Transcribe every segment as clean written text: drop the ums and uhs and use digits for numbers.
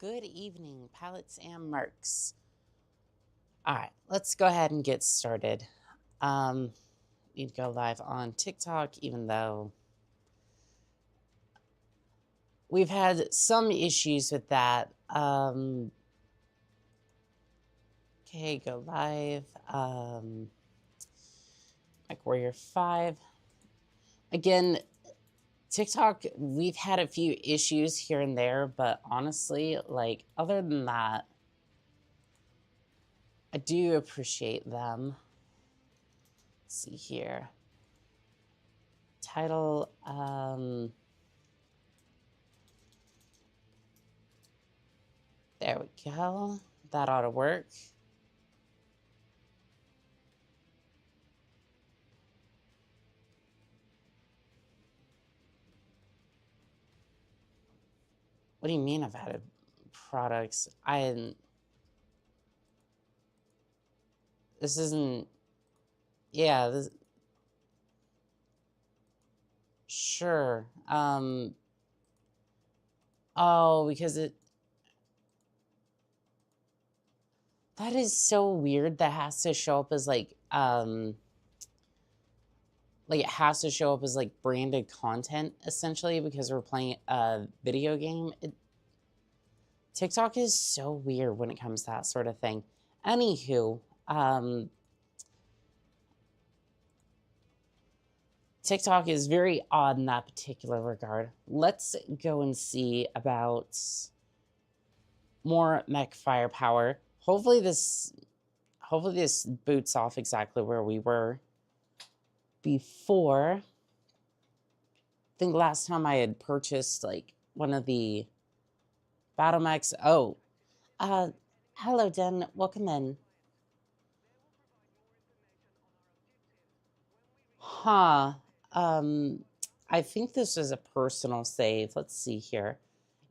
Good evening, palettes and mercs. All right, let's go ahead and get started. Need to go live on TikTok, even though we've had some issues with that. Okay, go live. MechWarrior 5. Again, TikTok, we've had a few issues here and there, but honestly, like, other than that, I do appreciate them. Let's see here. Title, there we go. That ought to work. What do you mean I've added products? This isn't, yeah, this, sure. Oh, because that is so weird. That has to show up as like it has to show up as like branded content essentially because we're playing a video game. TikTok is so weird when it comes to that sort of thing. Anywho, TikTok is very odd in that particular regard. Let's go and see about more mech firepower. Hopefully this boots off exactly where we were before. I think last time I had purchased like one of the battle mechs. Oh, hello Den, welcome in. Huh. I think this is a personal save. Let's see here.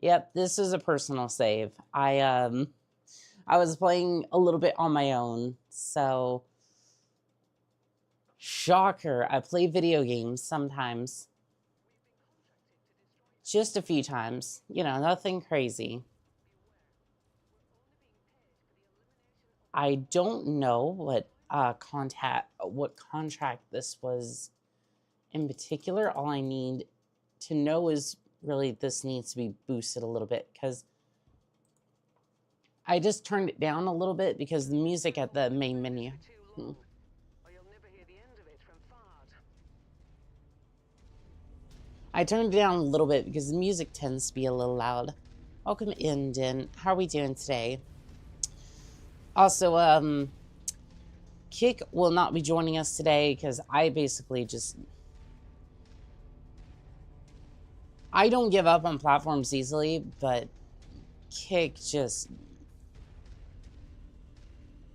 Yep, this is a personal save. I was playing a little bit on my own, so shocker. I play video games sometimes. Just a few times. You know, nothing crazy. I don't know what contract this was in particular. All I need to know is really this needs to be boosted a little bit because I just turned it down a little bit because the music at the main menu. I turned it down a little bit because the music tends to be a little loud. Welcome in, Den. How are we doing today? Also, Kick will not be joining us today because I basically just... I don't give up on platforms easily, but Kick just...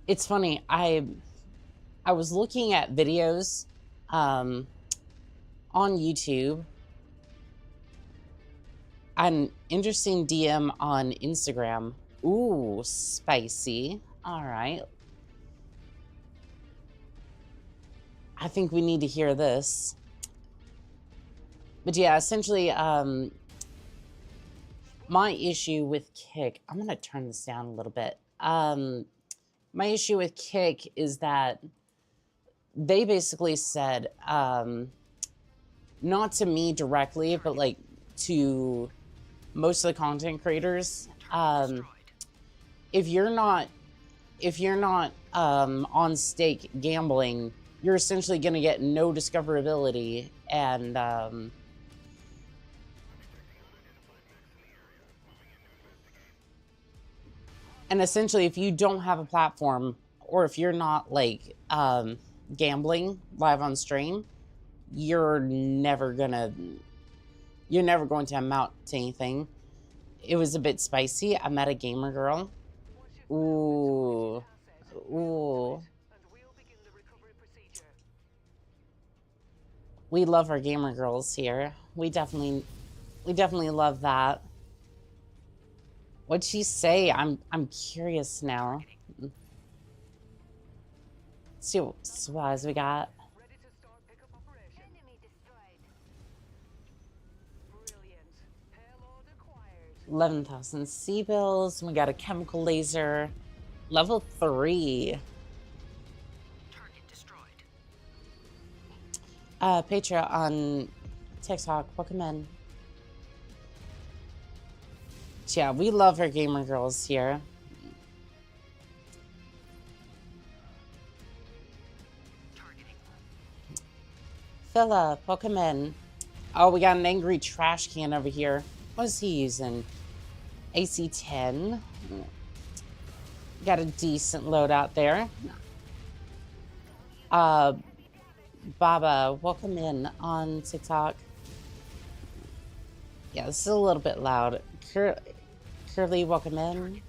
It's funny, I was looking at videos on YouTube. An interesting DM on Instagram. Ooh, spicy. All right. I think we need to hear this. But yeah, essentially, my issue with Kick... I'm going to turn this down a little bit. My issue with Kick is that they basically said, not to me directly, but like to most of the content creators, if you're not on stake gambling, you're essentially going to get no discoverability, and essentially if you don't have a platform, or if you're not like gambling live on stream, you're never going to amount to anything. It was a bit spicy. I met a gamer girl. Ooh. Ooh. We love our gamer girls here. We definitely love that. What'd she say? I'm curious now. Let's see what supplies we got. 11,000 sea bills. We got a chemical laser. Level 3. Target destroyed. Patron on TikTok. Welcome in. Yeah, we love our gamer girls here. Targeting. Philip, welcome in. Oh, we got an angry trash can over here. What is he using? AC-10. Got a decent loadout there. Baba, welcome in on TikTok. Yeah, this is a little bit loud. Curly, welcome in.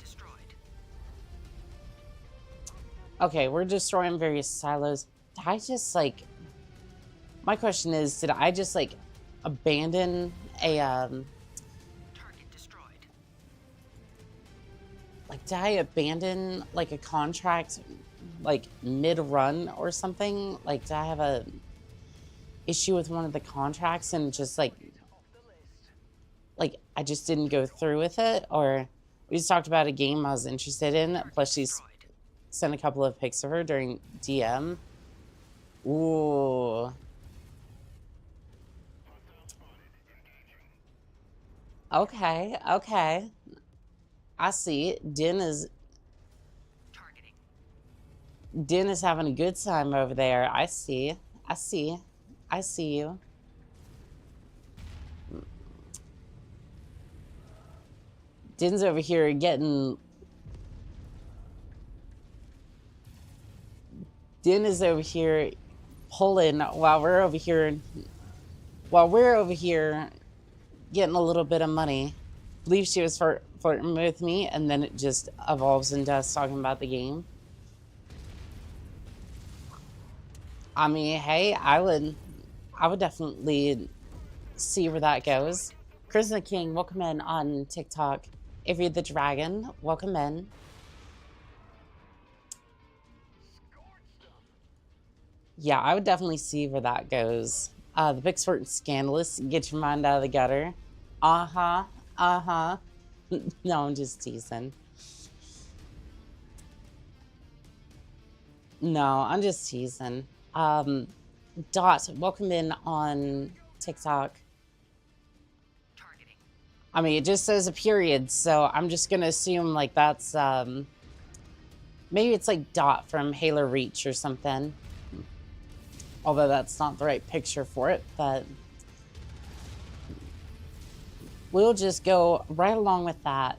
Okay, we're destroying various silos. Did I just, like... My question is, did I just, like, abandon a, Target destroyed. Like, did I abandon, like, a contract, like, mid-run or something? Like, did I have a issue with one of the contracts and just, like, I just didn't go through with it? Or we just talked about a game I was interested in, plus she's sent a couple of pics of her during DM. Ooh. Okay, okay. I see. Din is having a good time over there. I see. I see. I see you. Din's over here getting... Din is over here pulling while we're over here... getting a little bit of money. I believe she was flirting with me, and then it just evolves into us talking about the game. I mean, hey, I would definitely see where that goes. Chris the King, welcome in on TikTok. If you're the dragon, welcome in. Yeah, I would definitely see where that goes. The big sport scandalous, get your mind out of the gutter. Uh-huh, uh-huh. No, I'm just teasing. No, I'm just teasing. Dot, welcome in on TikTok. Targeting. I mean, it just says a period, so I'm just gonna assume, like, that's, maybe it's like Dot from Halo Reach or something. Although that's not the right picture for it, but we'll just go right along with that.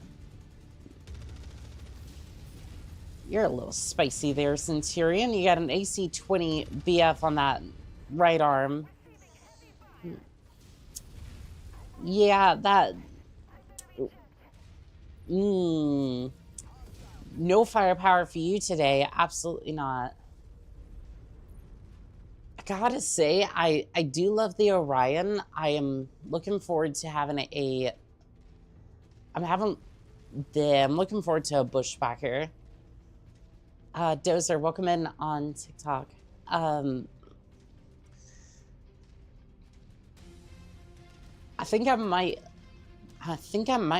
You're a little spicy there, Centurion. You got an AC-20 BF on that right arm. Yeah, that... No firepower for you today. Absolutely not. I gotta say, I do love the Orion. I am looking forward to having I'm looking forward to a bushwhacker. Dozer, welcome in on TikTok. I think I might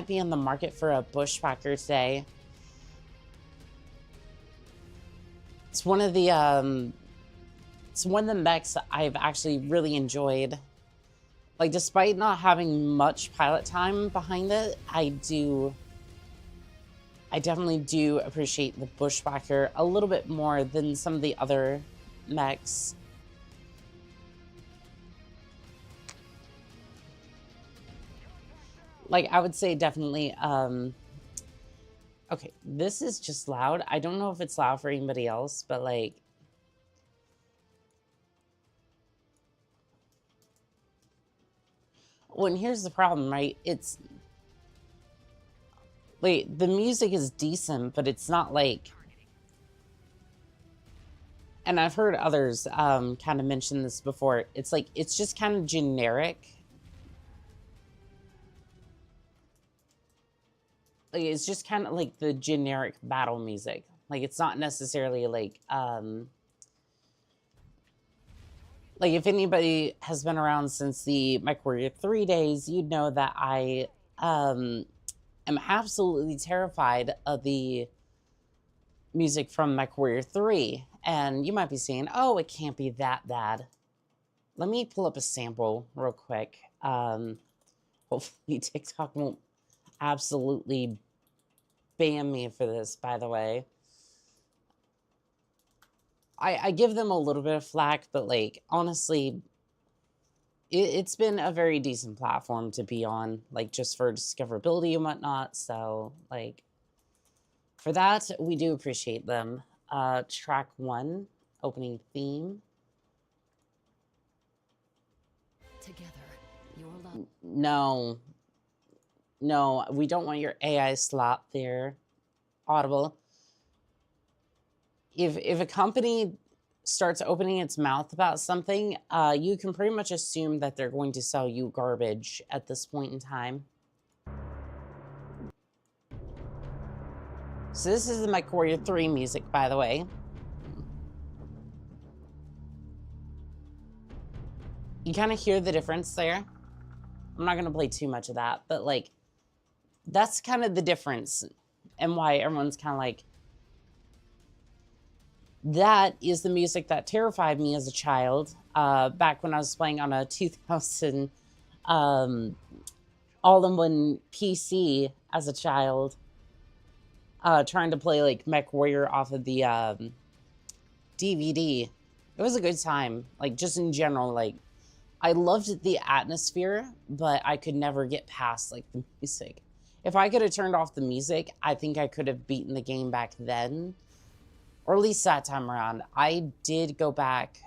be in the market for a bushwhacker today. It's one of the mechs I've actually really enjoyed. Like, despite not having much pilot time behind it, I definitely do appreciate the bushwhacker a little bit more than some of the other mechs. Like, I would say definitely, okay, this is just loud. I don't know if it's loud for anybody else, but, like... Well, and here's the problem, right? It's... Wait, the music is decent, but it's not, like... And I've heard others kind of mention this before. It's, like, it's just kind of generic. Like, it's just kind of like the generic battle music. Like, it's not necessarily like if anybody has been around since the MechWarrior 3 days, you'd know that I am absolutely terrified of the music from MechWarrior 3. And you might be saying, oh, it can't be that bad. Let me pull up a sample real quick. Hopefully TikTok won't absolutely ban me for this, by the way. I give them a little bit of flack, but like, honestly, it's been a very decent platform to be on, like, just for discoverability and whatnot. So, like, for that, we do appreciate them. Track 1, opening theme. Together, your love. No. No, we don't want your AI slop there. Audible. If a company starts opening its mouth about something, you can pretty much assume that they're going to sell you garbage at this point in time. So this is the MechWarrior 3 music, by the way. You kind of hear the difference there. I'm not going to play too much of that, but like, that's kind of the difference and why everyone's kind of like, that is the music that terrified me as a child, back when I was playing on a 2000 all-in-one PC as a child, trying to play like MechWarrior off of the DVD. It was a good time, like just in general. Like, I loved the atmosphere, but I could never get past like the music. If I could have turned off the music, I think I could have beaten the game back then. Or at least that time around. I did go back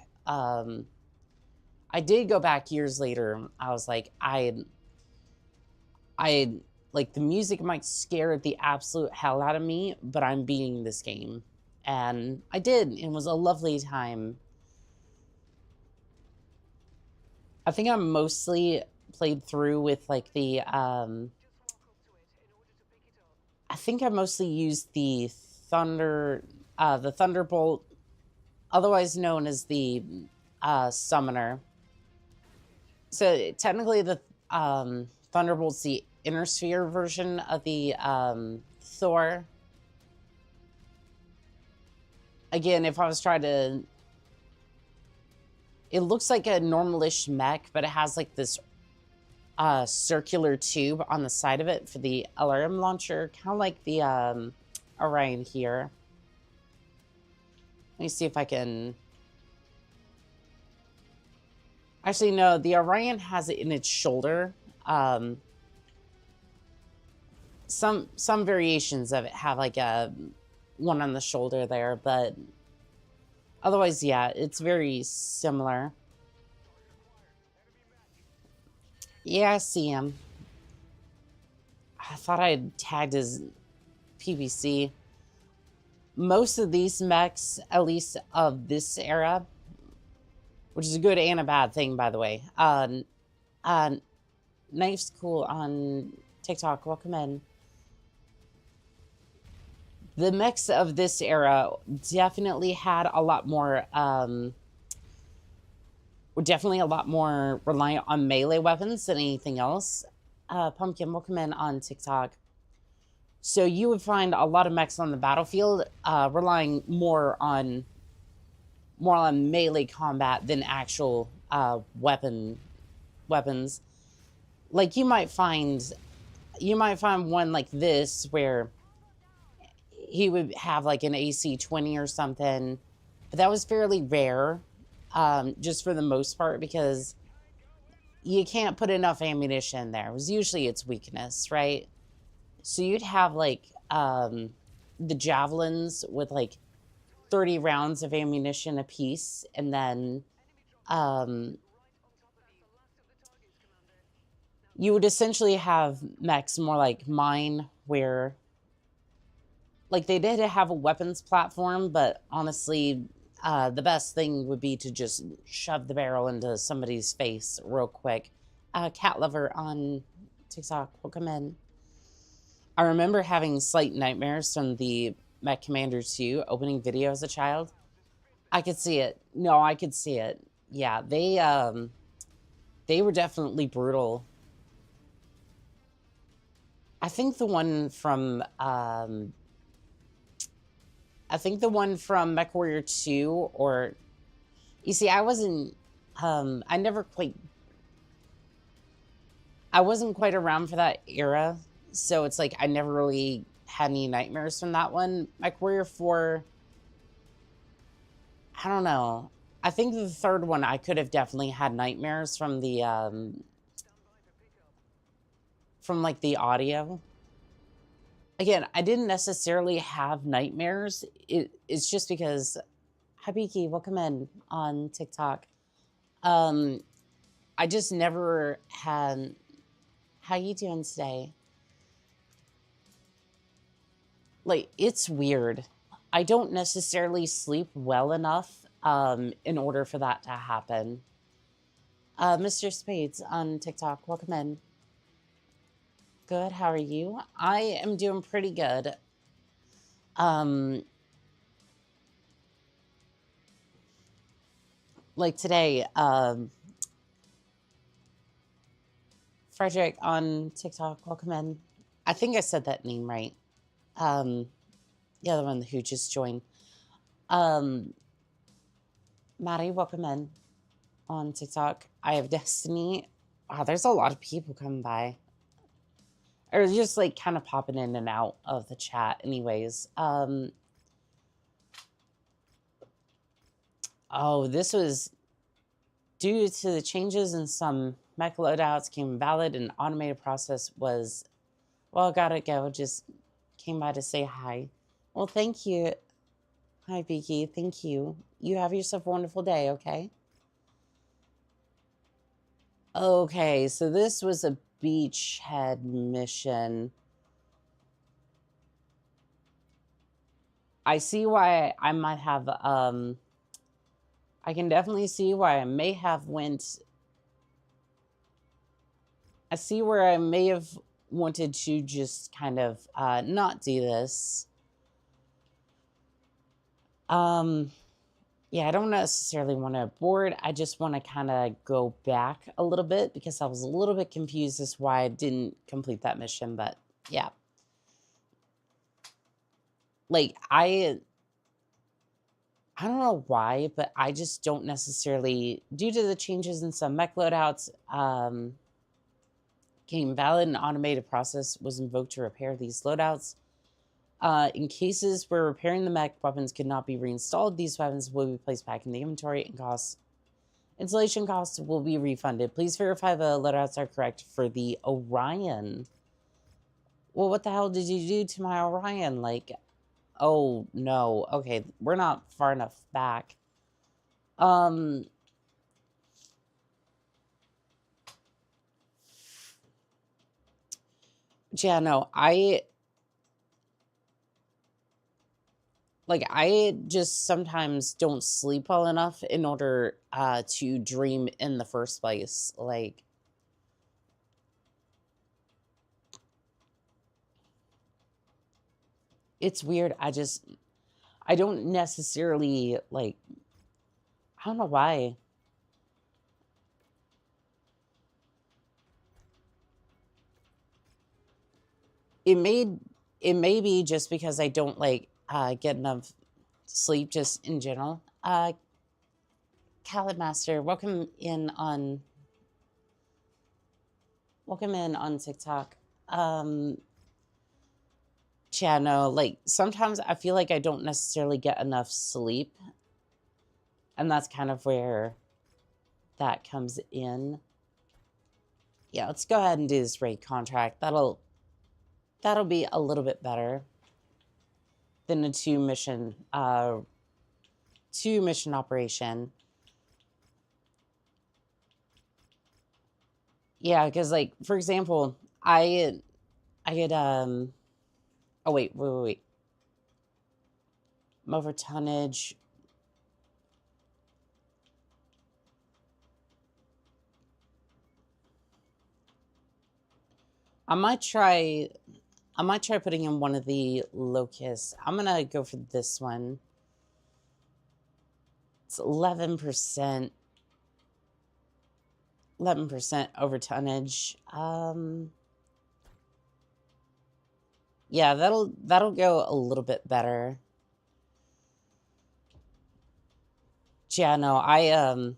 years later. I was like, I like, the music might scare the absolute hell out of me, but I'm beating this game. And I did. It was a lovely time. I think I mostly played through with like the I think I mostly used the Thunderbolt, otherwise known as the Summoner. So technically the Thunderbolt's the Inner Sphere version of the Thor. Again, if I was trying to... It looks like a normal-ish mech, but it has like this circular tube on the side of it for the alarm launcher, kind of like the Orion here. Let me see if I can... Actually, no, the Orion has it in its shoulder. Some variations of it have like a one on the shoulder there, but otherwise, yeah, it's very similar. Yeah, I see him. I thought I had tagged his PVC. Most of these mechs, at least of this era, which is a good and a bad thing, by the way. Knife's cool on TikTok. Welcome in. The mechs of this era definitely had a lot more, were definitely a lot more reliant on melee weapons than anything else. Pumpkin, welcome in on TikTok. So you would find a lot of mechs on the battlefield relying more on melee combat than actual weapons. Like, you might find one like this where he would have like an AC-20 or something, but that was fairly rare, just for the most part, because you can't put enough ammunition there. It was usually its weakness, right? So you'd have like the javelins with like 30 rounds of ammunition apiece, and then you would essentially have mechs more like mine, where like they did have a weapons platform, but honestly, the best thing would be to just shove the barrel into somebody's face real quick. Cat Lover on TikTok, welcome in. I remember having slight nightmares from the Mech Commander 2 opening video as a child. I could see it. No, I could see it. Yeah, they were definitely brutal. I think the one from MechWarrior 2, or you see, I wasn't I wasn't quite around for that era, so it's like I never really had any nightmares from that one. MechWarrior 4, I don't know. I think the third one I could have definitely had nightmares from the from like the audio. Again, I didn't necessarily have nightmares. It's just because Habiki, welcome in on TikTok. I just never had. How you doing today? Like, it's weird. I don't necessarily sleep well enough in order for that to happen. Mr. Spades on TikTok, welcome in. Good, how are you? I am doing pretty good. Like today, Frederick on TikTok, welcome in. I think I said that name right. The other one who just joined. Maddie, welcome in on TikTok. I have Destiny. Wow, there's a lot of people coming by. Or just like kind of popping in and out of the chat anyways. Oh, this was due to the changes in some mech loadouts came valid and automated process was, well, gotta go. Just came by to say hi. Well, thank you. Hi, Beaky. Thank you. You have yourself a wonderful day, okay? Okay, so this was a beachhead mission. I see why I might have, I can definitely see why I may have I see where I may have wanted to just kind of not do this. Yeah, I don't necessarily want to board. I just want to kind of go back a little bit because I was a little bit confused as to why I didn't complete that mission, but yeah. Like, I don't know why, but I just don't necessarily, due to the changes in some mech loadouts, came valid and automated process was invoked to repair these loadouts. In cases where repairing the mech weapons could not be reinstalled, these weapons will be placed back in the inventory and installation costs will be refunded. Please verify the loadouts are correct for the Orion. Well, what the hell did you do to my Orion? Like, oh no. Okay, we're not far enough back. Yeah, no, I just sometimes don't sleep well enough in order to dream in the first place. Like, it's weird. I don't necessarily, like, I don't know why. It may be just because I don't, like, get enough sleep just in general. Khaled Master, welcome in on TikTok. Yeah, no, like, sometimes I feel like I don't necessarily get enough sleep. And that's kind of where that comes in. Yeah, let's go ahead and do this raid contract. That'll be a little bit better than a two mission operation. Yeah, because, like, for example, I get oh wait. Over tonnage. I might try putting in one of the locusts. I'm gonna go for this one. It's 11%. 11% over tonnage. Yeah, that'll go a little bit better. Yeah, no, I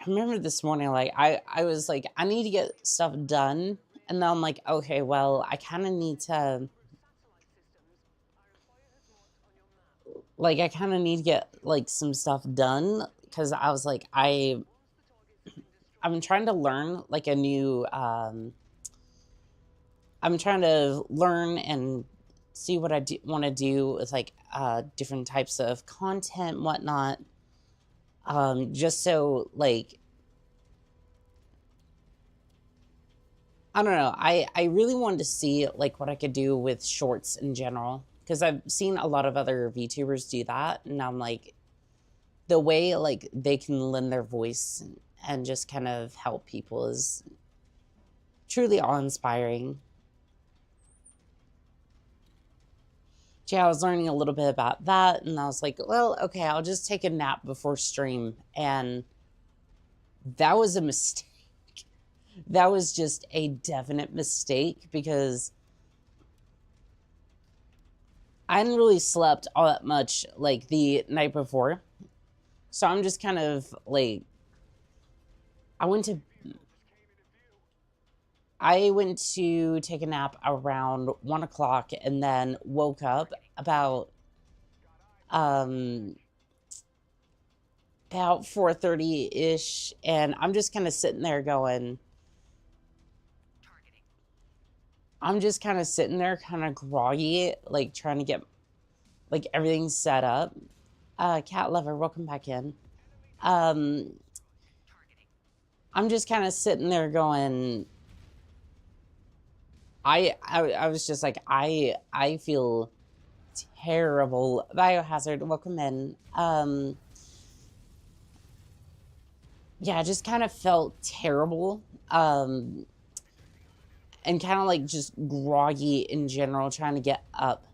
remember this morning, like, I was like, I need to get stuff done. And then I'm like, okay, well, I kind of need to, like, I kind of need to get, like, some stuff done. Because I was like, I'm trying to learn, like, a new, I'm trying to learn and see what I want to do with, like, different types of content and whatnot. Just so, like, I don't know. I really wanted to see, like, what I could do with shorts in general, because I've seen a lot of other VTubers do that, and I'm like, the way, like, they can lend their voice and just kind of help people is truly awe-inspiring. Yeah, I was learning a little bit about that, and I was like, well, okay, I'll just take a nap before stream, and that was a mistake. That was just a definite mistake, because I hadn't really slept all that much, like, the night before. So I'm just kind of, like, I went to take a nap around 1 o'clock, and then woke up about 4:30-ish, and I'm just kind of sitting there going, Targeting. I'm just kind of sitting there kind of groggy, like, trying to get, like, everything set up. Cat Lover, welcome back in. Targeting. I'm just kind of sitting there going, I was just like, I feel terrible. Biohazard, welcome in. Yeah, I just kind of felt terrible. And kind of, like, just groggy in general, trying to get up.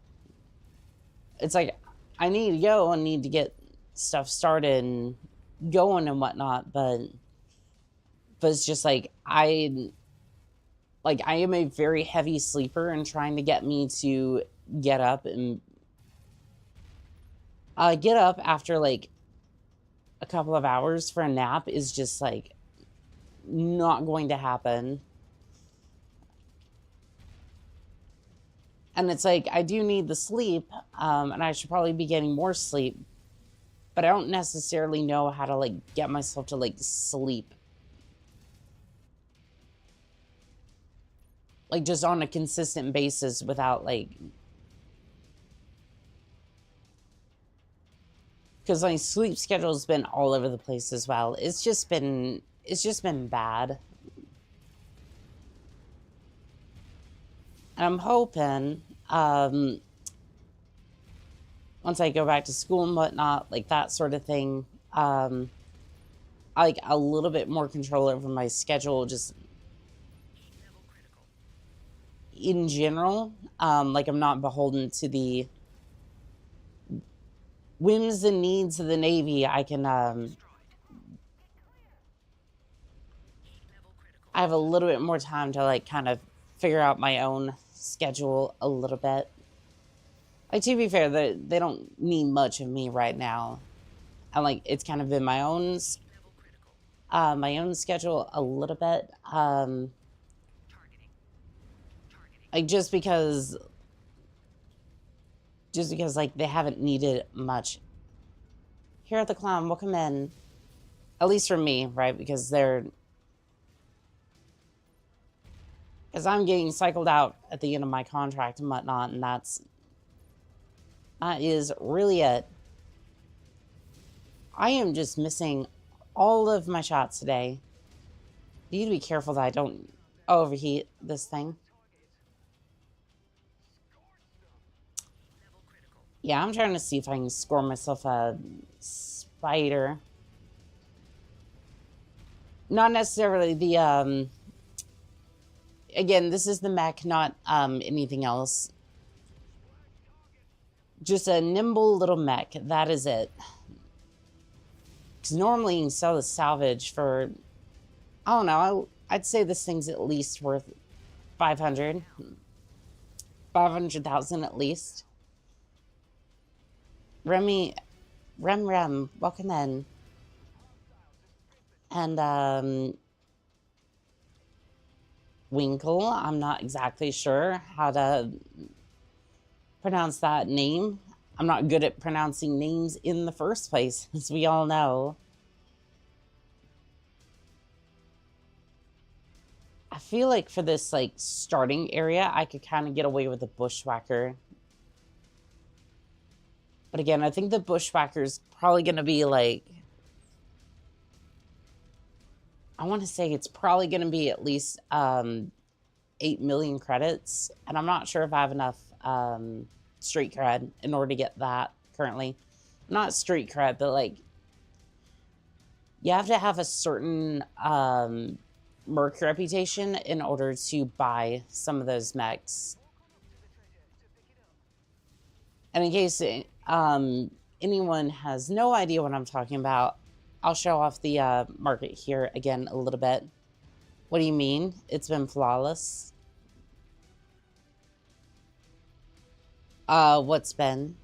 It's like, I need to go and need to get stuff started and going and whatnot, but it's just like, I am a very heavy sleeper, and trying to get me to get up and get up after, like, a couple of hours for a nap is just, like, not going to happen. And it's like, I do need the sleep, and I should probably be getting more sleep, but I don't necessarily know how to, like, get myself to, like, sleep. Like, just on a consistent basis without, like... Because my sleep schedule's been all over the place as well. It's just been bad. And I'm hoping, once I go back to school and whatnot, like, that sort of thing, I like a little bit more control over my schedule, just in general. Like, I'm not beholden to the whims and needs of the Navy. I can, I have a little bit more time to, like, kind of figure out my own schedule a little bit. Like, to be fair, they don't need much of me right now. And, like, it's kind of been my own schedule a little bit. Like, just because, like, they haven't needed much. Here at the Clown, welcome in. At least for me, right? Because I'm getting cycled out at the end of my contract and whatnot, and that is really it. I am just missing all of my shots today. I need to be careful that I don't overheat this thing. Yeah, I'm trying to see if I can score myself a spider. Not necessarily the, again, this is the mech, not anything else. Just a nimble little mech, that is it. Because normally you can sell the salvage for, I don't know, I'd say this thing's at least worth 500. 500,000 at least. Remy, Rem, welcome in. And, Winkle, I'm not exactly sure how to pronounce that name. I'm not good at pronouncing names in the first place, as we all know. I feel like for this, like, starting area, I could kind of get away with a bushwhacker. But again, I think the bushwhacker's probably going to be, like... I want to say it's probably going to be at least 8 million credits. And I'm not sure if I have enough street cred in order to get that currently. Not street cred, but, like... You have to have a certain... merc reputation in order to buy some of those mechs. And in case anyone has no idea what I'm talking about, I'll show off the market here again a little bit. What do you mean? It's been flawless. What's been?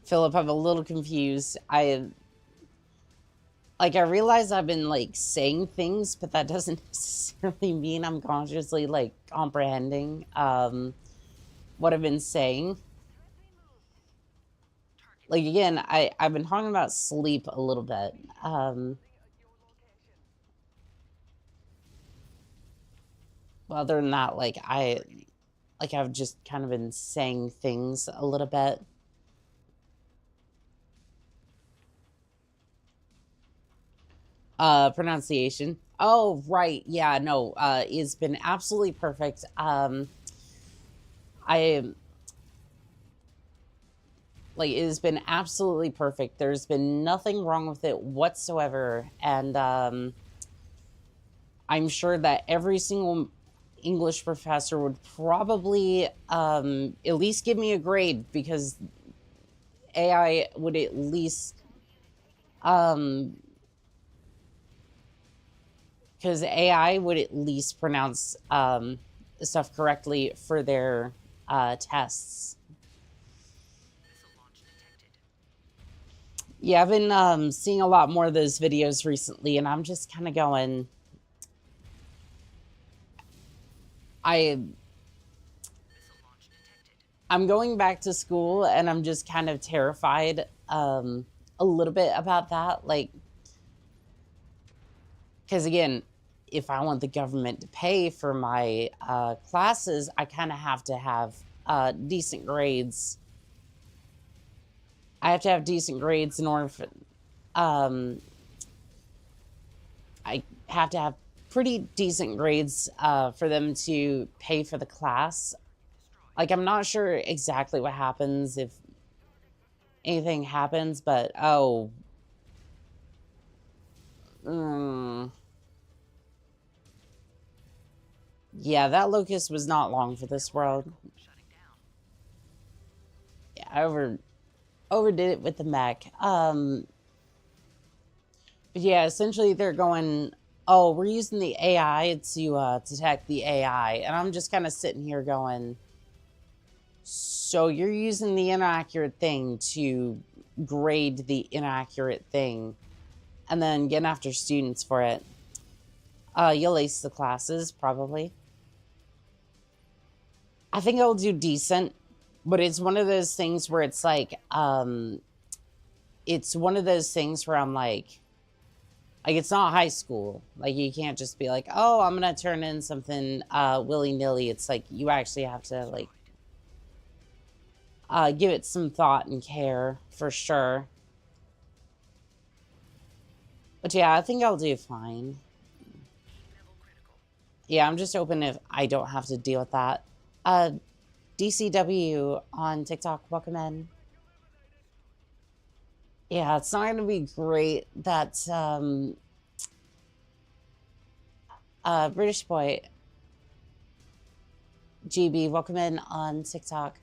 Philip, I'm a little confused. I realize I've been, like, saying things, but that doesn't necessarily mean I'm consciously, like, comprehending, what I've been saying. Like, again, I've been talking about sleep a little bit. Well, other than that, I've just kind of been saying things a little bit. Pronunciation. Oh, right. Yeah, no, it's been absolutely perfect. It has been absolutely perfect. There's been nothing wrong with it whatsoever. And, I'm sure that every single English professor would probably, at least give me a grade, because AI would at least, because AI would at least pronounce stuff correctly for their tests. Yeah, I've been seeing a lot more of those videos recently, and I'm just kind of going... I'm going back to school, and I'm just kind of terrified a little bit about that. Like, because again, if I want the government to pay for my classes, I kind of have to have decent grades. I have to have decent grades in order for... I have to have pretty decent grades for them to pay for the class. Like, I'm not sure exactly what happens if anything happens, but... Oh. Yeah, that locust was not long for this world. Yeah, I overdid it with the mech. But yeah, essentially they're going, oh, we're using the AI to detect the AI. And I'm just kind of sitting here going, so you're using the inaccurate thing to grade the inaccurate thing and then getting after students for it. You'll ace the classes, probably. I think I'll do decent, but it's one of those things where it's like, it's one of those things where I'm like, it's not high school. Like, you can't just be like, oh, I'm going to turn in something willy-nilly. It's like, you actually have to, like, give it some thought and care, for sure. But yeah, I think I'll do fine. Yeah, I'm just hoping if I don't have to deal with that. DCW on TikTok, welcome in. Yeah, it's not going to be great that, British boy, GB, welcome in on TikTok.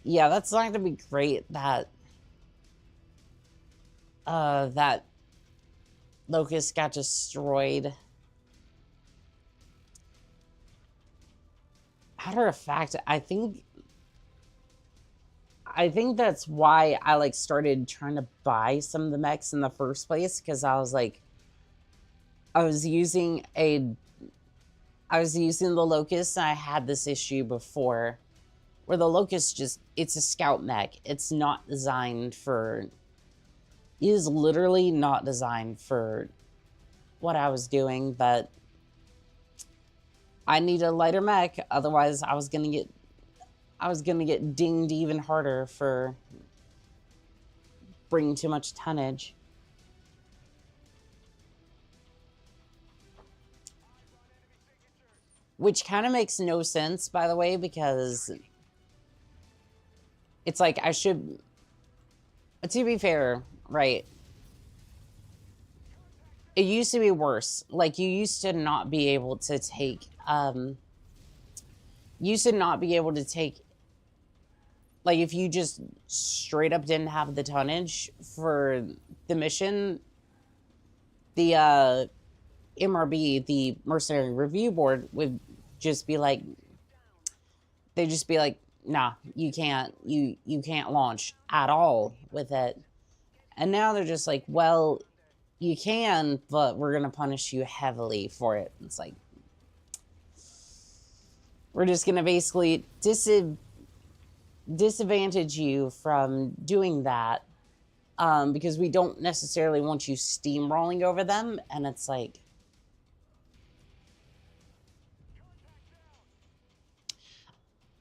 Yeah, that's not going to be great that that locust got destroyed. Matter of fact, I think that's why I like started trying to buy some of the mechs in the first place, because I was like, I was using the locust, and I had this issue before where the locust just, it's a scout mech. It's not designed for, it is literally not designed for what I was doing, but I need a lighter mech, otherwise I was gonna get dinged even harder for bringing too much tonnage. Which kind of makes no sense, by the way, because it's like I should, to be fair, right? It used to be worse. Like, you used to not be able to take, like, if you just straight up didn't have the tonnage for the mission, the, MRB, the Mercenary Review Board, would just be like, they'd just be like, nah, you can't launch at all with it. And now they're just like, well, you can, but we're gonna punish you heavily for it. It's like, we're just gonna basically disadvantage you from doing that, because we don't necessarily want you steamrolling over them. And it's like,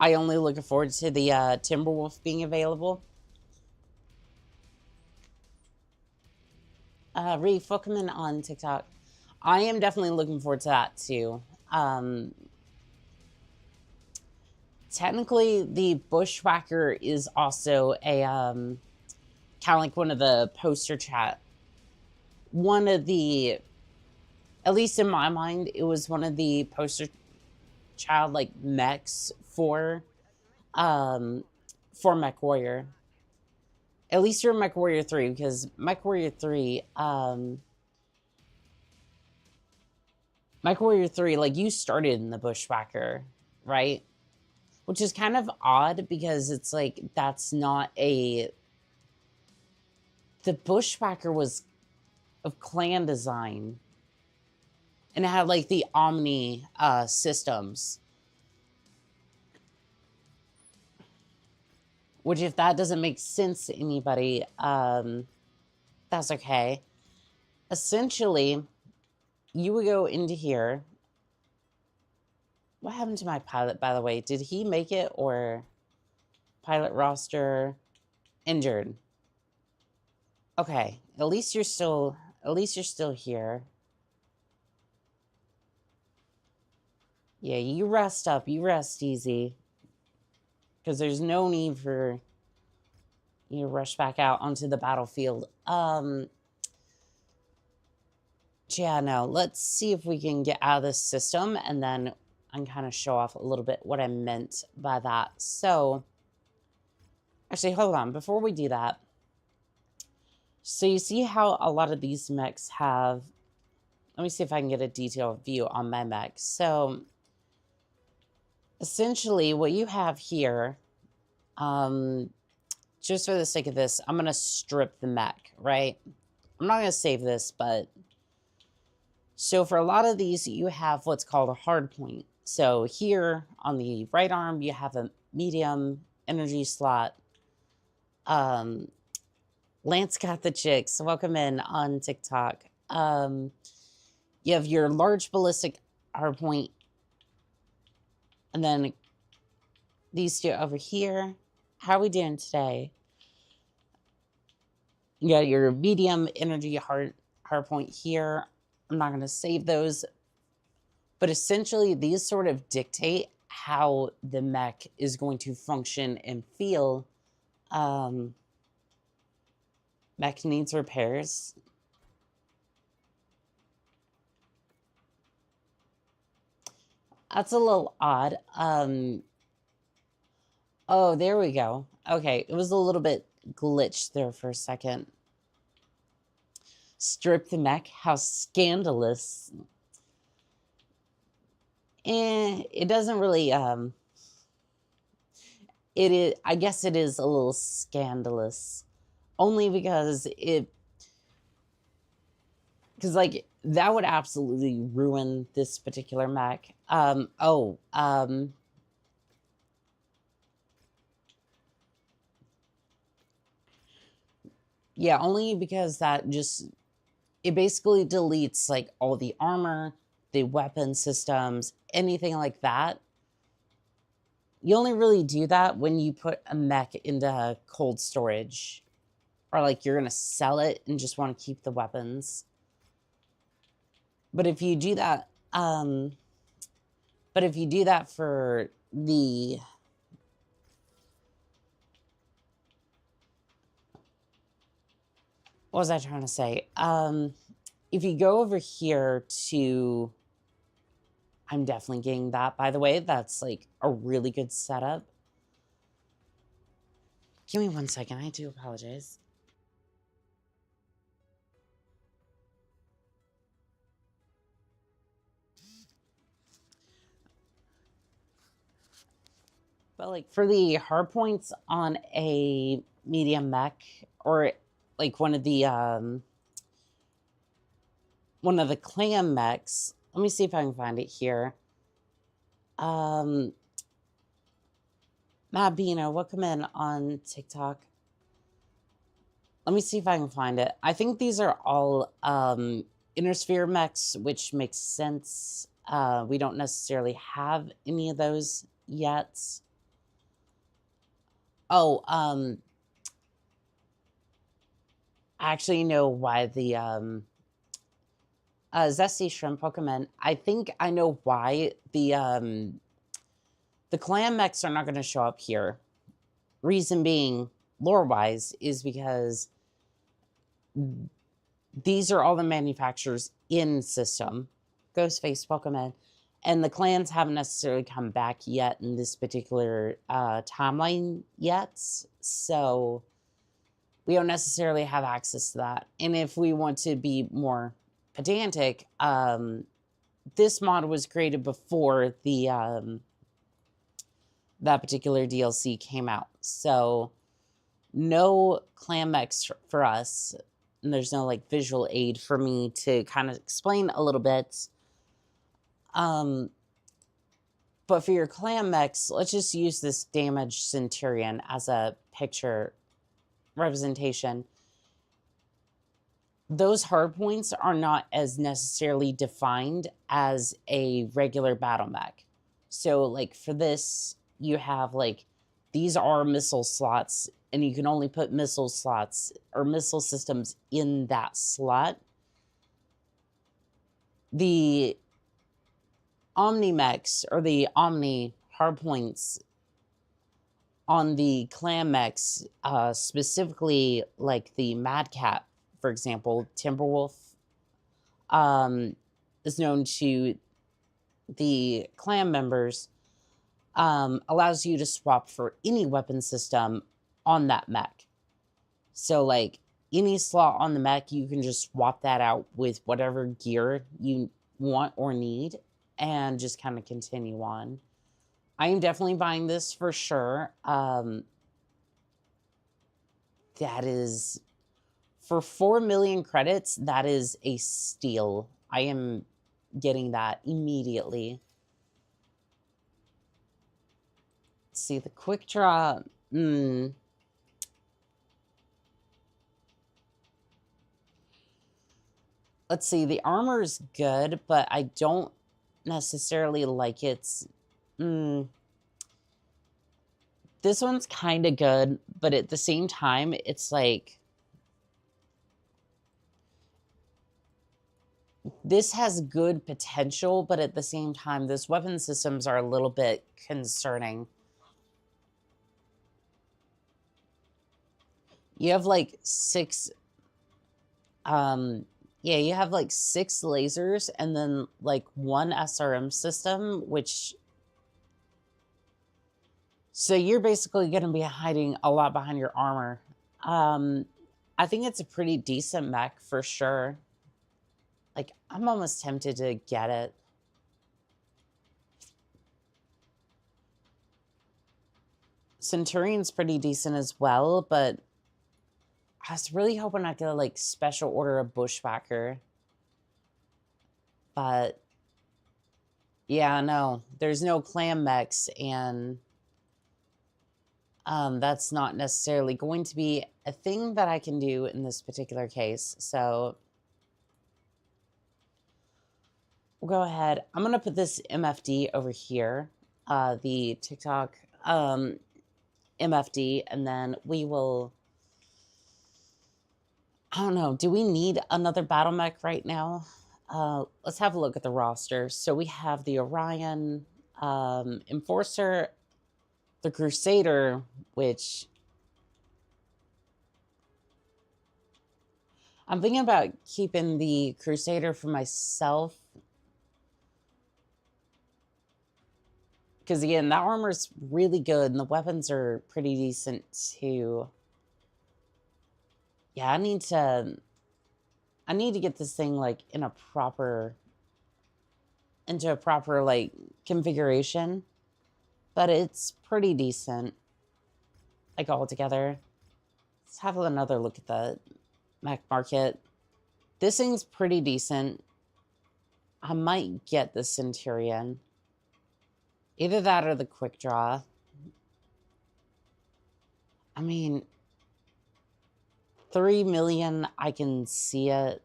I only look forward to the Timberwolf being available. Reef, welcome in on TikTok. I am definitely looking forward to that too. Technically, the Bushwhacker is also a kind of like one of the poster chat. One of the, at least in my mind, it was one of the poster child like mechs for MechWarrior. At least for MechWarrior 3, because MechWarrior 3, like, you started in the Bushwhacker, right? Which is kind of odd, because it's like, that's not a... The Bushwhacker was of clan design, and it had, like, the Omni systems. Which, if that doesn't make sense to anybody, that's okay. Essentially, you would go into here. What happened to my pilot, by the way? Did he make it, or pilot roster injured? Okay, at least you're still here. Yeah, you rest up. You rest easy. Because there's no need for you to rush back out onto the battlefield. Yeah, no, let's see if we can get out of this system, and then I can kind of show off a little bit what I meant by that. So, actually, hold on. Before we do that, so you see how a lot of these mechs have... Let me see if I can get a detailed view on my mech. So, essentially, what you have here, just for the sake of this, I'm going to strip the mech, right? I'm not going to save this, but... So for a lot of these, you have what's called a hard point. So here on the right arm, you have a medium energy slot. Lance got the chicks. Welcome in on TikTok. You have your large ballistic hard point. And then these two over here. How are we doing today? You got your medium energy hard point here. I'm not going to save those. But essentially, these sort of dictate how the mech is going to function and feel. Mech needs repairs. That's a little odd. Oh, there we go. Okay, it was a little bit glitched there for a second. Strip the mech? How scandalous. It doesn't really, it is, I guess it is a little scandalous. Only because like, that would absolutely ruin this particular mech. Yeah, only because that just, it basically deletes like all the armor, the weapon systems, anything like that. You only really do that when you put a mech into cold storage, or like you're gonna sell it and just want to keep the weapons. But if you do that, for the, what was I trying to say? If you go over here to, I'm definitely getting that, by the way. That's like a really good setup. Give me 1 second. I do apologize. But like for the hard points on a medium mech, or like one of the clan mechs, let me see if I can find it here. Matt Bino, welcome in on TikTok. Let me see if I can find it. I think these are all inner sphere mechs, which makes sense. We don't necessarily have any of those yet. Oh, I actually know why the Zesty Shrimp Pokemon. I think I know why the clan mechs are not going to show up here. Reason being, lore-wise, is because these are all the manufacturers in system. Ghostface Pokemon. And the clans haven't necessarily come back yet in this particular timeline yet. So we don't necessarily have access to that. And if we want to be more pedantic, this mod was created before the that particular DLC came out. So no clan mechs for us. And there's no like visual aid for me to kind of explain a little bit. But for your clan mechs, let's just use this damaged Centurion as a picture representation. Those hard points are not as necessarily defined as a regular battle mech. So like for this, you have like, these are missile slots, and you can only put missile slots or missile systems in that slot. The Omni mechs, or the Omni hardpoints on the clan mechs, specifically like the Mad Cat, for example, Timberwolf, is known to the clan members, allows you to swap for any weapon system on that mech. So like any slot on the mech, you can just swap that out with whatever gear you want or need, and just kind of continue on. I am definitely buying this for sure. That is, for 4 million credits, that is a steal. I am getting that immediately. Let's see, the quick draw. Let's see, the armor is good, but I don't necessarily like its... This one's kind of good, but at the same time, it's like... This has good potential, but at the same time, those weapon systems are a little bit concerning. You have like 6... yeah, you have like 6 lasers and then like 1 SRM system, which... So you're basically going to be hiding a lot behind your armor. I think it's a pretty decent mech for sure. Like, I'm almost tempted to get it. Centurion's pretty decent as well, but I was really hoping I could, like, special order a Bushwhacker. But, yeah, no. There's no clan mechs, and that's not necessarily going to be a thing that I can do in this particular case. So, we'll go ahead. I'm going to put this MFD over here, the TikTok MFD, and then we will... I don't know. Do we need another battle mech right now? Let's have a look at the roster. So we have the Orion, Enforcer, the Crusader, which... I'm thinking about keeping the Crusader for myself. Because, again, that armor's really good, and the weapons are pretty decent, too. Yeah, I need to get this thing, like, into a proper, like, configuration. But it's pretty decent, like, all together. Let's have another look at the mech market. This thing's pretty decent. I might get the Centurion. Either that or the Quick Draw. I mean, 3 million, I can see it.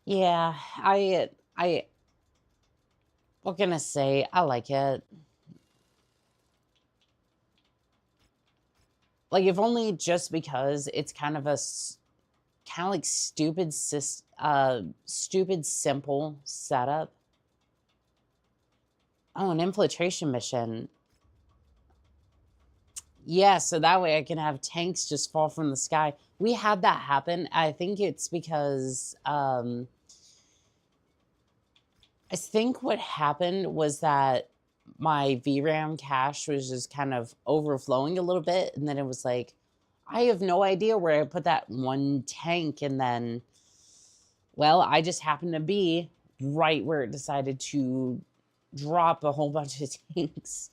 Yeah, what can I say? I like it. Like, if only just because it's kind of a, kind of like stupid simple setup. Oh, an infiltration mission. Yeah, so that way I can have tanks just fall from the sky. We had that happen. I think it's because, I think what happened was that my VRAM cache was just kind of overflowing a little bit. And then it was like, I have no idea where I put that one tank. And then, well, I just happened to be right where it decided to drop a whole bunch of tanks.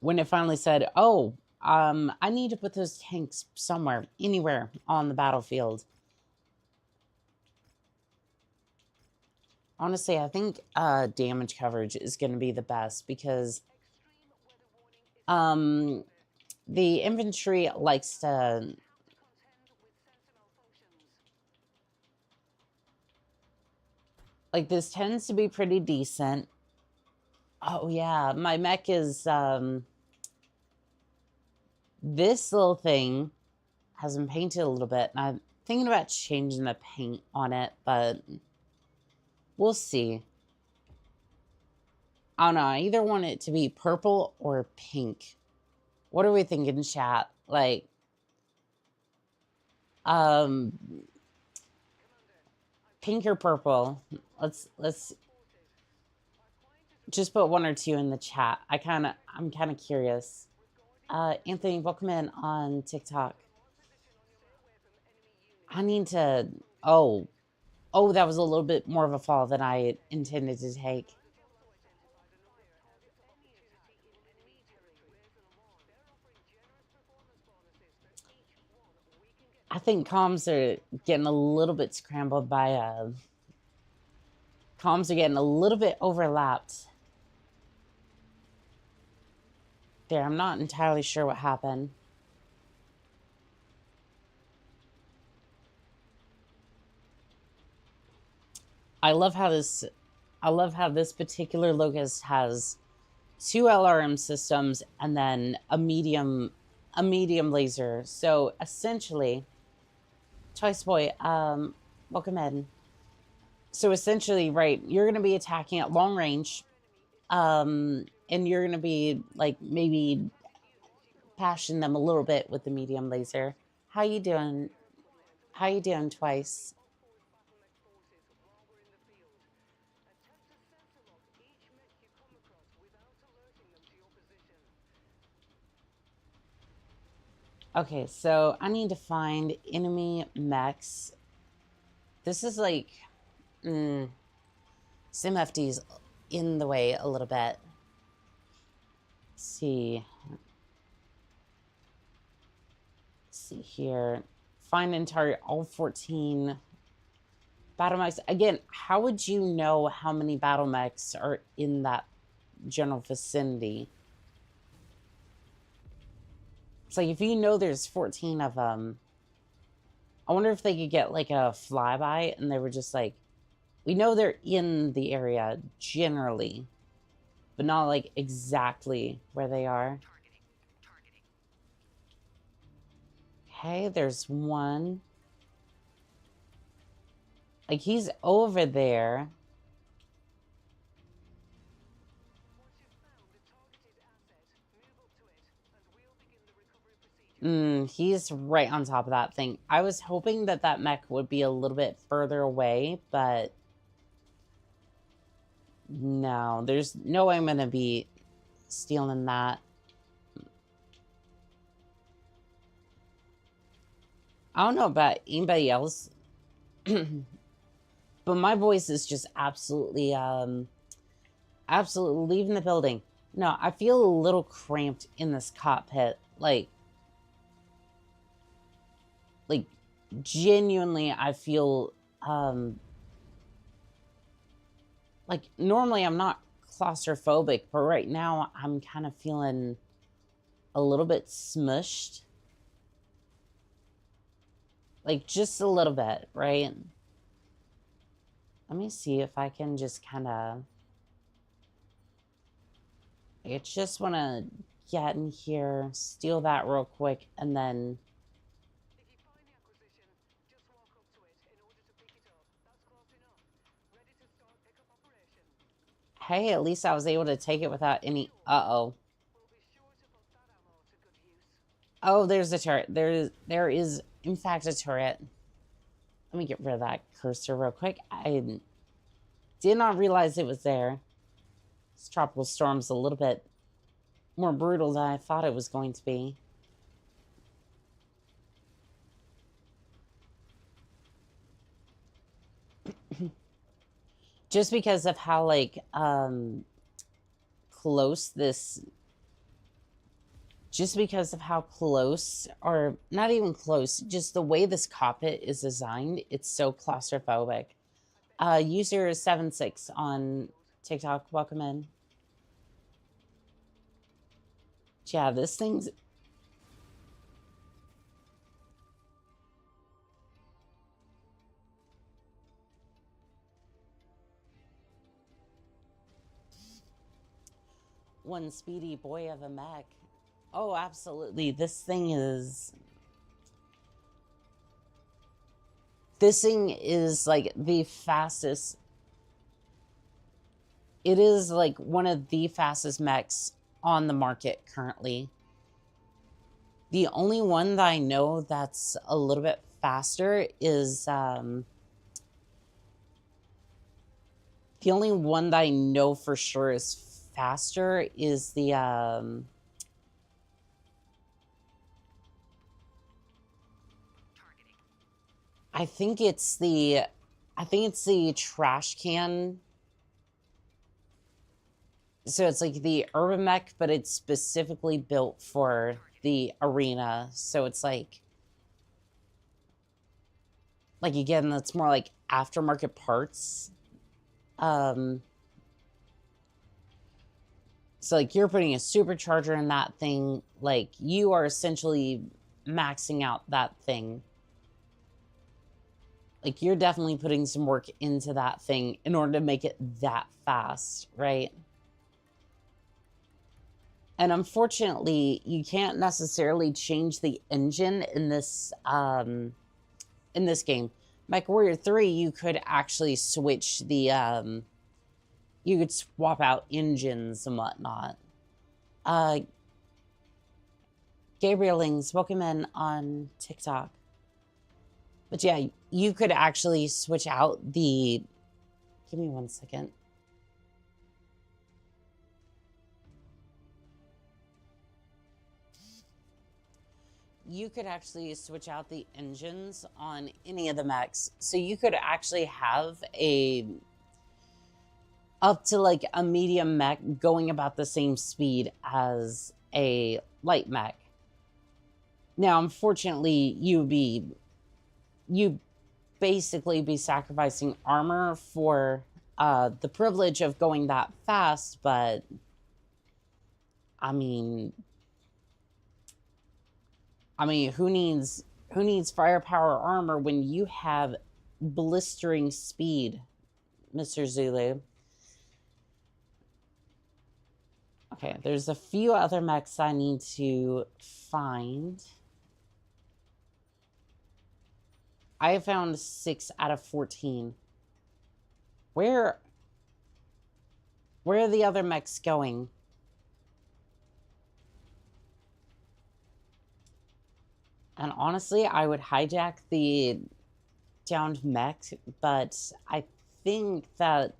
When it finally said, oh, I need to put those tanks somewhere, anywhere on the battlefield. Honestly, I think damage coverage is going to be the best because the infantry likes to... Like, this tends to be pretty decent. Oh, yeah. My mech is... this little thing has been painted a little bit. And I'm thinking about changing the paint on it, but we'll see. I don't know. I either want it to be purple or pink. What are we thinking, chat? Like, pink or purple? Let's just put one or two in the chat. I'm kind of curious. Anthony, welcome in on TikTok. I need to... Oh, that was a little bit more of a fall than I intended to take. I think comms are getting a little bit scrambled by... comms are getting a little bit overlapped. There, I'm not entirely sure what happened. I love how this particular locust has 2 LRM systems and then a medium laser. So essentially, Twice Boy, welcome in. So essentially, right, you're going to be attacking at long range, and you're going to be like maybe pashing them a little bit with the medium laser. How you doing? How you doing, Twice? Okay, so I need to find enemy mechs. This is like... SimFD's in the way a little bit. Let's see. Let's see here. Find and target all 14 battle mechs. Again, how would you know how many battle mechs are in that general vicinity? It's like if you know there's 14 of them, I wonder if they could get like a flyby and they were just like, we know they're in the area generally, but not like exactly where they are. Okay, there's one. Like he's over there. He's right on top of that thing. I was hoping that that mech would be a little bit further away, but no, there's no way I'm going to be stealing that. I don't know about anybody else, but my voice is just absolutely, absolutely leaving the building. No, I feel a little cramped in this cockpit. Like genuinely, I feel, like normally I'm not claustrophobic, but right now I'm kind of feeling a little bit smushed. Like just a little bit, right? Let me see if I can just kind of... I just want to get in here, steal that real quick, and then... Hey, at least I was able to take it without any... Uh-oh. Oh, there's a turret. There is, in fact, a turret. Let me get rid of that cursor real quick. I did not realize it was there. This tropical storm's a little bit more brutal than I thought it was going to be. Just because of how, like, close this... Just because of how close, or not even close, just the way this cockpit is designed, it's so claustrophobic. User 76 on TikTok, welcome in. Yeah, this thing's... One speedy boy of a mech. Oh, absolutely. This thing is like the fastest. It is like one of the fastest mechs on the market currently. The only one that I know that's a little bit faster is the only one that I know for sure is faster is the I think it's the trash can. So it's like the urban mech, but it's specifically built for the arena. So it's like again, that's more like aftermarket parts. So like you're putting a supercharger in that thing, like you are essentially maxing out that thing. Like you're definitely putting some work into that thing in order to make it that fast, right? And unfortunately, you can't necessarily change the engine in this game. MechWarrior 3, you could actually switch the you could swap out engines and whatnot. Gabrielings, welcome in on TikTok. But yeah, you could actually switch out the... Give me 1 second. you could actually switch out the engines on any of the mechs. So you could actually have up to like a medium mech going about the same speed as a light mech. Now, unfortunately, you basically be sacrificing armor for the privilege of going that fast, but I mean, who needs firepower armor when you have blistering speed, Mr. Zulu? Okay, there's a few other mechs I need to find. I have found 6 out of 14. Where are the other mechs going? And honestly, I would hijack the downed mech, but I think that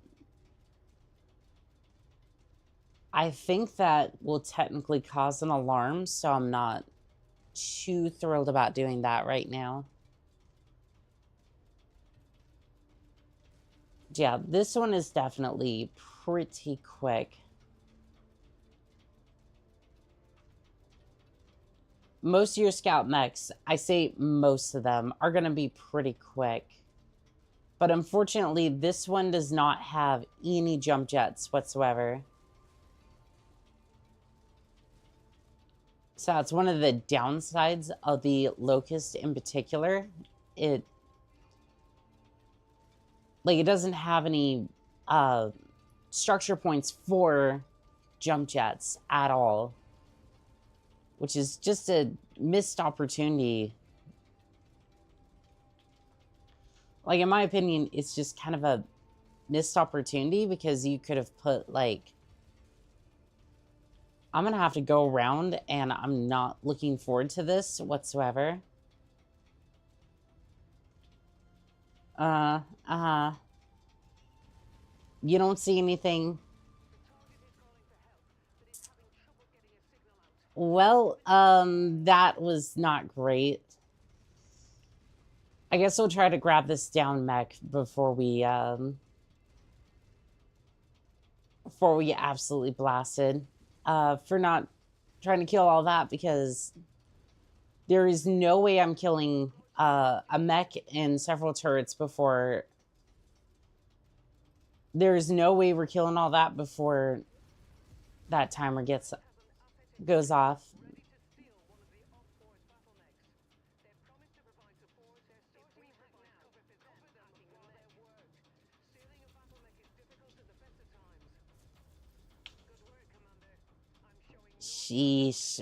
will technically cause an alarm, so I'm not too thrilled about doing that right now. Yeah, this one is definitely pretty quick. Most of your scout mechs, I say most of them, are going to be pretty quick. But unfortunately, this one does not have any jump jets whatsoever. So that's one of the downsides of the Locust in particular. It doesn't have any structure points for jump jets at all, which is just a missed opportunity. Like, in my opinion, it's just kind of a missed opportunity because you could have put, like... I'm going to have to go around, and I'm not looking forward to this whatsoever. You don't see anything? Well, that was not great. I guess we'll try to grab this down mech before we absolutely blasted. For not trying to kill all that, because there is no way I'm killing a mech and several turrets before... There's no way we're killing all that before that timer goes off. Sheesh.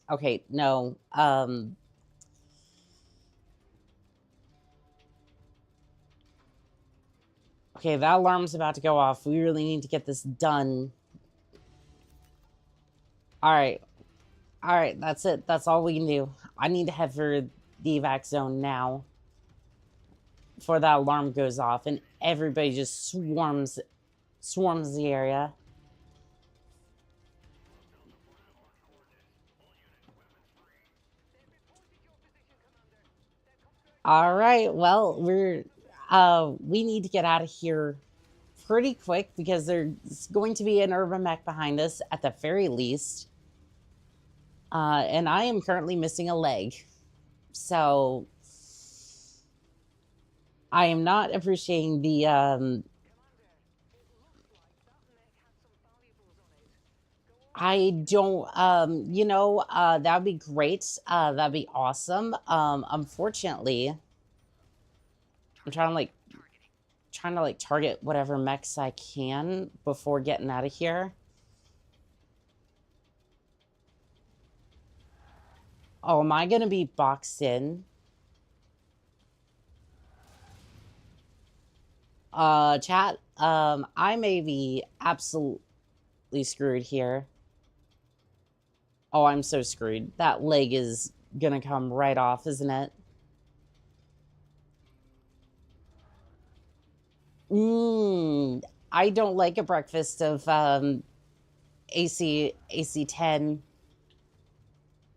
Okay, no. Okay, that alarm's about to go off. We really need to get this done. Alright. Alright, that's it. That's all we can do. I need to head for the evac zone now. Before that alarm goes off and everybody just swarms the area. Alright, well, we need to get out of here pretty quick because there's going to be an urban mech behind us at the very least. And I am currently missing a leg. So I am not appreciating the I don't you know, that'd be great. That'd be awesome. Unfortunately, I'm trying to target whatever mechs I can before getting out of here. Oh, am I gonna be boxed in? Chat, I may be absolutely screwed here. Oh, I'm so screwed. That leg is gonna come right off, isn't it? I don't like a breakfast of AC 10.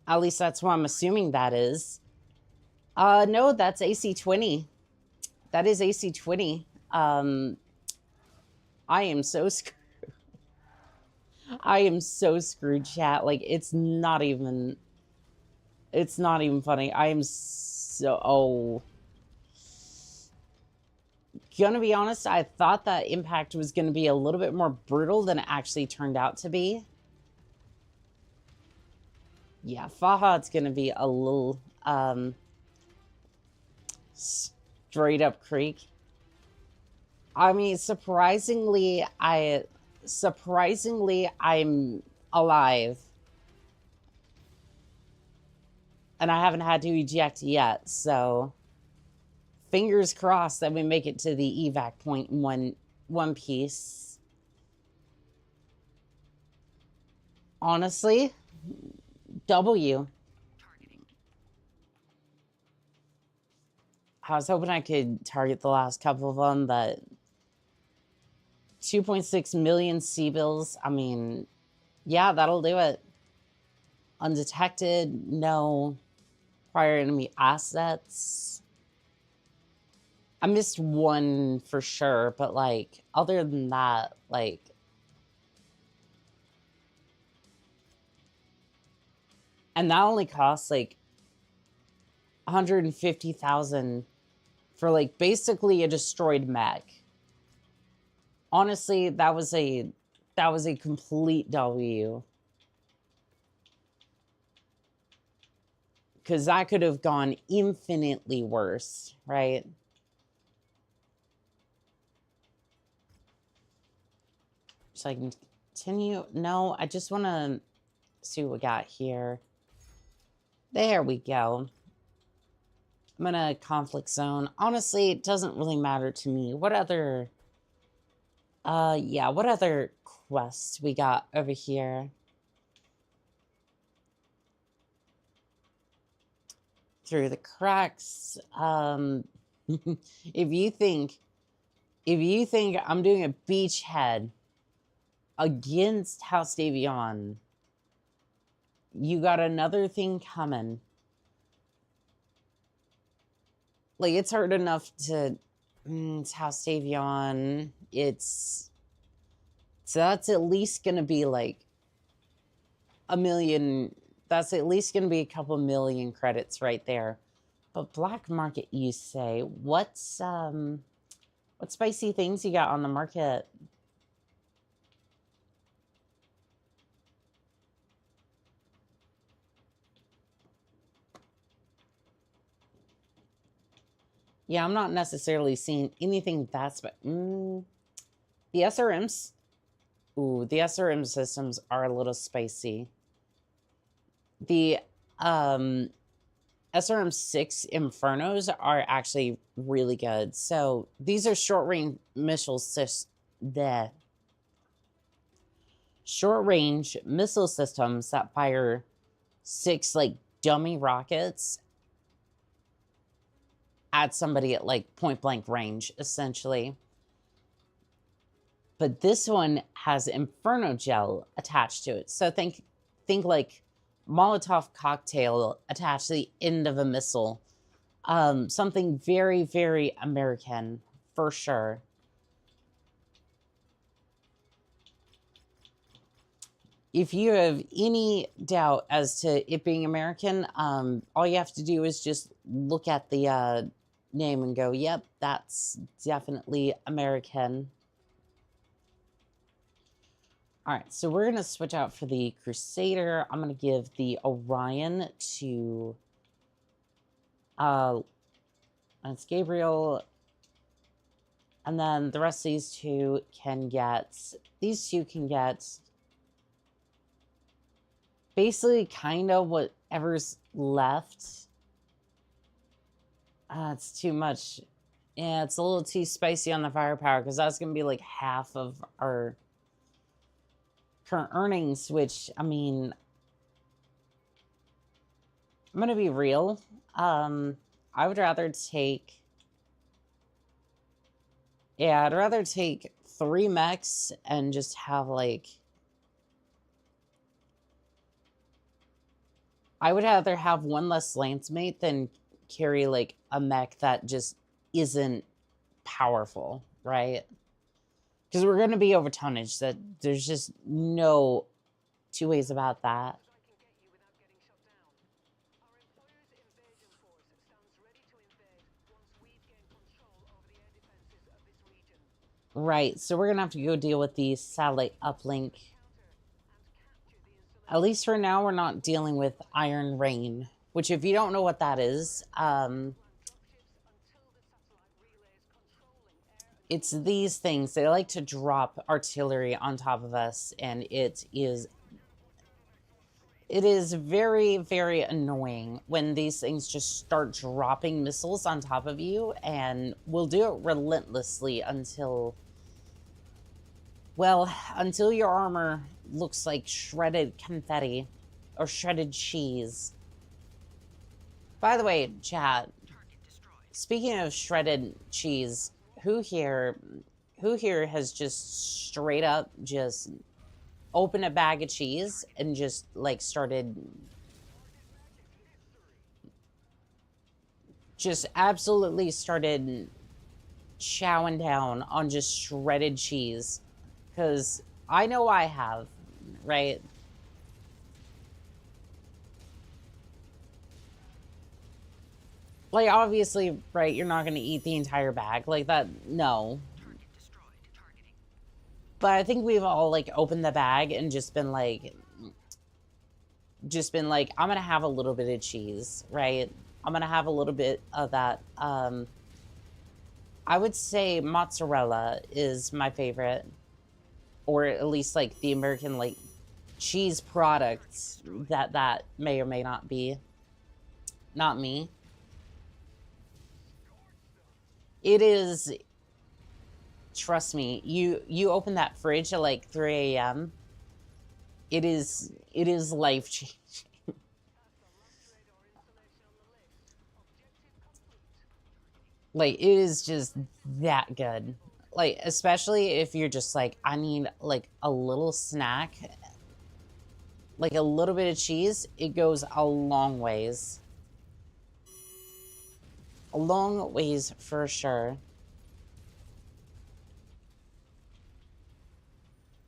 At least that's what I'm assuming that is. No, that's AC-20. That is AC-20. I am so screwed. I am so screwed, chat. Like, it's not even funny. I am so... Oh. Gonna be honest, I thought that impact was gonna be a little bit more brutal than it actually turned out to be. Yeah, Faha, it's gonna be a little, straight up creek. I mean, surprisingly, I'm alive. And I haven't had to eject yet, so fingers crossed that we make it to the evac point in one piece. Honestly, W. Targeting. I was hoping I could target the last couple of them, but 2.6 million C-bills, I mean, yeah, that'll do it. Undetected, no prior enemy assets. I missed one for sure, but, like, other than that, like... And that only costs, like, 150,000 for, like, basically a destroyed mech. Honestly, that was a complete W. Because that could have gone infinitely worse, right? So I can continue. No, I just want to see what we got here. There we go. I'm in a conflict zone. Honestly, it doesn't really matter to me. What other... yeah, what other quests we got over here? Through the cracks. If you think I'm doing a beachhead against House Davion, you got another thing coming. Like, it's hard enough to... it's House Davion. So that's at least gonna be, like, a million... That's at least gonna be a couple million credits right there. But black market, you say? What spicy things you got on the market? Yeah, I'm not necessarily seeing anything that's... the SRMs... Ooh, the SRM systems are a little spicy. The SRM-6 Infernos are actually really good. So these are short-range missile systems that fire 6 like dummy rockets at somebody at like point-blank range, essentially. But this one has Inferno gel attached to it. So think like Molotov cocktail attached to the end of a missile. Something very, very American, for sure. If you have any doubt as to it being American, all you have to do is just look at the name and go, yep, that's definitely American. All right, so we're going to switch out for the Crusader. I'm going to give the Orion to Lance Gabriel. And then the rest of these two can get... These two can get basically kind of whatever's left. It's too much. Yeah, it's a little too spicy on the firepower because that's going to be like half of our current earnings, which, I mean, I'm gonna be real. I would rather take... Yeah, I'd rather take 3 mechs and just have, like... I would rather have one less lance mate than carry like a mech that just isn't powerful, right? Because we're going to be over tonnage. That there's just no two ways about that. Right, so we're going to have to go deal with the satellite uplink. At least for now, we're not dealing with Iron Rain, which if you don't know what that is, it's these things. They like to drop artillery on top of us, and it is very, very annoying when these things just start dropping missiles on top of you, and will do it relentlessly until, well, until your armor looks like shredded confetti or shredded cheese. By the way, chat, speaking of shredded cheese, who here has just straight up just opened a bag of cheese and just like started just absolutely started chowing down on just shredded cheese? Because I know I have, right? Like, obviously, right, you're not going to eat the entire bag. Like, that, no. But I think we've all, like, opened the bag and just been like, I'm going to have a little bit of cheese, right? I'm going to have a little bit of that. I would say mozzarella is my favorite. Or at least, like, the American, like, cheese products that may or may not be. Not me. It is, trust me, you open that fridge at like 3 a.m. It is life changing. Like, it is just that good. Like, especially if you're just like, I need like a little snack, like a little bit of cheese, it goes a long ways. A long ways for sure.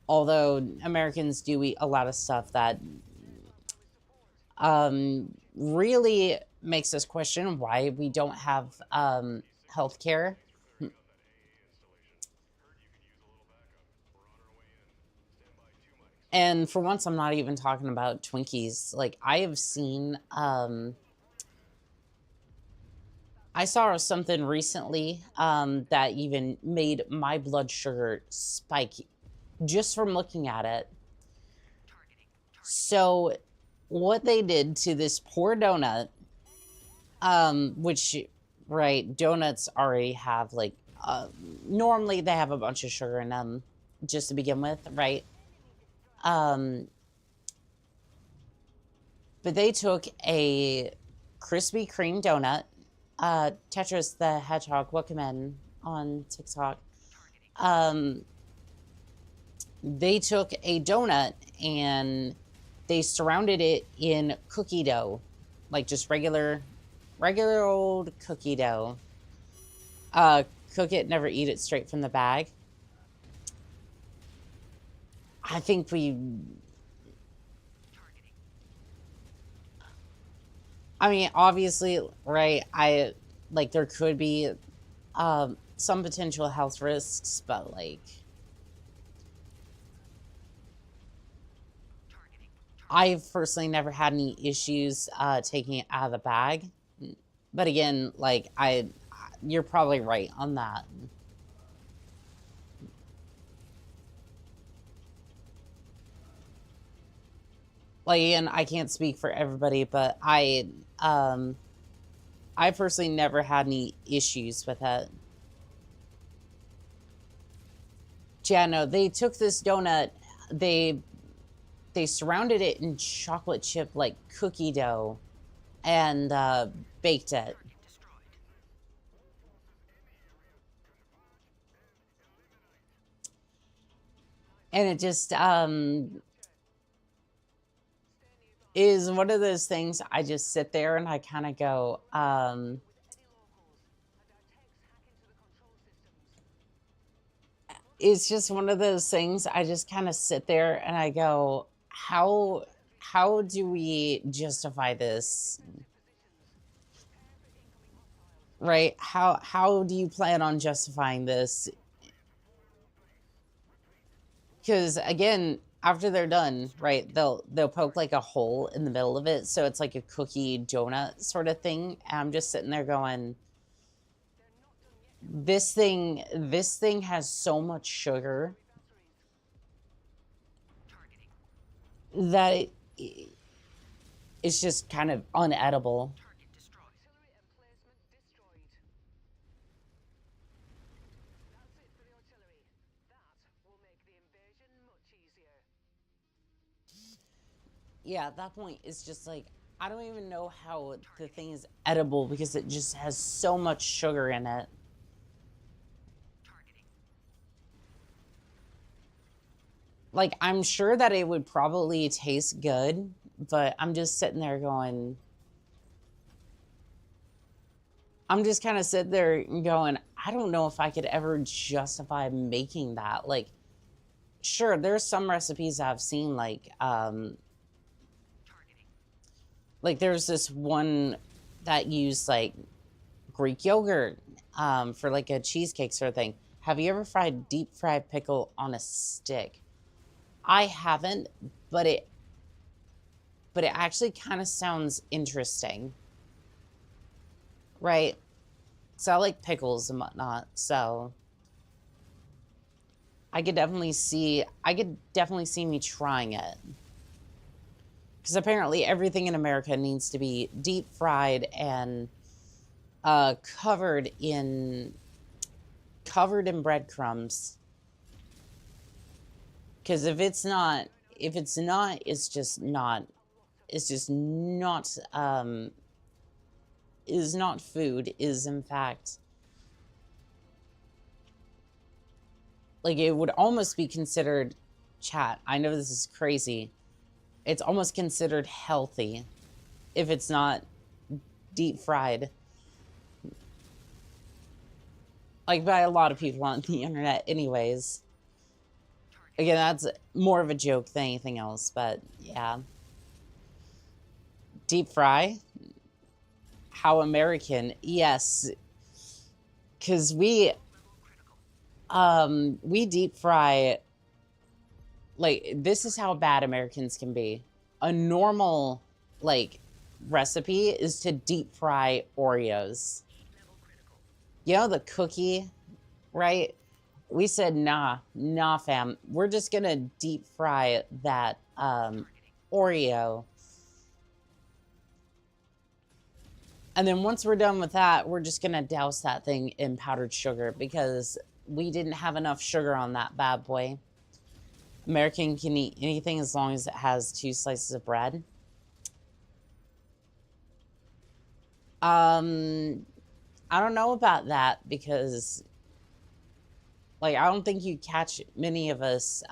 Although Americans do eat a lot of stuff that really makes us question why we don't have healthcare. And for once, I'm not even talking about Twinkies. Like, I have seen, I saw something recently that even made my blood sugar spike just from looking at it. So what they did to this poor donut, which, right, donuts already have, like, normally they have a bunch of sugar in them just to begin with, right? But they took a Krispy Kreme donut, Tetris the Hedgehog, welcome in on TikTok. They took a donut and they surrounded it in cookie dough, like just regular old cookie dough. Cook it, never eat it straight from the bag. I think I mean, obviously, right, there could be some potential health risks, but like, I've personally never had any issues taking it out of the bag. But again, like, you're probably right on that. Like, and I can't speak for everybody, but I personally never had any issues with it. Yeah, no, they took this donut, they surrounded it in chocolate chip, like, cookie dough, and baked it. And it just, is one of those things I just sit there and I kind of go, it's just one of those things I just kind of sit there and I go, how do we justify this? Right? How do you plan on justifying this? Because again, after they're done, right, they'll poke like a hole in the middle of it, so it's like a cookie donut sort of thing. And I'm just sitting there going, this thing has so much sugar that it's just kind of unedible. Target destroyed. Artillery emplacement destroyed. That's it for the artillery. That will make the invasion much easier. Yeah, at that point, it's just like, I don't even know how the thing is edible because it just has so much sugar in it. Targeting. Like, I'm sure that it would probably taste good, but I'm just sitting there going, I'm just kind of sitting there and going, I don't know if I could ever justify making that. Like, sure, there's some recipes I've seen, like there's this one that used like Greek yogurt for like a cheesecake sort of thing. Have you ever fried deep fried pickle on a stick? I haven't, but it actually kind of sounds interesting, right? So I like pickles and whatnot, so I could definitely see me trying it. Because apparently everything in America needs to be deep fried and covered in breadcrumbs. Because if it's not, it's just not is not food, is in fact, like, it would almost be considered, chat, I know this is crazy, it's almost considered healthy if it's not deep fried. Like, by a lot of people on the internet anyways. Again, that's more of a joke than anything else, but yeah. Deep fry? How American? Yes. Because we deep fry, like, this is how bad Americans can be. A normal, like, recipe is to deep fry Oreos. You know, the cookie, right? We said, nah, fam. We're just gonna deep fry that Oreo. And then once we're done with that, we're just gonna douse that thing in powdered sugar because we didn't have enough sugar on that bad boy. American can eat anything as long as it has 2 slices of bread. I don't know about that because, like, I don't think you catch many of us,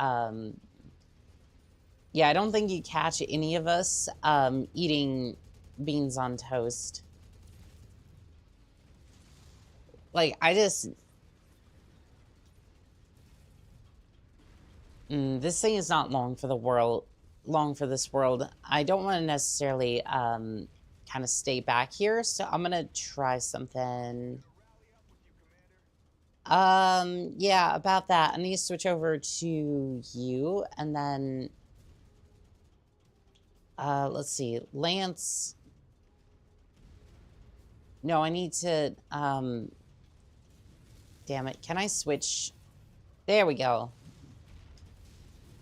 yeah, I don't think you catch any of us eating beans on toast. Like, I just... this thing is not long for this world. I don't want to necessarily kind of stay back here, so I'm gonna try something. Yeah, about that. I need to switch over to you, and then let's see, Lance. No, I need to damn it. Can I switch? There we go.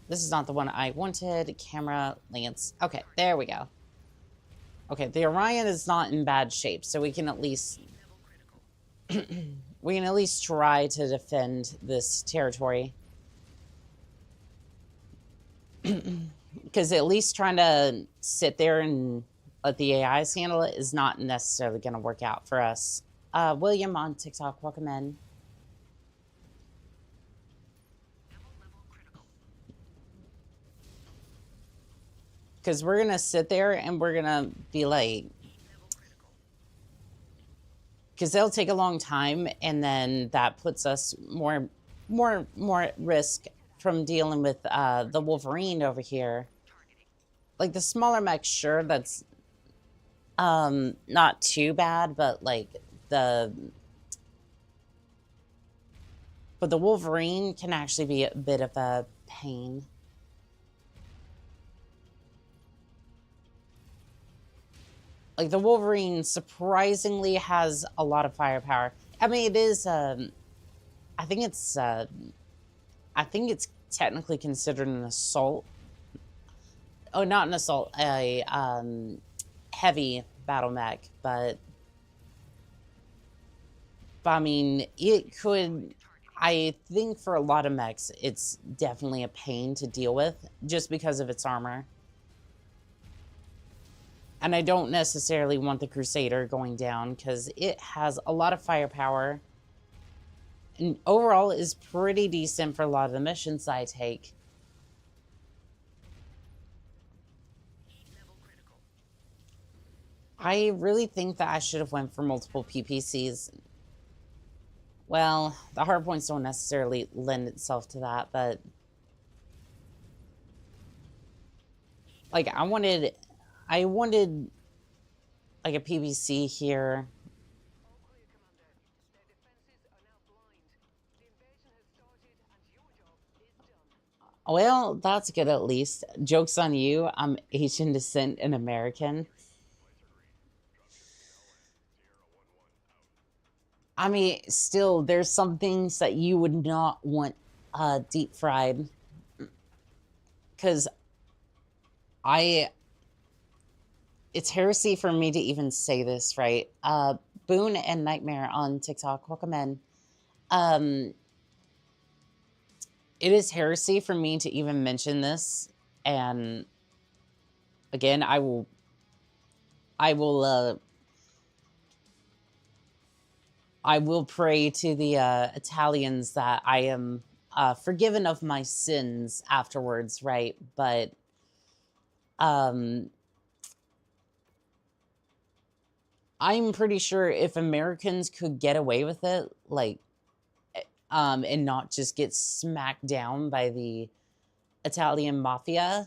This is not the one I wanted. Camera, Lance. Okay, there we go. Okay, the Orion is not in bad shape, so we can at least... we can at least try to defend this territory. Because at least trying to sit there and let the AIs handle it is not necessarily going to work out for us. William on TikTok, welcome in. Because we're going to sit there and we're going to be like... Because they'll take a long time, and then that puts us more at risk from dealing with the Wolverine over here. Like, the smaller mech, sure, that's not too bad, but like the Wolverine can actually be a bit of a pain. Like, the Wolverine surprisingly has a lot of firepower. I mean, it is, I think it's technically considered an assault. Oh, not an assault, a, heavy battle mech, but I mean, it could, I think for a lot of mechs, it's definitely a pain to deal with, just because of its armor. And I don't necessarily want the Crusader going down, because it has a lot of firepower. And overall is pretty decent for a lot of the missions I take. I really think that I should have went for multiple PPCs. Well, the hardpoints don't necessarily lend itself to that, but... Like, I wanted like a PVC here. All clear, Commander. Their defenses are now blind. The invasion has started, and your job is done. Well, that's good at least. Joke's on you, I'm Asian descent and American. I mean, still, there's some things that you would not want deep fried. Because it's heresy for me to even say this, right? Boone and Nightmare on TikTok, welcome in. It is heresy for me to even mention this, and again, I will pray to the Italians that I am forgiven of my sins afterwards, right? But I'm pretty sure if Americans could get away with it, like, and not just get smacked down by the Italian mafia,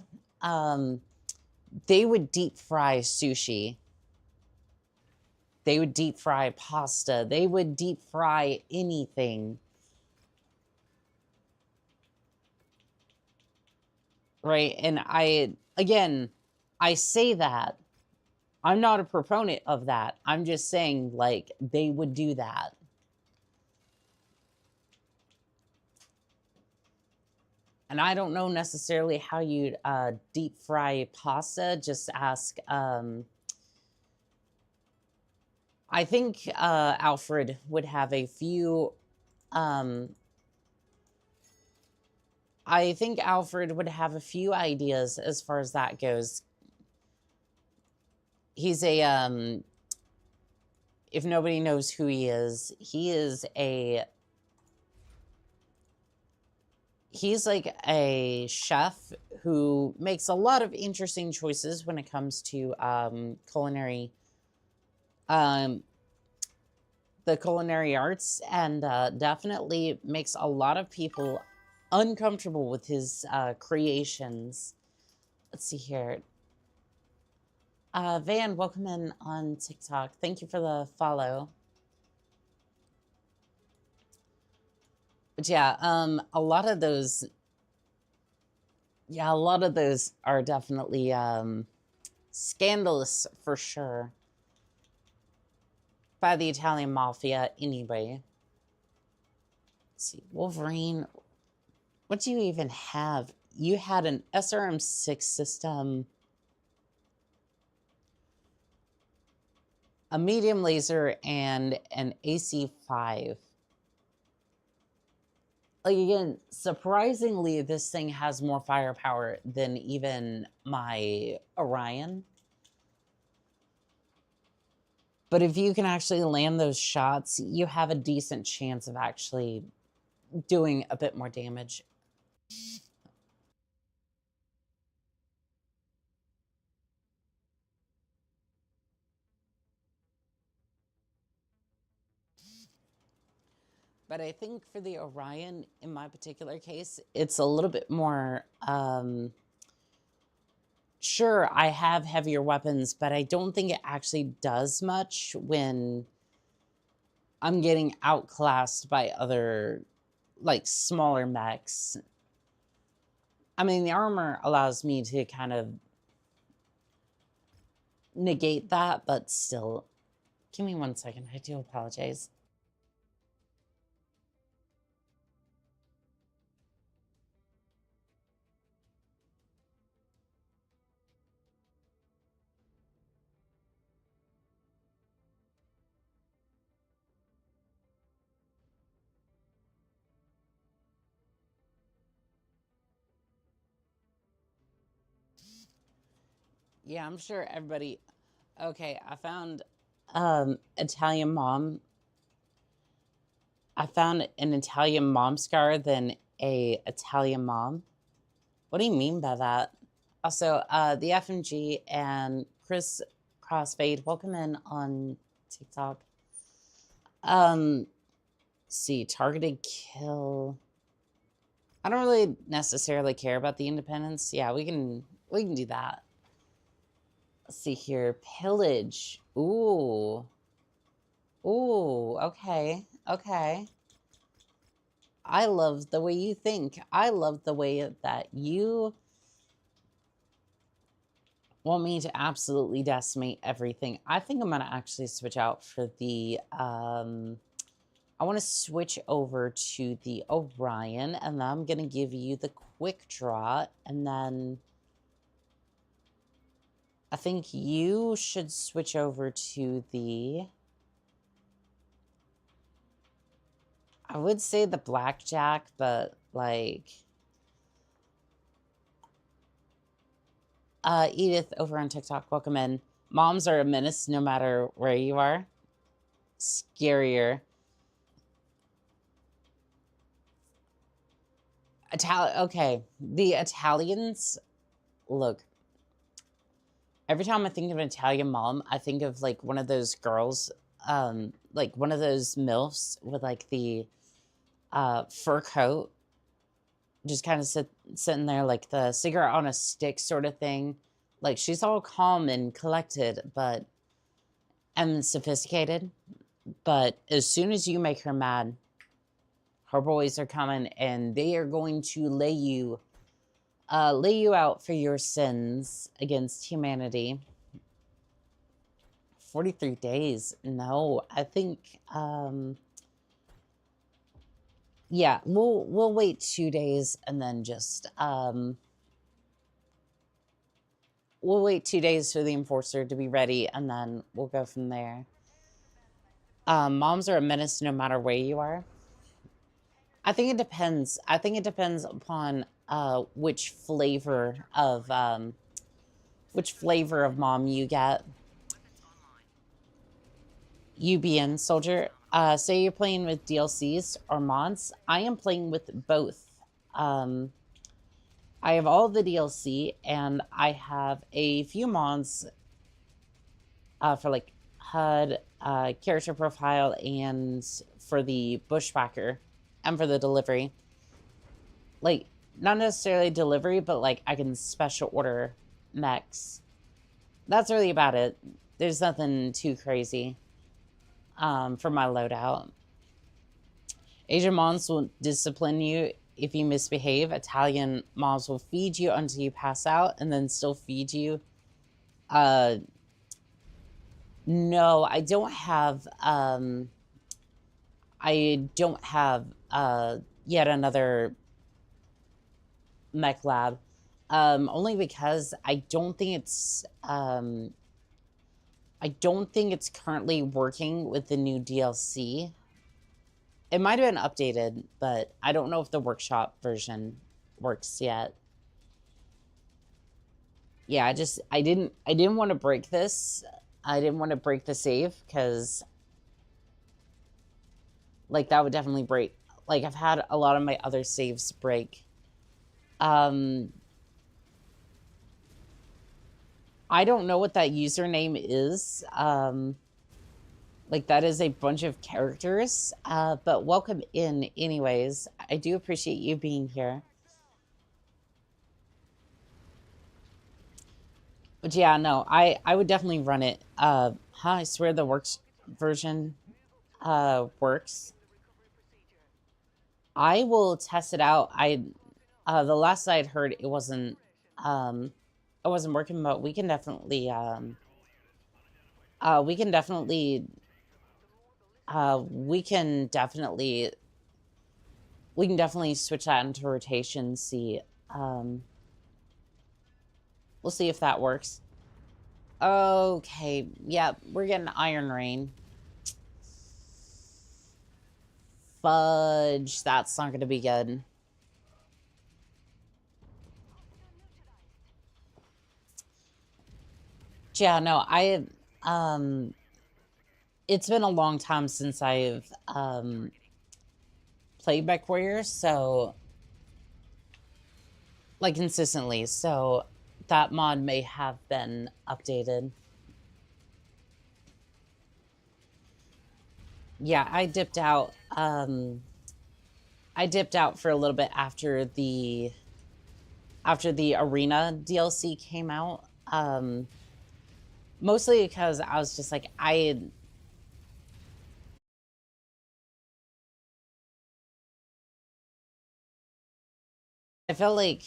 they would deep fry sushi. They would deep fry pasta. They would deep fry anything. Right? And I say that. I'm not a proponent of that. I'm just saying, like, they would do that. And I don't know necessarily how you'd deep fry pasta. Just ask, I think Alfred would have a few, I think Alfred would have a few ideas as far as that goes. He's a, if nobody knows who he is he's like a chef who makes a lot of interesting choices when it comes to culinary, the culinary arts, and definitely makes a lot of people uncomfortable with his creations. Let's see here. Van, welcome in on TikTok. Thank you for the follow. But yeah, a lot of those are definitely scandalous for sure. By the Italian mafia anyway. Let's see, Wolverine. What do you even have? You had an SRM-6 system, a medium laser, and an AC-5. Like, again, surprisingly, this thing has more firepower than even my Orion. But if you can actually land those shots, you have a decent chance of actually doing a bit more damage. But I think for the Orion, in my particular case, it's a little bit more, sure, I have heavier weapons, but I don't think it actually does much when I'm getting outclassed by other, like, smaller mechs. I mean, the armor allows me to kind of negate that, but still. Give me 1 second. I do apologize. Yeah, I'm sure everybody... Okay, I found Italian mom. I found an Italian mom scar than a Italian mom. What do you mean by that? Also, the FMG and Chris Crossfade, welcome in on TikTok. See, targeted kill. I don't really necessarily care about the independence. Yeah, we can do that. Let's see here. Pillage. Ooh. Ooh, okay. Okay. I love the way you think. I love the way that you want me to absolutely decimate everything. I think I'm going to actually switch out for the, I want to switch over to the Orion, and then I'm going to give you the quick draw, and then I think you should switch over to the, I would say the Blackjack, but like, Edith over on TikTok, welcome in. Moms are a menace no matter where you are. Scarier. Okay, the Italians, look, every time I think of an Italian mom, I think of like one of those girls, like one of those MILFs with like the fur coat, just kind of sitting there like the cigarette on a stick sort of thing. Like she's all calm and collected, but and sophisticated. But as soon as you make her mad, her boys are coming and they are going to lay you out for your sins against humanity. 43 days. No, I think, yeah, we'll wait 2 days and then just, we'll wait 2 days for the enforcer to be ready and then we'll go from there. Moms are a menace no matter where you are. I think it depends. I think it depends upon which flavor of mom you get. UBN soldier. Say you're playing with DLCs or mods. I am playing with both. I have all the DLC and I have a few mods for like HUD, character profile, and for the bushwhacker and for the delivery. Like, not necessarily delivery, but like I can special order mechs. That's really about it. There's nothing too crazy for my loadout. Asian moms will discipline you if you misbehave. Italian moms will feed you until you pass out and then still feed you. No, I don't have yet another mech lab. Only because I don't think it's currently working with the new DLC. It might have been updated, but I don't know if the workshop version works yet. Yeah, I didn't want to break this. I didn't want to break the save because like that would definitely break. Like I've had a lot of my other saves break. I don't know what that username is. Like, that is a bunch of characters, but welcome in anyways. I do appreciate you being here. But yeah, no, I would definitely run it. I swear the works version works. I will test it out. The last I'd heard it wasn't working, but we can definitely we can definitely switch that into rotation, see. We'll see if that works. Okay, yeah, we're getting Iron Rain. Fudge, that's not gonna be good. Yeah, no, it's been a long time since I've played MechWarrior, so like consistently, so that mod may have been updated. Yeah, I dipped out for a little bit after the Arena DLC came out. Mostly because I was just like, I felt like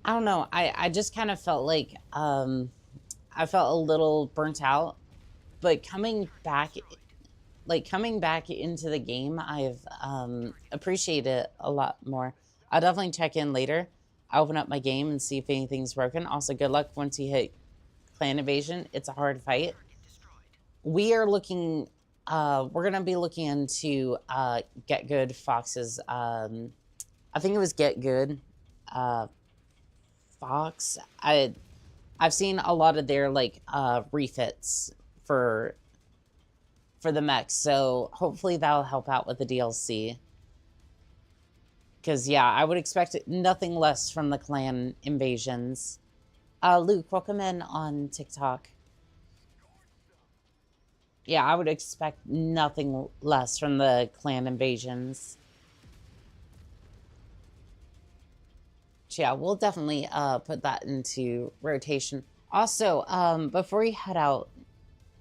I don't know. I just kind of felt like I felt a little burnt out, but coming back into the game, I've appreciated it a lot more. I'll definitely check in later. I'll open up my game and see if anything's broken. Also, good luck once you hit clan invasion. It's a hard fight. We are looking. We're gonna be looking into Get Good Fox's. I think it was Get Good. Fox. I've seen a lot of their like refits for the mechs, so hopefully that'll help out with the DLC. Because yeah, I would expect nothing less from the clan invasions. Luke, welcome in on TikTok. Yeah, I would expect nothing less from the clan invasions. Yeah, we'll definitely put that into rotation. Also, before you head out,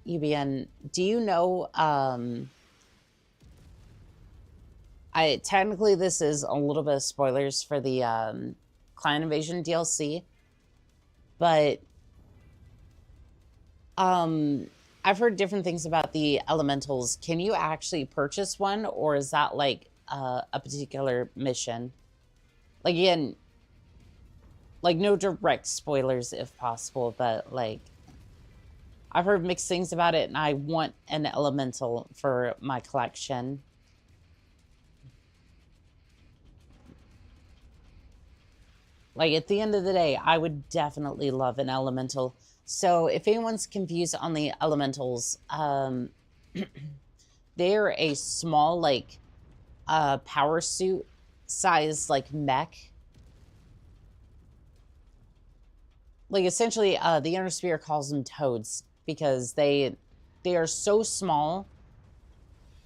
EBN, do you know, technically this is a little bit of spoilers for the Clan Invasion DLC, but I've heard different things about the elementals. Can you actually purchase one, or is that like a particular mission? Like, again, like no direct spoilers if possible, but like I've heard mixed things about it and I want an elemental for my collection. Like, at the end of the day, I would definitely love an elemental. So if anyone's confused on the elementals, they're a small, like, power suit size, like, mech. Like, essentially, the Inner Sphere calls them toads because they are so small,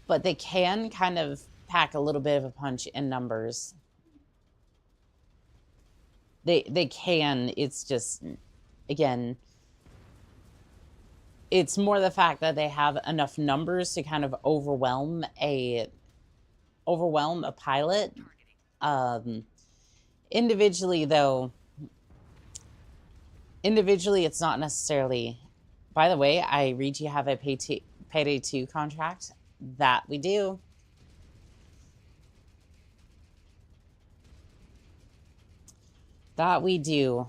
but they can kind of pack a little bit of a punch in numbers. They can. It's just, again, it's more the fact that they have enough numbers to kind of overwhelm a pilot. Individually, though, it's not necessarily. By the way, I read you have a Payday 2 contract. That we do. That we do.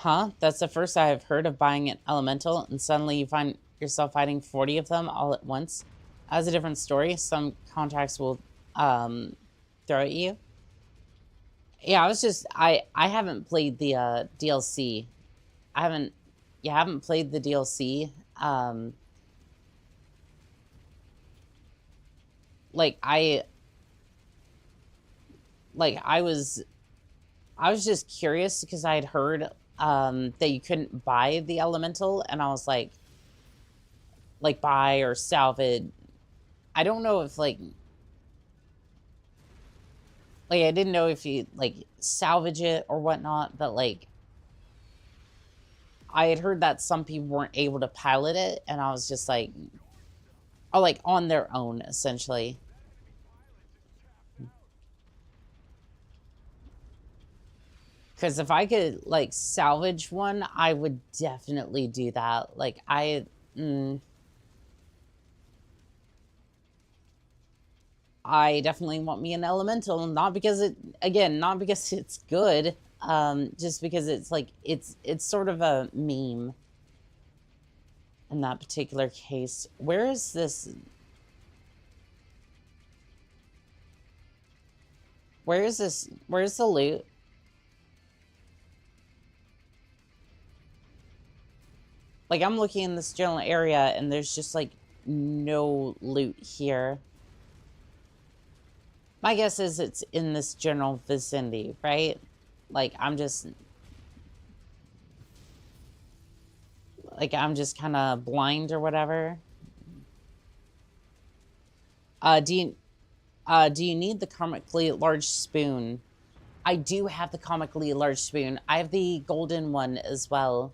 That's the first I have heard of buying an elemental, and suddenly you find yourself fighting 40 of them all at once. That's a different story. Some contracts will throw at you. Yeah, I haven't played the DLC. I haven't played the DLC. I was just curious because I had heard that you couldn't buy the elemental, and I was like buy or salvage. I don't know if like I didn't know if you like salvage it or whatnot, but like I had heard that some people weren't able to pilot it, and I was just like, oh, like on their own essentially. Because if I could like salvage one, I would definitely do that. Like I definitely want me an elemental, not because not because it's good, just because it's like it's sort of a meme in that particular case. Where is this? Where is this? Where's the loot? Like, I'm looking in this general area and there's just like no loot here. My guess is it's in this general vicinity, right? Like, I'm just kind of blind or whatever. Do you need the comically large spoon? I do have the comically large spoon. I have the golden one as well.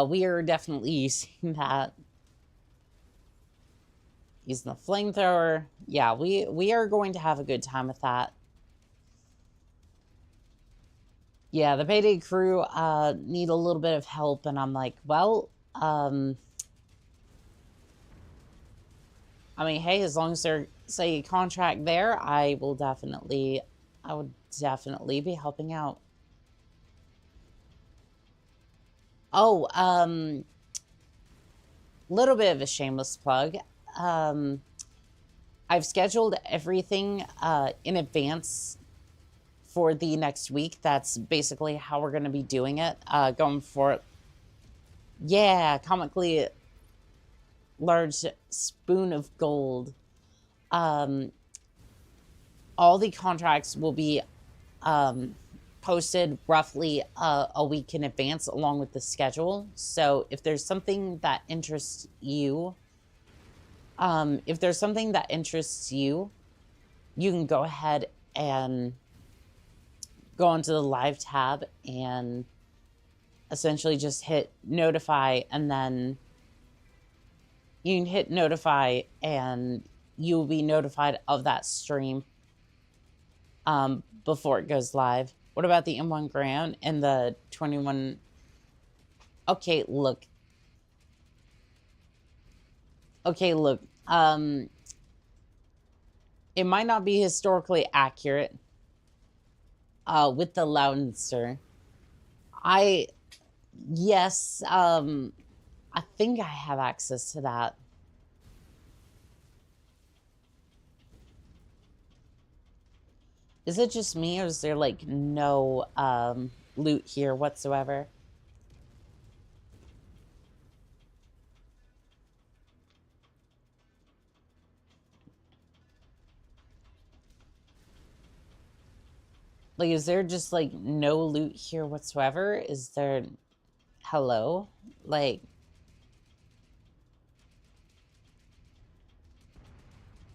We are definitely using that. Using the flamethrower. Yeah, we are going to have a good time with that. Yeah, the payday crew need a little bit of help, and I'm like, well, I mean, hey, as long as there's a contract there, I would definitely be helping out. Oh, little bit of a shameless plug. I've scheduled everything in advance for the next week. That's basically how we're going to be doing it. Going for it. Yeah, comically large spoon of gold. All the contracts will be posted roughly a week in advance along with the schedule. So if there's something that interests you, you can go ahead and go into the live tab and essentially just hit notify, and then you can hit notify and you'll be notified of that stream before it goes live. What about the M1 Grand and the 21? Okay, look. Okay, look. It might not be historically accurate with the Loudonster. Yes, I think I have access to that. Is it just me, or is there like no loot here whatsoever? Like, is there just like no loot here whatsoever? Is there... Hello? Like,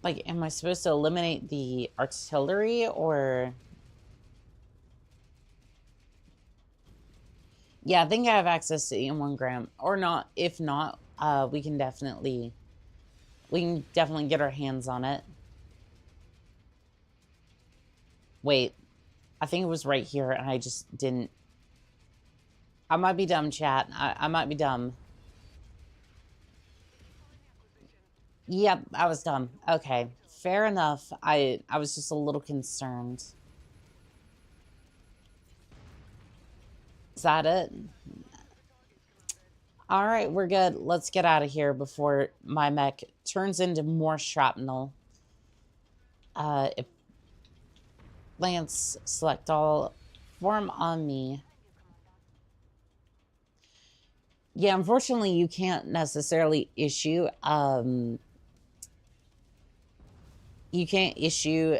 am I supposed to eliminate the artillery, or... Yeah, I think I have access to M1 gram. Or not. If not, we can definitely get our hands on it. Wait. I think it was right here, and I just didn't... I might be dumb, chat. I might be dumb. Yep, I was dumb. Okay, fair enough. I was just a little concerned. Is that it? Alright, we're good. Let's get out of here before my mech turns into more shrapnel. If Lance, select all, form on me. Yeah, unfortunately, you can't necessarily issue, you can't issue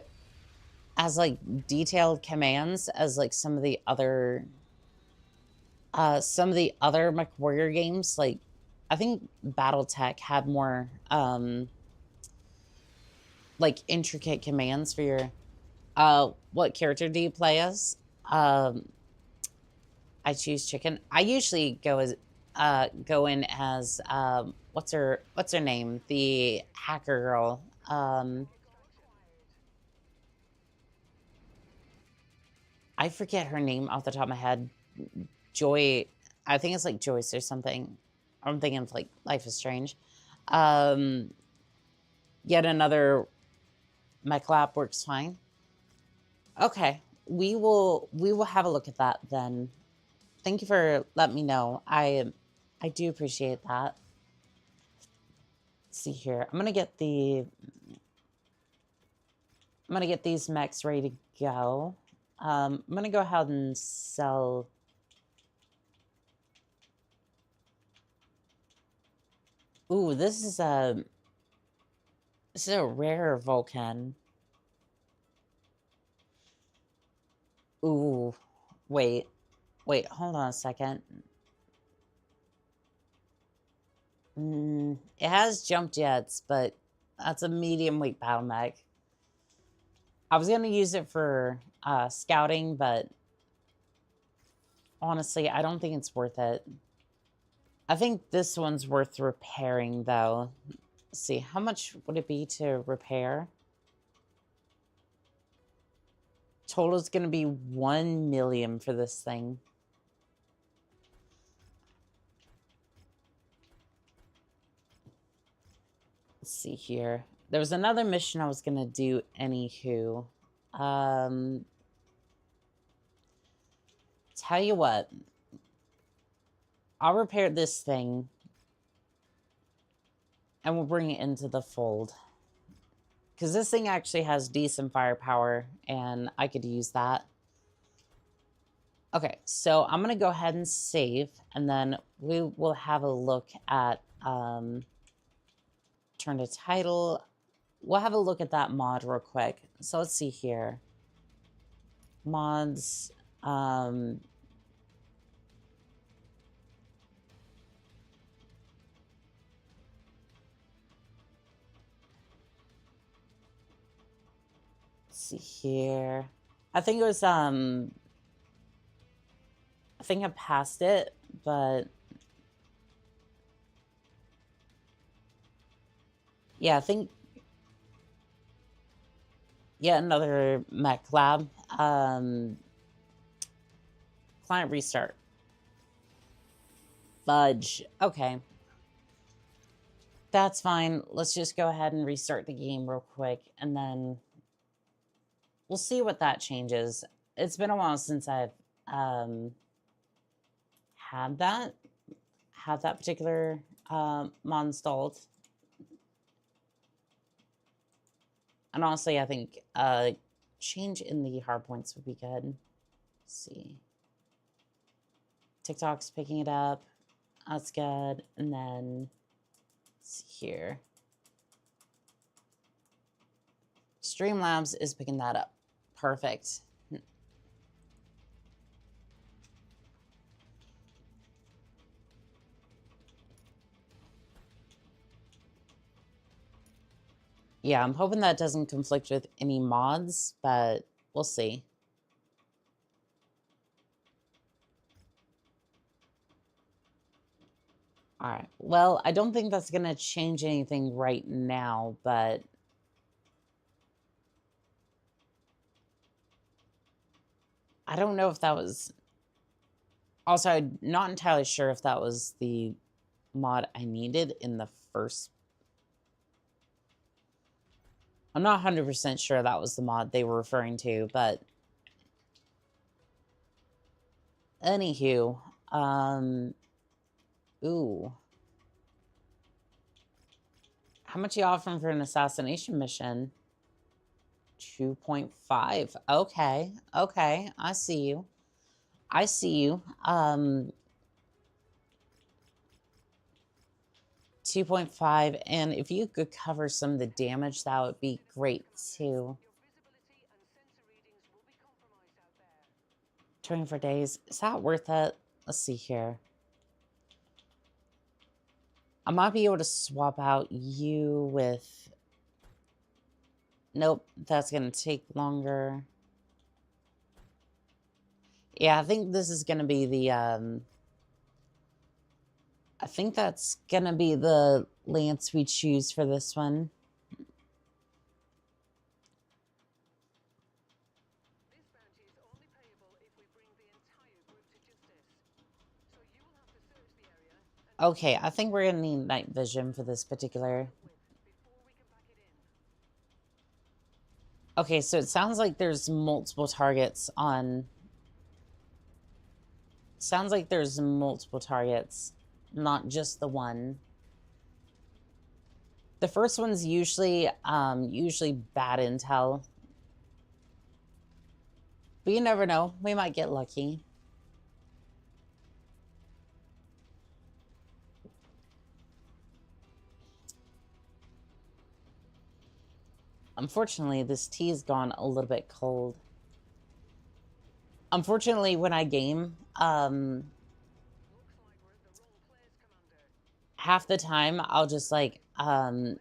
as like detailed commands as like some of the other MechWarrior games. Like I think BattleTech had more like intricate commands for your what character do you play as? I choose chicken. I usually go in as what's her name? The hacker girl. I forget her name off the top of my head. Joy, I think it's like Joyce or something. I'm thinking of like Life is Strange. Yet another mech lab works fine. Okay, we will have a look at that then. Thank you for letting me know. I do appreciate that. Let's see here. I'm gonna get these mechs ready to go. I'm gonna go ahead and sell. Ooh, this is a rare Vulcan. Ooh, wait, hold on a second. It has jump jets, but that's a medium weight battle mech. I was gonna use it for scouting, but honestly, I don't think it's worth it. I think this one's worth repairing, though. Let's see, how much would it be to repair? Total is going to be 1 million for this thing. Let's see here. There was another mission I was going to do anywho. Tell you what. I'll repair this thing. And we'll bring it into the fold. Because this thing actually has decent firepower, and I could use that. Okay, so I'm going to go ahead and save, and then we will have a look at turn to title. We'll have a look at that mod real quick. So let's see here. Mods. Let's see here. I think it was I think I passed it, but yeah, I think another mech lab. Client restart. Fudge. Okay. That's fine. Let's just go ahead and restart the game real quick, and then we'll see what that changes. It's been a while since I've had that particular mod installed. And honestly, I think change in the hardpoints would be good. Let's see. TikTok's picking it up. That's good. And then let's see here. Streamlabs is picking that up. Perfect. Yeah, I'm hoping that doesn't conflict with any mods, but we'll see. All right. Well, I don't think that's going to change anything right now, but I don't know if that was... Also, I'm not entirely sure if that was the mod I needed in the first... I'm not 100% sure that was the mod they were referring to, but... Anywho, ooh. How much are you offering for an assassination mission? 2.5. Okay. Okay. I see you. I see you. 2.5. And if you could cover some of the damage, that would be great too. Your visibility and sensory 24 days. Is that worth it? Let's see here. I might be able to swap out you with... Nope, that's going to take longer. Yeah, I think this is going to be the... I think that's going to be the lance we choose for this one. This bounty is only payable if we bring the entire group to justice. So you will have to search the area and Okay, I think we're going to need night vision for this particular... before we can pack it in. Okay, so it sounds like there's multiple targets on... Sounds like there's multiple targets, not just the one. The first one's usually bad intel. But you never know. We might get lucky. Unfortunately, this tea's gone a little bit cold. Unfortunately, when I game, Looks like we're at the wrong place, Commander. half the time I'll just like I'll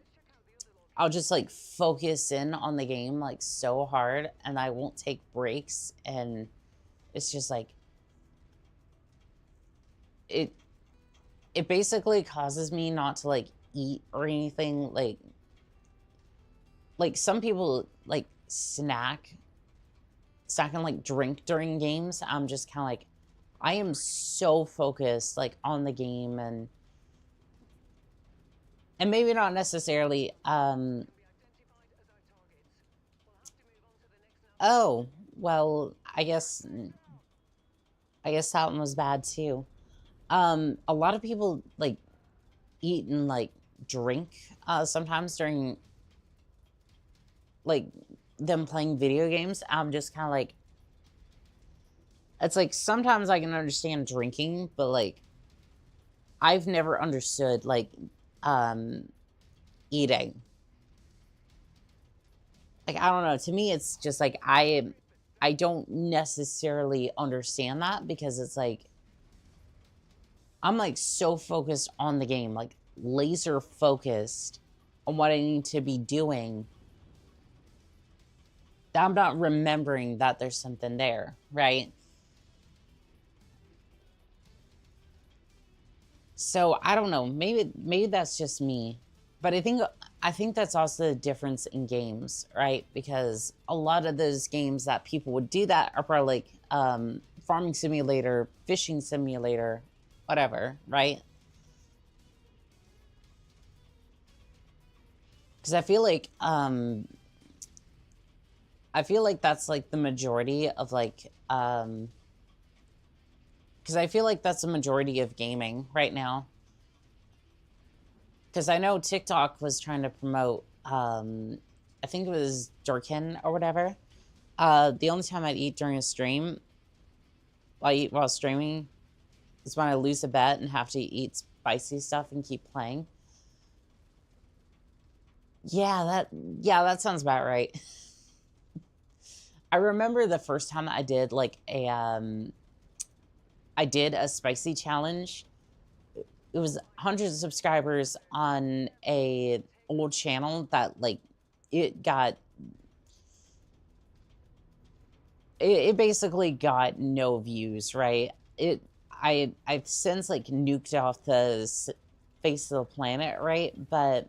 just like focus in on the game like so hard, and I won't take breaks, and it's just like it basically causes me not to like eat or anything. Like some people like snack and like drink during games. I'm just kind of like, I am so focused like on the game, and maybe not necessarily Can be identified as our targets. We'll have to move on to the next now. oh, well, I guess that one was bad too. A lot of people like eat and like drink sometimes during like them playing video games. I'm just kind of like, it's like sometimes I can understand drinking, but like I've never understood like eating. Like, I don't know, to me it's just like I don't necessarily understand that, because it's like I'm like so focused on the game, like laser focused on what I need to be doing, that I'm not remembering that there's something there, right? So I don't know, maybe that's just me, but I think that's also the difference in games, right? Because a lot of those games that people would do that are probably like farming simulator, fishing simulator, whatever, right? Because I feel like that's like the majority of like because I feel like that's the majority of gaming right now. Because I know TikTok was trying to promote I think it was Durkin or whatever. The only time I'd eat during a stream, I eat while streaming, is when I lose a bet and have to eat spicy stuff and keep playing. Yeah, that sounds about right. I remember the first time I did like a spicy challenge. It was hundreds of subscribers on a old channel that like it basically got no views, right? I've since like nuked off the face of the planet, right? But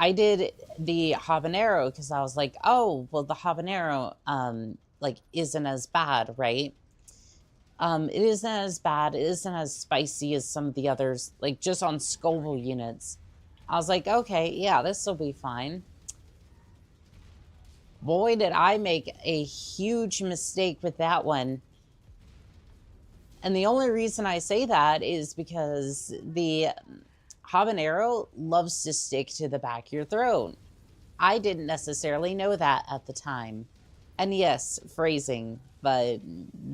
I did the habanero because I was like, oh, well, the habanero like isn't as bad, right? It isn't as bad, it isn't as spicy as some of the others, like just on Scoville units. I was like, okay, yeah, this will be fine. Boy, did I make a huge mistake with that one. And the only reason I say that is because the habanero loves to stick to the back of your throat. I didn't necessarily know that at the time. And yes, phrasing, but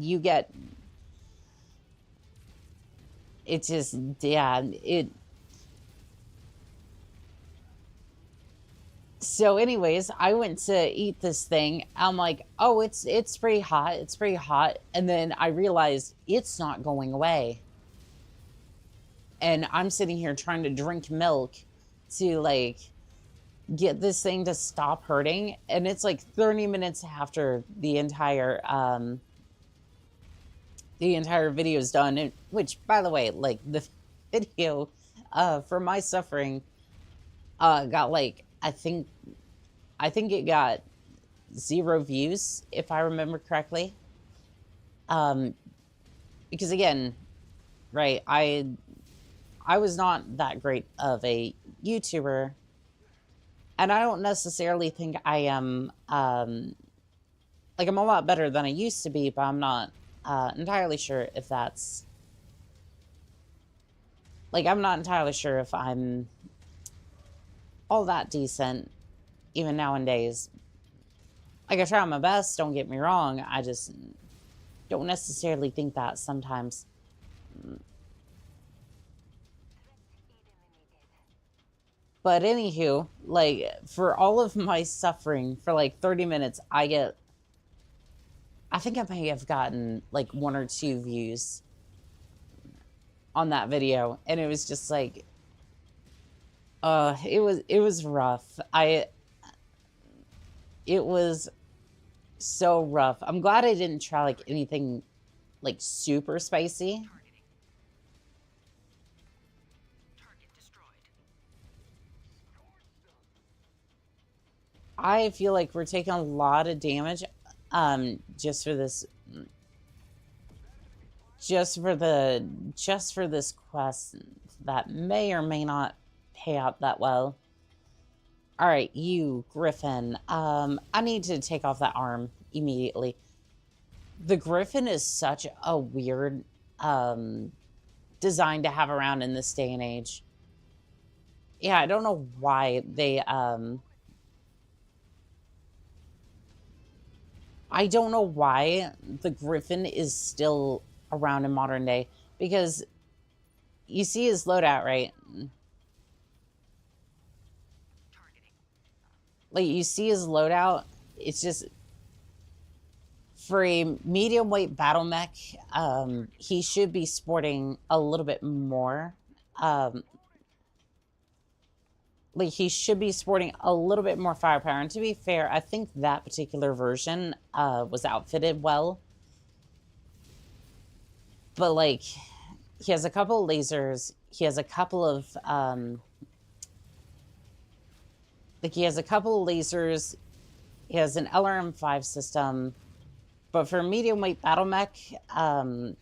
you get... It's just, yeah, So anyways, I went to eat this thing. I'm like, oh, it's pretty hot. It's pretty hot. And then I realized it's not going away. And I'm sitting here trying to drink milk to like get this thing to stop hurting. And it's like 30 minutes after the entire video is done. And, which, by the way, like the video for my suffering got like, I think it got 0 views, if I remember correctly. Because again, right, I was not that great of a YouTuber, and I don't necessarily think I am, like, I'm a lot better than I used to be, but I'm not entirely sure if that's, like, I'm not entirely sure if I'm all that decent, even nowadays. Like, I try my best, don't get me wrong, I just don't necessarily think that sometimes. But anywho, like, for all of my suffering, for like 30 minutes, I think I may have gotten like 1 or 2 views on that video, and it was just like, it was rough. It was so rough. I'm glad I didn't try like anything like super spicy. Target destroyed. I feel like we're taking a lot of damage, just for this quest that may or may not pay out that well. All right, you, Griffin. I need to take off that arm immediately. The Griffin is such a weird design to have around in this day and age. Yeah, I don't know why they I don't know why the Griffin is still around in modern day, because you see his loadout, right? Like, you see his loadout, it's just, for a medium weight battle mech, he should be sporting a little bit more. Like, he should be sporting a little bit more firepower. And to be fair, I think that particular version was outfitted well. But, like, he has a couple of lasers. He has a couple of, he has an LRM-5 system. But for medium weight battle mech, the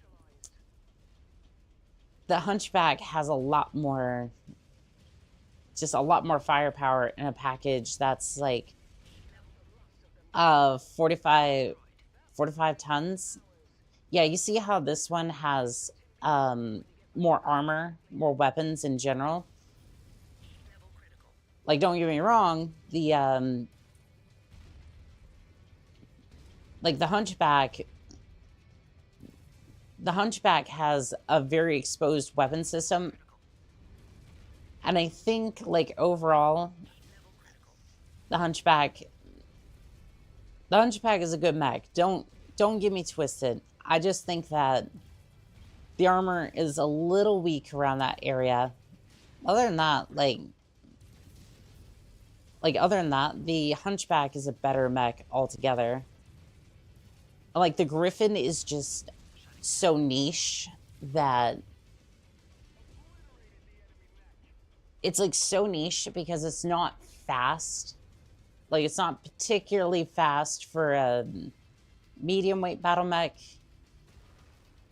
Hunchback has a lot more, just a lot more firepower in a package that's like 45 tons. Yeah, you see how this one has more armor, more weapons in general. Like, don't get me wrong, the like the Hunchback has a very exposed weapon system. And I think, like, overall, the Hunchback is a good mech. Don't get me twisted. I just think that the armor is a little weak around that area. Other than that, the Hunchback is a better mech altogether. Like, the Griffin is just so niche that it's, like, so niche because it's not fast. Like, it's not particularly fast for a medium weight battle mech.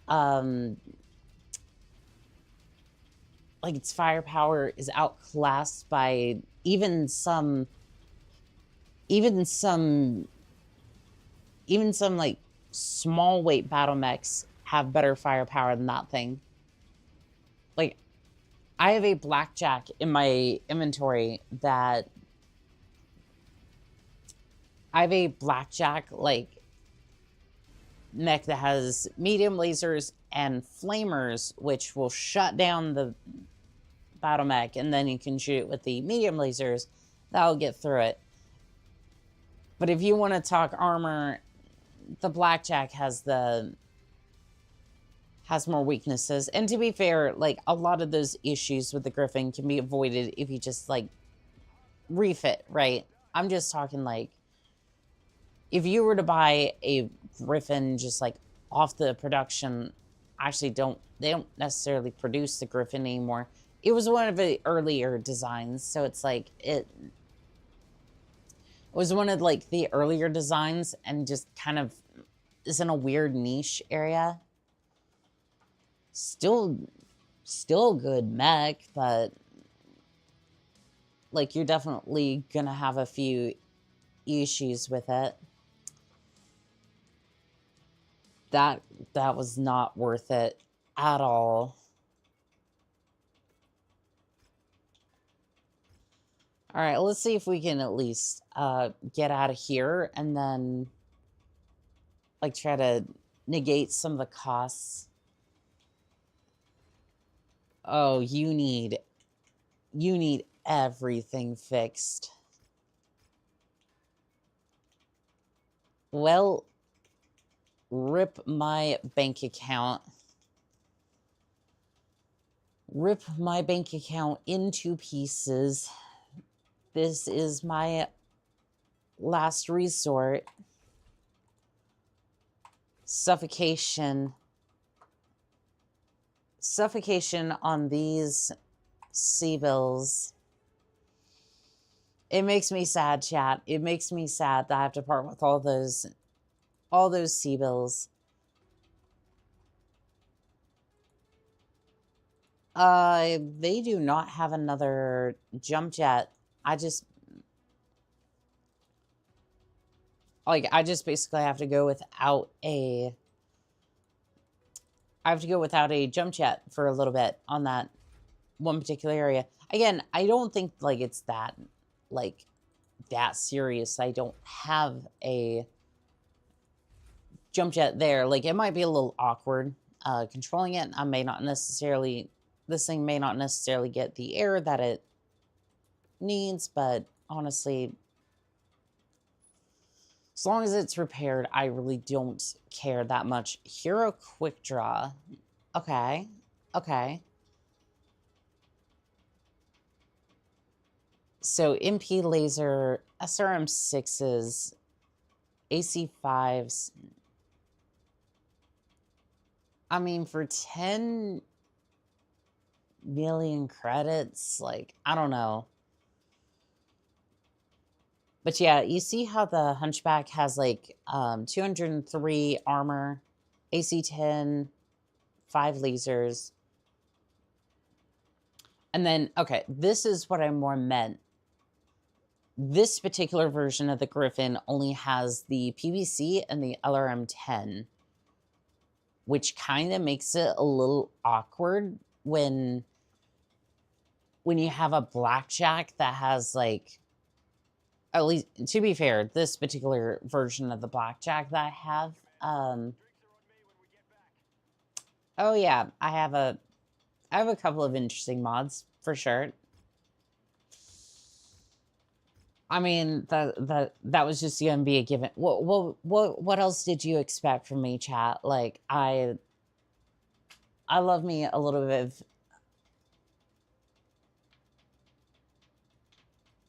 Like, its firepower is outclassed by even some like small weight battle mechs have better firepower than that thing. Like, I have a Blackjack in my inventory that like mech that has medium lasers and flamers, which will shut down the battle mech, and then you can shoot it with the medium lasers. That'll get through it. But if you want to talk armor, the Blackjack has more weaknesses. And to be fair, like, a lot of those issues with the Griffin can be avoided if you just, like, refit, right? I'm just talking, like, if you were to buy a Griffin just, like, off the production, actually they don't necessarily produce the Griffin anymore. It was one of the earlier designs, so it's like, it was one of, like, the earlier designs and just kind of is in a weird niche area. Still a good mech, but, like, you're definitely gonna have a few issues with it. That was not worth it at all. All right, let's see if we can at least get out of here and then, like, try to negate some of the costs. Oh, you need everything fixed. Well, rip my bank account. Rip my bank account into pieces. This is my last resort. Suffocation. Suffocation on these C-bills. It makes me sad, chat. It makes me sad that I have to part with all those C-bills. They do not have another jump jet. I just basically have to go without a... I have to go without a jump jet for a little bit on that one particular area. Again, I don't think, like, it's that, like, that serious. I don't have a jump jet there. Like, it might be a little awkward controlling it. I may not necessarily... This thing may not necessarily get the air that it needs, but honestly, as long as it's repaired, I really don't care that much. Hero quick draw. Okay. Okay. So MP laser, SRM6s, AC5s. I mean, for 10 million credits, like, I don't know. But yeah, you see how the Hunchback has, like, 203 armor, AC10, 5 lasers. And then, okay, this is what I more meant. This particular version of the Griffin only has the PVC and the LRM-10, which kind of makes it a little awkward when you have a Blackjack that has, like, at least, to be fair, this particular version of the Blackjack that I have, oh yeah, I have a couple of interesting mods, for sure. I mean, that was just gonna be a given. What else did you expect from me, chat? Like, I love me a little bit of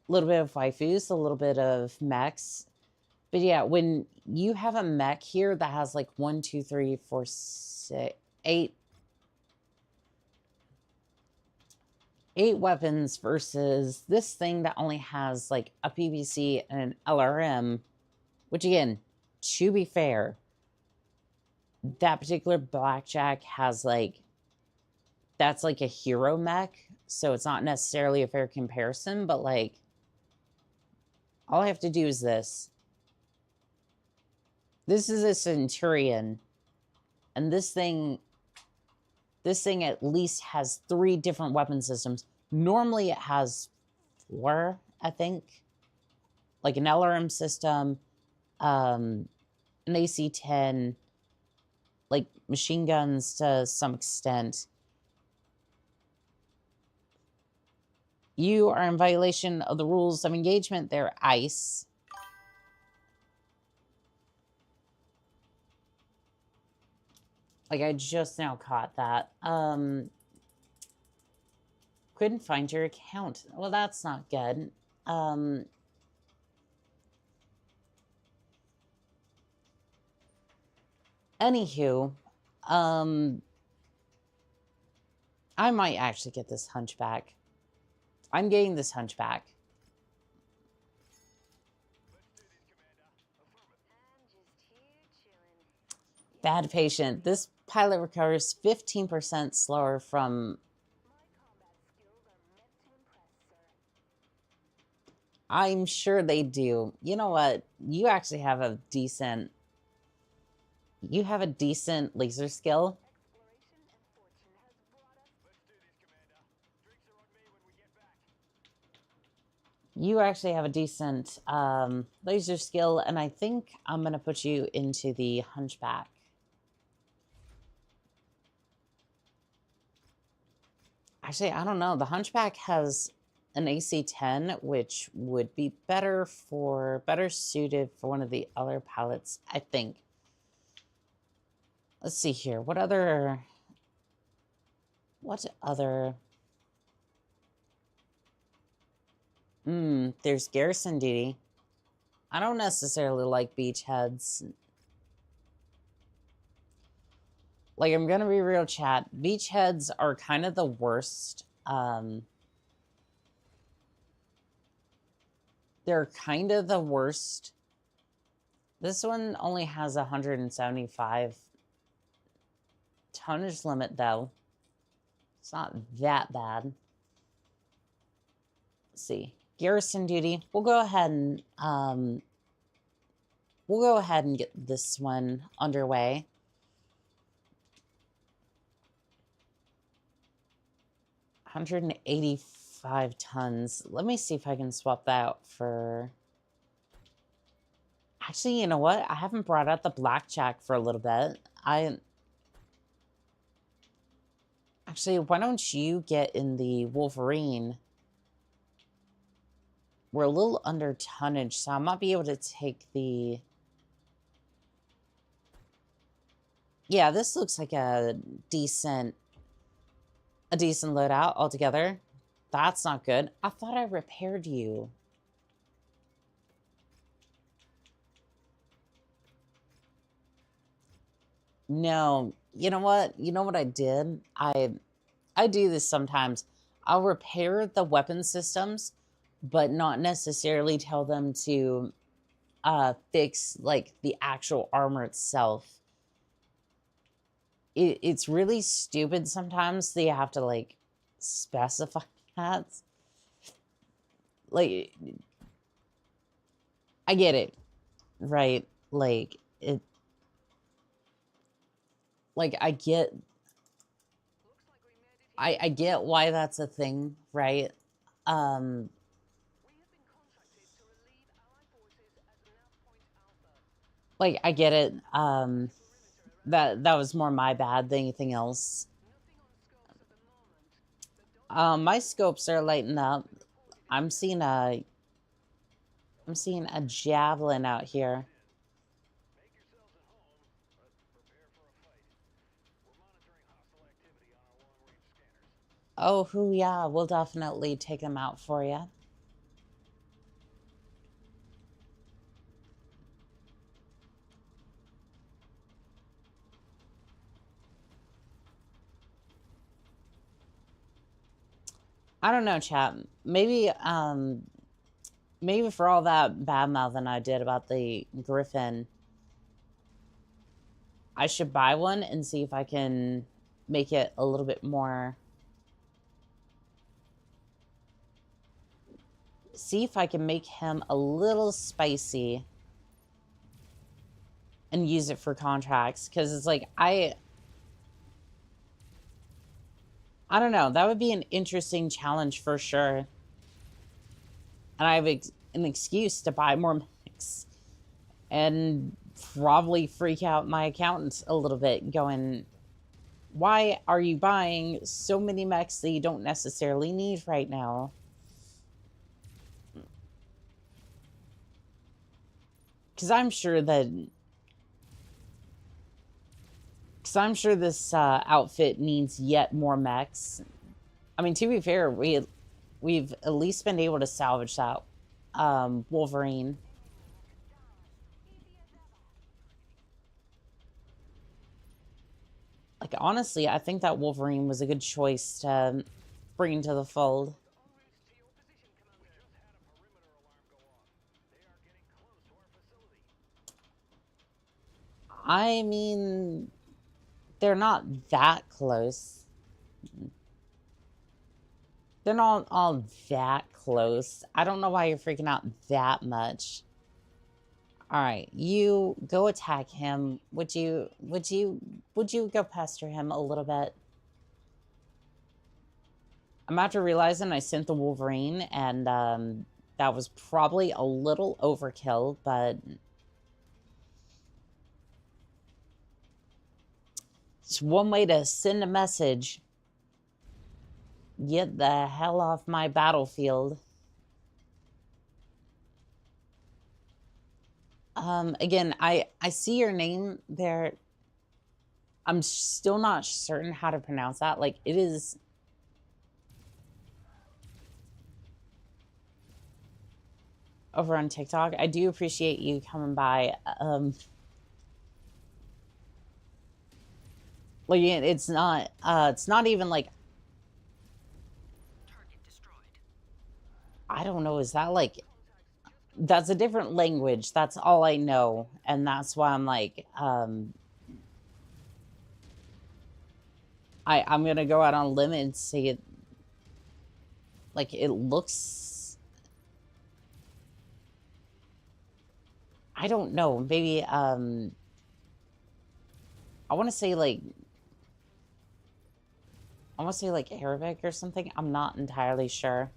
waifus, a little bit of mechs. But yeah, when you have a mech here that has, like, 1, 2, 3, 4, 6, 8 weapons versus this thing that only has, like, a PVC and an LRM, which, again, to be fair, that particular Blackjack has, like, that's like a hero mech, so it's not necessarily a fair comparison, but, like, all I have to do is this. This is a Centurion, and this thing at least has 3 different weapon systems. Normally it has 4, I think. Like an LRM system, an AC-10, like machine guns to some extent. You are in violation of the rules of engagement. They're ice. Like, I just now caught that. Couldn't find your account. Well, that's not good. Anywho, I might actually get this hunchback. I'm getting this hunchback. Bad patient. This pilot recovers 15% slower from... I'm sure they do. You know what? You actually have a decent... You have a decent laser skill. You actually have a decent laser skill, and I think I'm going to put you into the hunchback. Actually, I don't know. The hunchback has an AC 10, which would be better suited for one of the other pilots, I think. Let's see here. What other... There's garrison duty. I don't necessarily like beachheads. Like, I'm gonna be real, chat. Beachheads are kind of the worst. They're kind of the worst. This one only has 175 tonnage limit, though. It's not that bad. Let's see. Garrison duty. We'll go ahead and get this one underway. $185 tons. Let me see if I can swap that out for... Actually, you know what? I haven't brought out the blackjack for a little bit. Actually, why don't you get in the Wolverine? We're a little under tonnage, so I might be able to take the... Yeah, this looks like a decent loadout altogether. That's not good. I thought I repaired you. No, you know what? You know what I did? I do this sometimes. I'll repair the weapon systems, but not necessarily tell them to fix, like, the actual armor itself. It's really stupid sometimes that you have to, like, specify that. Like, I get it, right? Like, I get... I get why that's a thing, right? Like, I get it. That was more my bad than anything else. My scopes are lighting up. I'm seeing a javelin out here. Oh, yeah, we'll definitely take them out for you. I don't know, chat. Maybe for all that bad mouthing I did about the Griffin, I should buy one and see if I can make it a little bit more... See if I can make him a little spicy and use it for contracts. Because it's like, I don't know. That would be an interesting challenge for sure. And I have an excuse to buy more mechs. And probably freak out my accountants a little bit, going, why are you buying so many mechs that you don't necessarily need right now? Because I'm sure that... Because I'm sure this outfit needs yet more mechs. I mean, to be fair, we've at least been able to salvage that Wolverine. Like, honestly, I think that Wolverine was a good choice to bring into the fold. I mean, they're not that close. They're not all that close. I don't know why you're freaking out that much. Alright, you go attack him. Would you go pester him a little bit? I'm after realizing I sent the Wolverine, and that was probably a little overkill, but it's one way to send a message. Get the hell off my battlefield. Again, I see your name there. I'm still not certain how to pronounce that. Like, it is... over on TikTok. I do appreciate you coming by. Like, it's not even like... Target destroyed. I don't know, is that like... That's a different language. That's all I know. And that's why I'm like, I'm gonna go out on a limb and say it... Like, it looks... I don't know. Maybe, I want to say, like... I want to say, like, Arabic or something. I'm not entirely sure.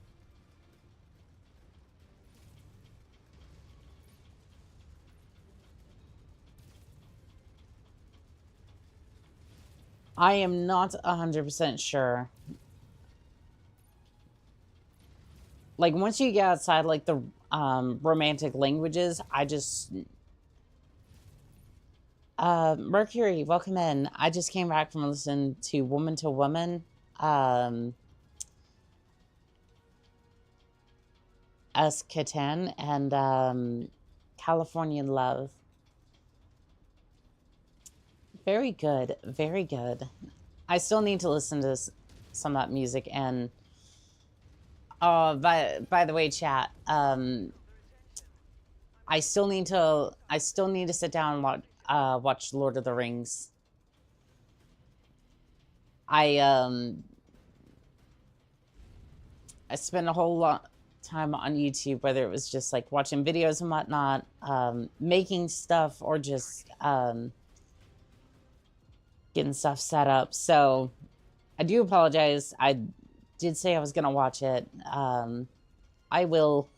I am not 100% sure. Like, once you get outside, like, the romantic languages, I just... Mercury, welcome in. I just came back from listening to Woman to Woman. Katan and Californian Love. Very good, very good. I still need to listen to some of that music. And by the way, chat, I still need to sit down and watch Lord of the Rings. I spent a whole lot time on YouTube, whether it was just like watching videos and whatnot, making stuff, or just getting stuff set up. So I do apologize. I did say I was gonna watch it. I will.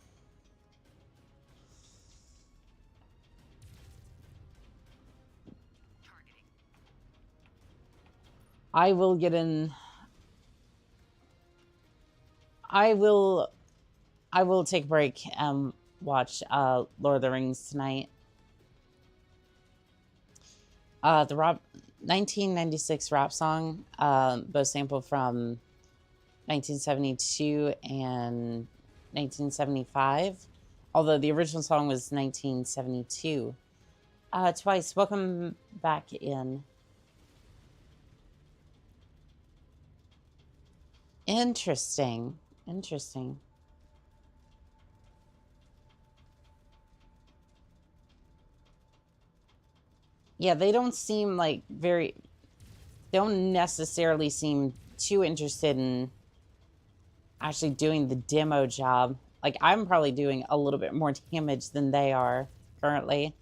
I will get in. I will take a break and watch Lord of the Rings tonight. The 1996 rap song, both sampled from 1972 and 1975. Although the original song was 1972. Twice, welcome back in. Interesting. Interesting. Yeah, they don't seem like they don't necessarily seem too interested in actually doing the demo job. Like, I'm probably doing a little bit more damage than they are currently.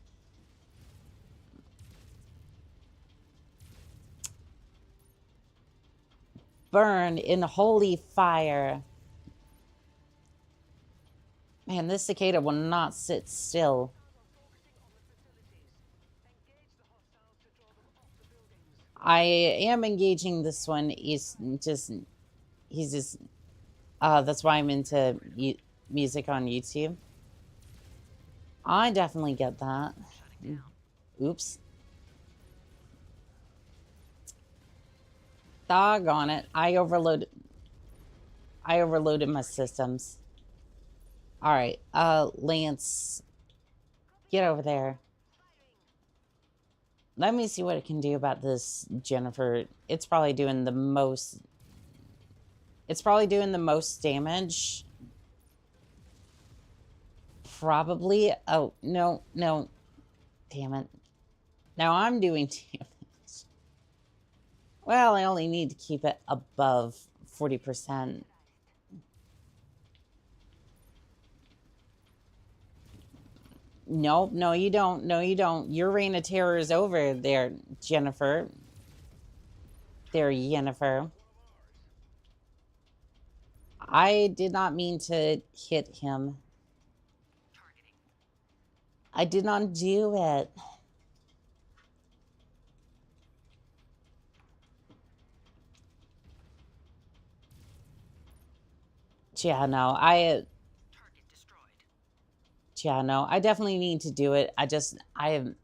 Burn in holy fire. Man, this cicada will not sit still. I am engaging this one. He's just that's why I'm into music on YouTube. I definitely get that. Shutting down. Oops. Doggone it. I overloaded my systems. Alright, Lance. Get over there. Let me see what it can do about this Jennifer. It's probably doing the most damage. Probably. Oh, no, no. Damn it. Now I'm doing damage. Well, I only need to keep it above 40%. Nope, no you don't. No you don't. Your reign of terror is over there, Jennifer. There, Jennifer. I did not mean to hit him. Targeting. I did not do it. Yeah, no, Target destroyed. yeah, no, I definitely need to do it. I am, Targeting.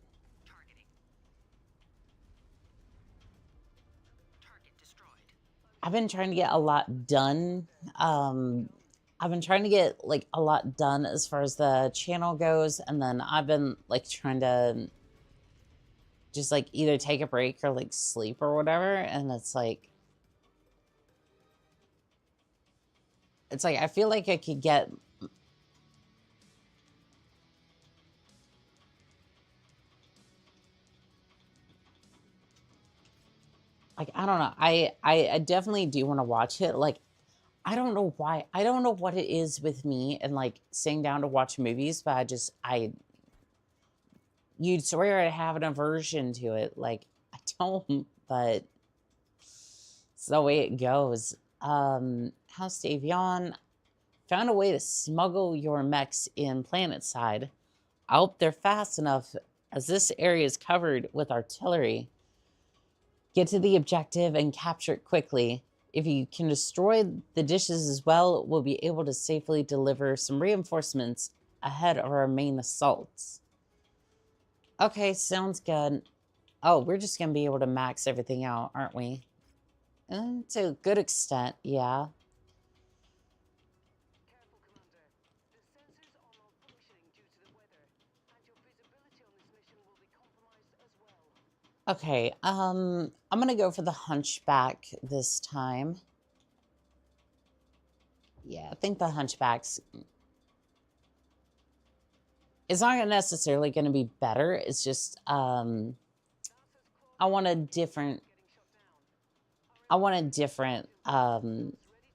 Target destroyed. I've been trying to get a lot done. I've been trying to get, like, a lot done as far as the channel goes, and then I've been, like, trying to just, like, either take a break or, like, sleep or whatever, and it's like, I feel like I could get... Like, I don't know. I definitely do want to watch it. Like, I don't know why. I don't know what it is with me and, like, sitting down to watch movies, but you'd swear I have an aversion to it. Like, I don't, but it's the way it goes. House Davion found a way to smuggle your mechs in planet side. I hope they're fast enough, as this area is covered with artillery. Get to the objective and capture it quickly. If you can destroy the dishes as well, we'll be able to safely deliver some reinforcements ahead of our main assaults. Okay, sounds good. Oh, we're just going to be able to max everything out, aren't we? To a good extent, yeah. Careful, Commander. The sensors are malfunctioning due to the weather, and your visibility on this mission will be compromised as well. Okay, I'm going to go for the Hunchback this time. Yeah, I think the Hunchback's... It's not necessarily going to be better. It's just, I want a different... I want a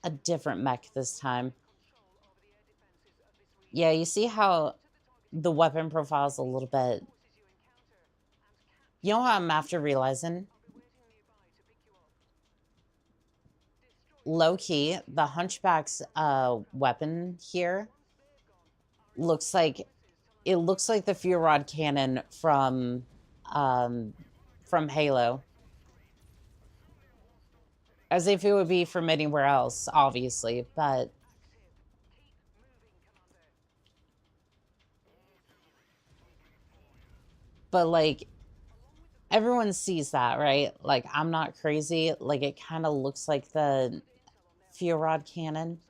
different mech this time. Yeah, you see how the weapon profile is a little bit... You know what I'm after realizing? Low-key, the Hunchback's weapon here looks like... It looks like the fuel rod cannon from Halo. As if it would be from anywhere else, obviously, but... But, like, everyone sees that, right? Like, I'm not crazy. Like, it kind of looks like the fuel rod cannon.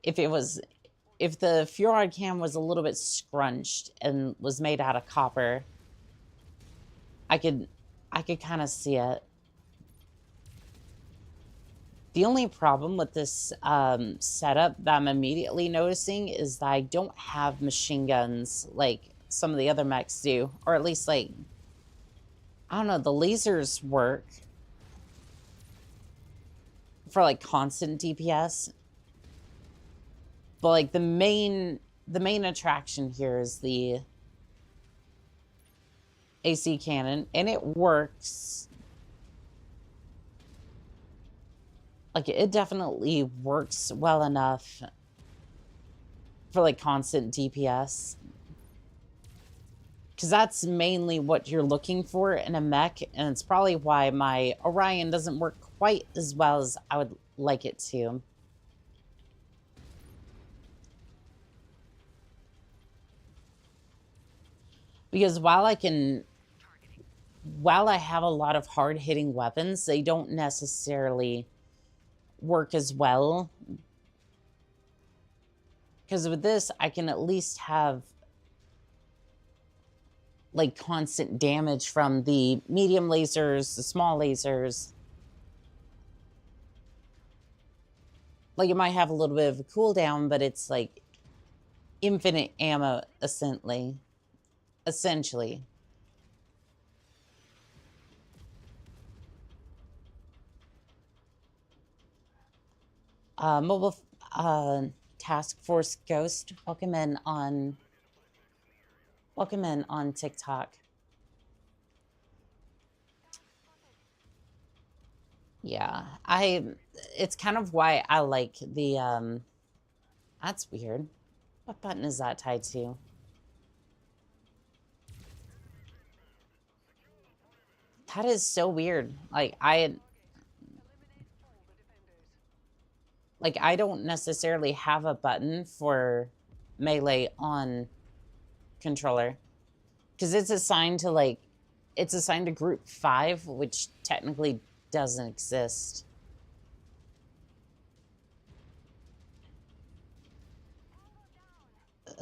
If the fuel rod cannon was a little bit scrunched and was made out of copper, I could kind of see it. The only problem with this setup that I'm immediately noticing is that I don't have machine guns like some of the other mechs do. Or at least, like, I don't know, the lasers work for, like, constant DPS. But, like, the main attraction here is the AC cannon, and it works. Like, it definitely works well enough for, like, constant DPS. Because that's mainly what you're looking for in a mech, and it's probably why my Orion doesn't work quite as well as I would like it to. Because while I have a lot of hard-hitting weapons, they don't necessarily work as well. Because with this, I can at least have like constant damage from the medium lasers, the small lasers. Like it might have a little bit of a cooldown, but it's like infinite ammo, essentially. Mobile Task Force Ghost, welcome in on TikTok. Yeah, it's kind of why I like the that's weird. What button is that tied to? That is so weird. Like I don't necessarily have a button for melee on controller because it's assigned to group 5, which technically doesn't exist.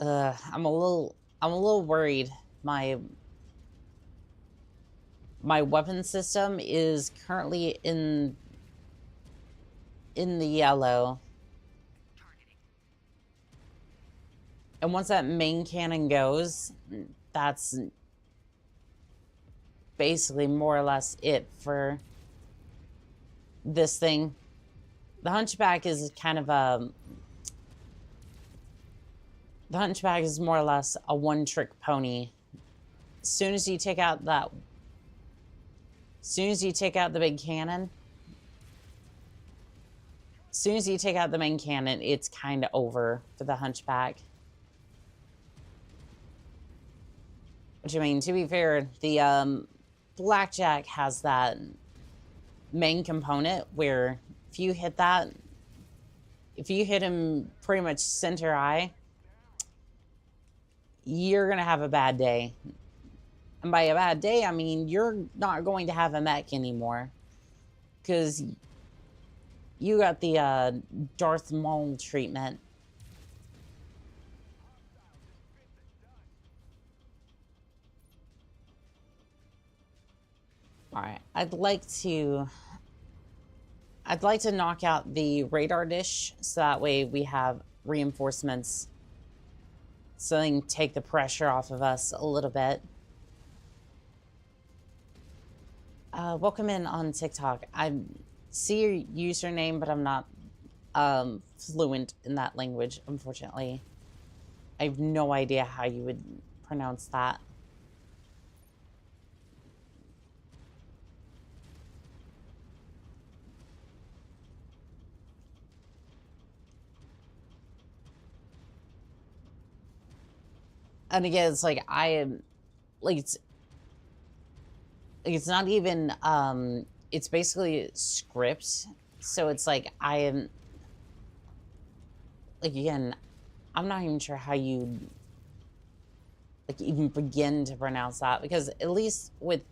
I'm a little worried. My weapon system is currently in the yellow. And once that main cannon goes, that's basically more or less it for this thing. The Hunchback is kind of the Hunchback is more or less a one-trick pony. As soon as you take out the big cannon, as soon as you take out the main cannon, it's kind of over for the Hunchback. Which, I mean, to be fair, the Blackjack has that main component where if you hit him pretty much center eye, you're going to have a bad day. And by a bad day, I mean you're not going to have a mech anymore. Because you got the Darth Maul treatment. Alright, I'd like to knock out the radar dish so that way we have reinforcements so they can take the pressure off of us a little bit. Welcome in on TikTok. I see your username, but I'm not fluent in that language, unfortunately. I have no idea how you would pronounce that. And again, it's like I am, like it's not even, it's basically script. So it's like I am, like again, I'm not even sure how you like even begin to pronounce that, because at least with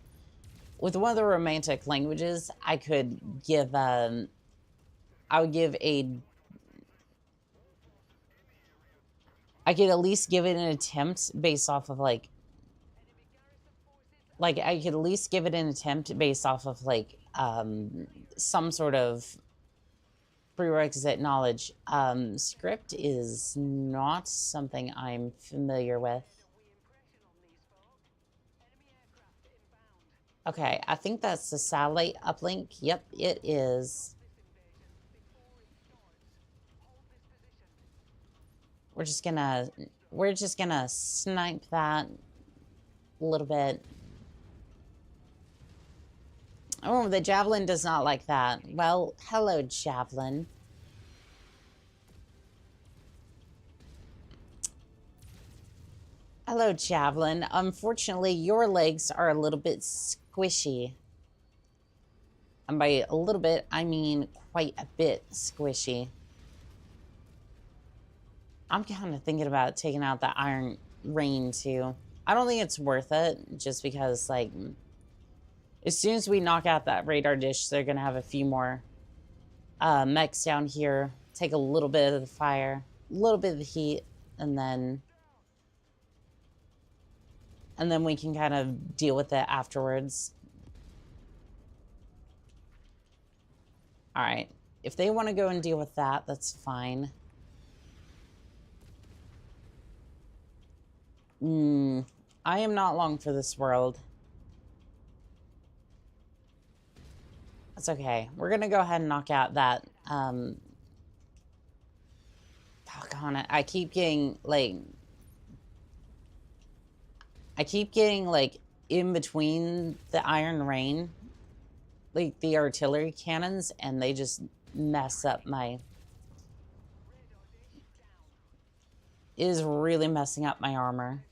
one of the romantic languages, I could give I would give I could at least give it an attempt based off of like I could at least give it an attempt based off of like some sort of prerequisite knowledge. Script is not something I'm familiar with. Okay, I think that's the satellite uplink. Yep, it is. We're just gonna snipe that a little bit. Oh, the Javelin does not like that. Well, hello, Javelin. Hello, Javelin. Unfortunately, your legs are a little bit squishy. And by a little bit, I mean quite a bit squishy. I'm kind of thinking about taking out the Iron Rain, too. I don't think it's worth it, just because, like, as soon as we knock out that radar dish, they're gonna have a few more mechs down here, take a little bit of the fire, a little bit of the heat, and then we can kind of deal with it afterwards. All right, if they want to go and deal with that, that's fine. I am not long for this world. That's okay. We're gonna go ahead and knock out that, doggone it. I keep getting, like, in between the Iron Rain, like, the artillery cannons, and they just mess up my... It is really messing up my armor.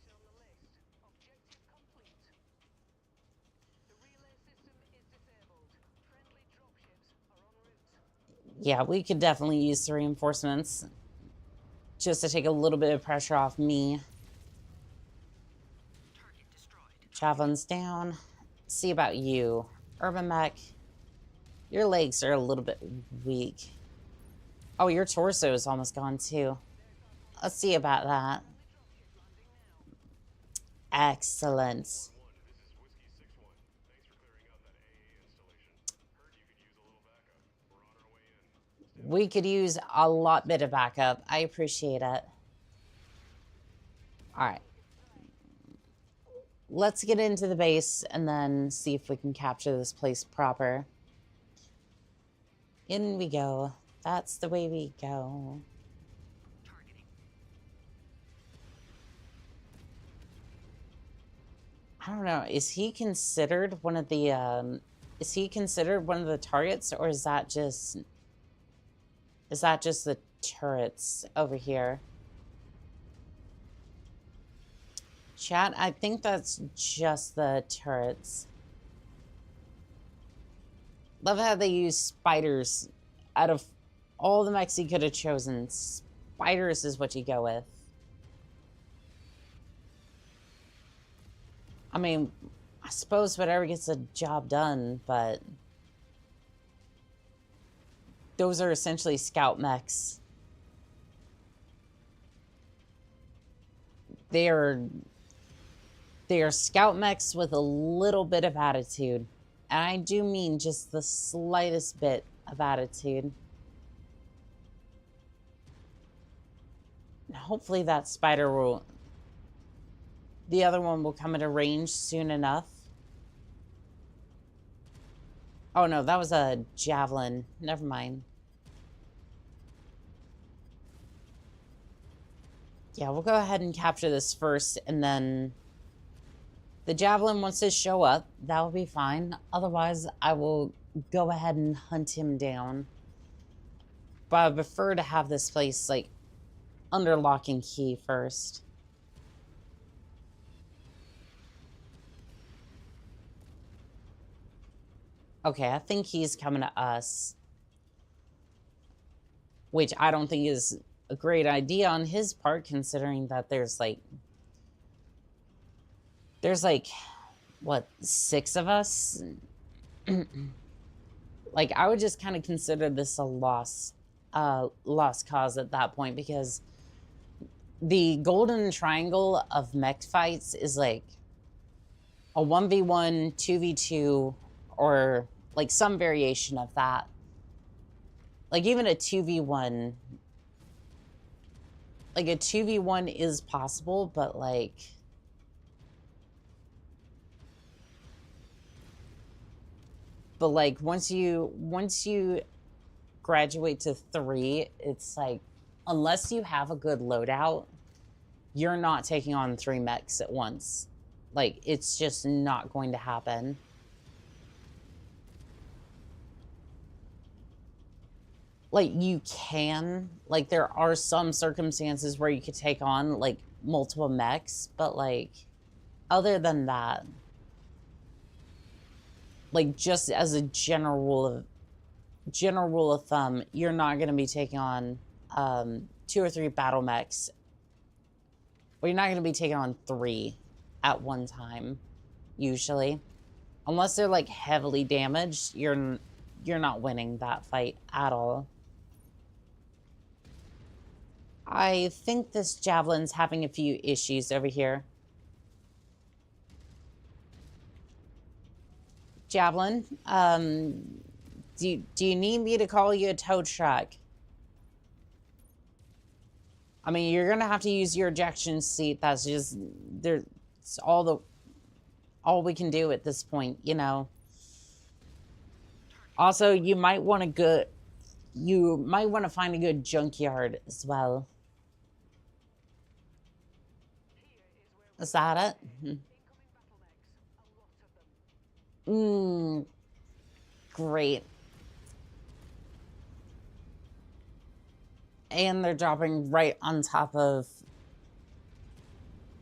Yeah, we could definitely use the reinforcements just to take a little bit of pressure off me. Target destroyed. Javelin's down. See about you. Urban Mech. Your legs are a little bit weak. Oh, your torso is almost gone too. Let's see about that. Excellent. We could use a lot bit of backup. I appreciate it. All right. Let's get into the base and then see if we can capture this place proper. In we go. That's the way we go. Targeting. I don't know. Is he considered one of the targets, or is that just the turrets over here? Chat, I think that's just the turrets. Love how they use spiders. Out of all the mechs he could have chosen, spiders is what you go with. I mean, I suppose whatever gets the job done, but those are essentially scout mechs. They are scout mechs with a little bit of attitude. And I do mean just the slightest bit of attitude. Hopefully that spider will... The other one will come into range soon enough. Oh no, that was a javelin. Never mind. Yeah, we'll go ahead and capture this first, and then the javelin wants to show up. That will be fine. Otherwise, I will go ahead and hunt him down. But I prefer to have this place, like, under lock and key first. Okay, I think he's coming to us. Which I don't think is a great idea on his part, considering that there's like, what, 6 of us? Like, I would just kind of consider this a lost cause at that point, because the golden triangle of mech fights is like a 1v1, 2v2, or like some variation of that. Like, even a 2v1, like a 2v1 is possible, but like, once you graduate to 3, it's like, unless you have a good loadout, you're not taking on 3 mechs at once. Like, it's just not going to happen. Like, you can, like, there are some circumstances where you could take on, like, multiple mechs, but, like, other than that, like, just as a general rule of thumb, you're not going to be taking on 2 or 3 battle mechs. Well, you're not going to be taking on 3 at one time, usually. Unless they're like heavily damaged, you're not winning that fight at all. I think this javelin's having a few issues over here. Javelin, do you need me to call you a tow truck? I mean, you're gonna have to use your ejection seat. That's just there's all we can do at this point, you know. Also, you might want to find a good junkyard as well. Is that it? Great. And they're dropping right on top of...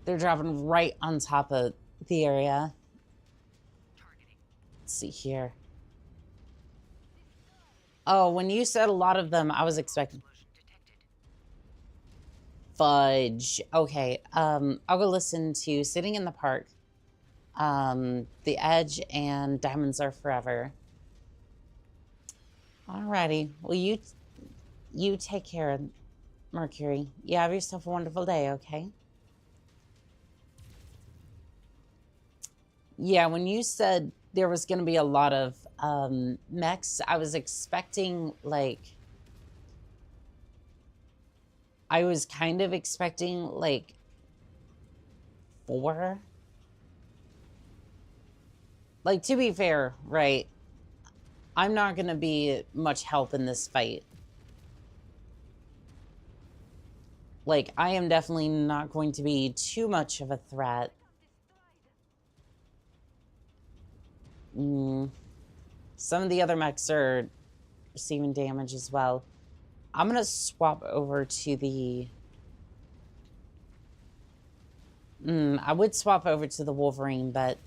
They're dropping right on top of the area. Let's see here. Oh, when you said a lot of them, I was expecting... Fudge. Okay, I'll go listen to Sitting in the Park, The Edge, and Diamonds Are Forever. Alrighty. Well, you take care, Mercury. You have yourself a wonderful day, okay? Yeah, when you said there was going to be a lot of mechs, I was expecting, like... I was kind of expecting, like, 4. Like, to be fair, right? I'm not going to be much help in this fight. Like, I am definitely not going to be too much of a threat. Some of the other mechs are receiving damage as well. I'm going to swap over to the... I would swap over to the Wolverine, but...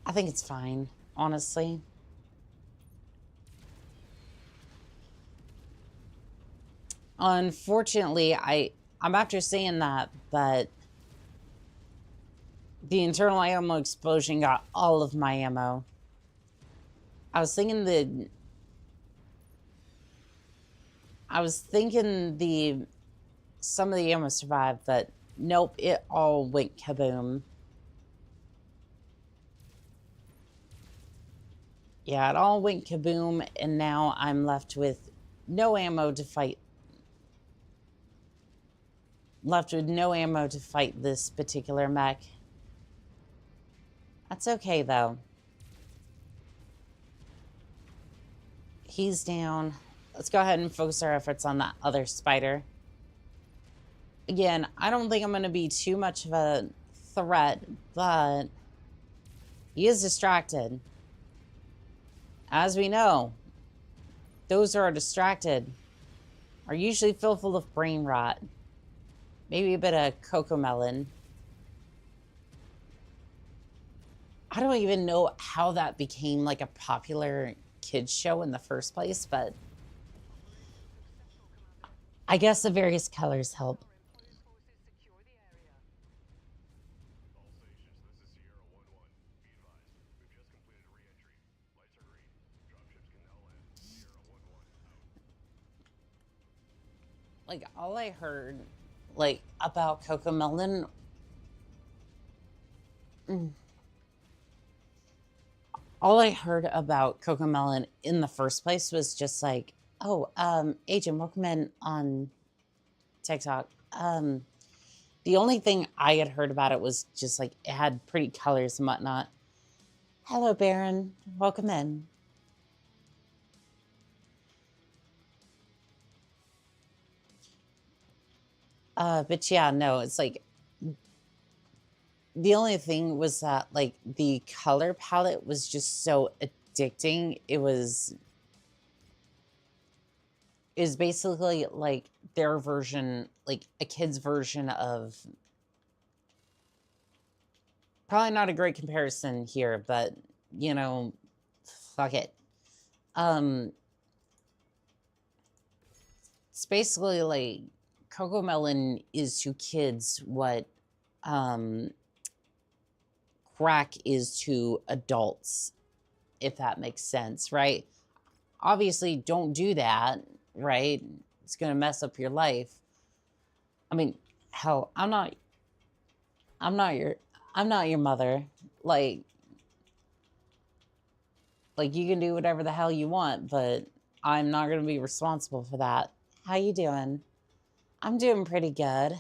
I think it's fine, honestly. Unfortunately, I'm after saying that, but... The internal ammo explosion got all of my ammo. I was thinking some of the ammo survived, but nope, it all went kaboom. Yeah, it all went kaboom, and now I'm left with no ammo to fight. Left with no ammo to fight this particular mech. That's okay, though. He's down. Let's go ahead and focus our efforts on that other spider. Again, I don't think I'm going to be too much of a threat, but he is distracted. As we know, those who are distracted are usually filled full of brain rot. Maybe a bit of cocomelon. I don't even know how that became like a popular kids show in the first place, but I guess the various colors help. Like, all I heard, like, about cocomelon... All I heard about cocomelon in the first place was just like, oh, Agent, welcome in on TikTok. The only thing I had heard about it was just like, it had pretty colors and whatnot. Hello, Baron. Welcome in. But yeah, no, it's like, the only thing was that, like, the color palette was just so addicting. It was basically like their version, like a kid's version of... Probably not a great comparison here, but, you know, fuck it. It's basically like... Cocomelon is to kids what crack is to adults, if that makes sense, right? Obviously, don't do that, right? It's gonna mess up your life. I mean, hell, I'm not your mother. Like you can do whatever the hell you want, but I'm not gonna be responsible for that. How you doing? I'm doing pretty good.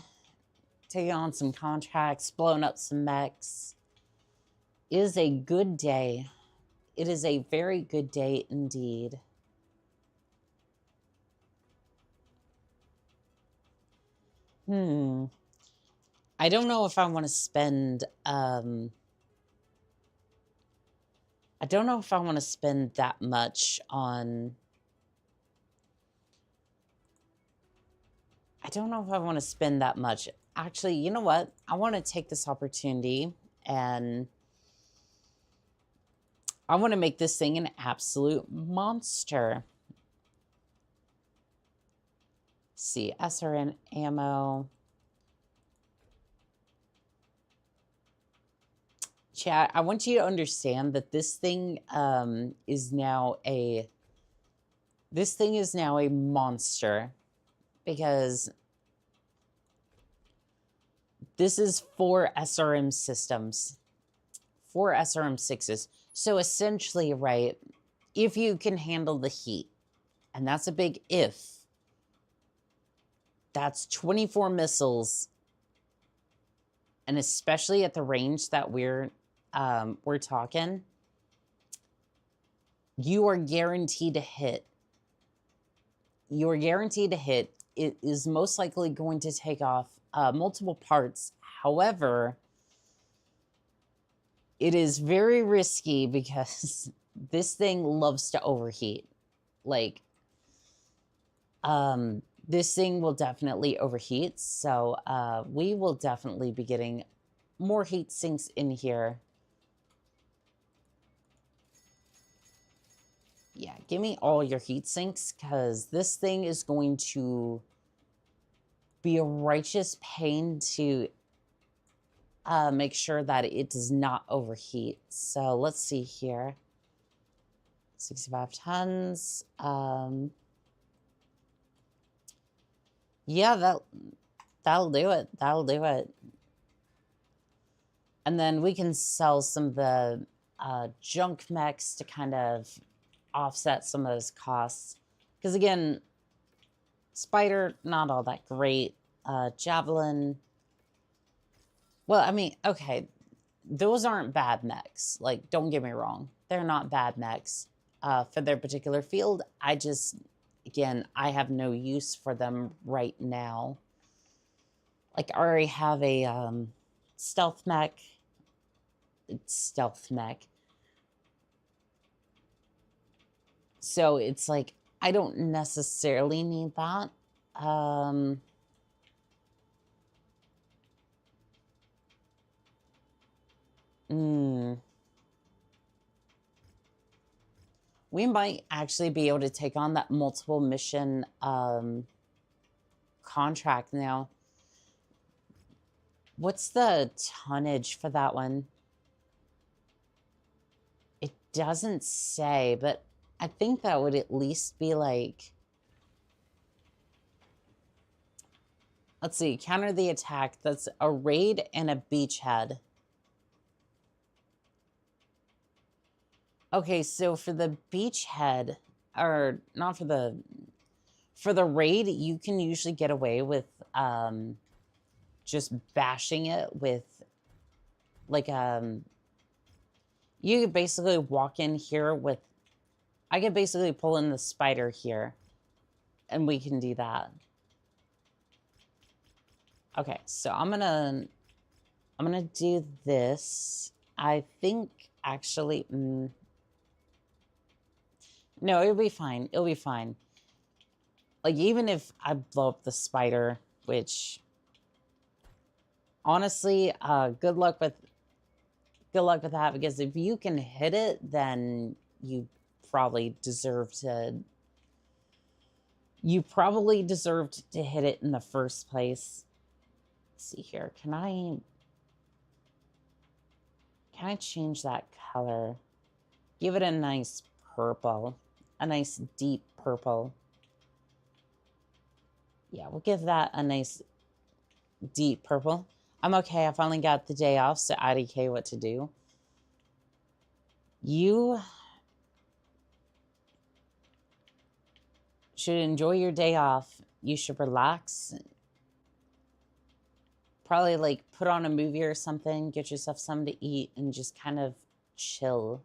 Taking on some contracts, blowing up some mechs. It is a good day. It is a very good day indeed. I don't know if I want to spend, I don't know if I want to spend that much on... I don't know if I want to spend that much. Actually, you know what? I want to take this opportunity and I want to make this thing an absolute monster. Let's see, SRN ammo. Chat, I want you to understand that this thing is now a monster, because this is 4 SRM systems, 4 SRM6s. So essentially, right, if you can handle the heat, and that's a big if, that's 24 missiles, and especially at the range that we're talking, you are guaranteed to hit. You are guaranteed to hit. It is most likely going to take off multiple parts. However, it is very risky because this thing loves to overheat. Like, this thing will definitely overheat. So we will definitely be getting more heat sinks in here. Yeah, give me all your heat sinks, because this thing is going to be a righteous pain to make sure that it does not overheat. So let's see here. 65 tons. Yeah, that'll do it. That'll do it. And then we can sell some of the junk mechs to kind of offset some of those costs. Because again, Spider, not all that great. Javelin. Well, I mean, okay, those aren't bad mechs. Like, don't get me wrong. They're not bad mechs for their particular field. I just, again, I have no use for them right now. Like, I already have a stealth mech. It's stealth mech. So it's like, I don't necessarily need that. We might actually be able to take on that multiple mission contract now. What's the tonnage for that one? It doesn't say, but I think that would at least be like... Let's see, counter the attack. That's a raid and a beachhead. Okay, so for the beachhead, or not for the raid, you can usually get away with just bashing it with, like, you could basically walk in here with, I could basically pull in the spider here, and we can do that. Okay, so I'm gonna do this. I think, actually, no, it'll be fine. It'll be fine. Like, even if I blow up the spider, which, honestly, good luck with that, because if you can hit it, then you probably deserve to... You probably deserved to hit it in the first place. Let's see here. Can I... Can I change that color? Give it a nice purple. A nice deep purple. Yeah, we'll give that a nice deep purple. I'm okay. I finally got the day off, so IDK what to do. You should enjoy your day off. You should relax. Probably like put on a movie or something, get yourself something to eat, and just kind of chill.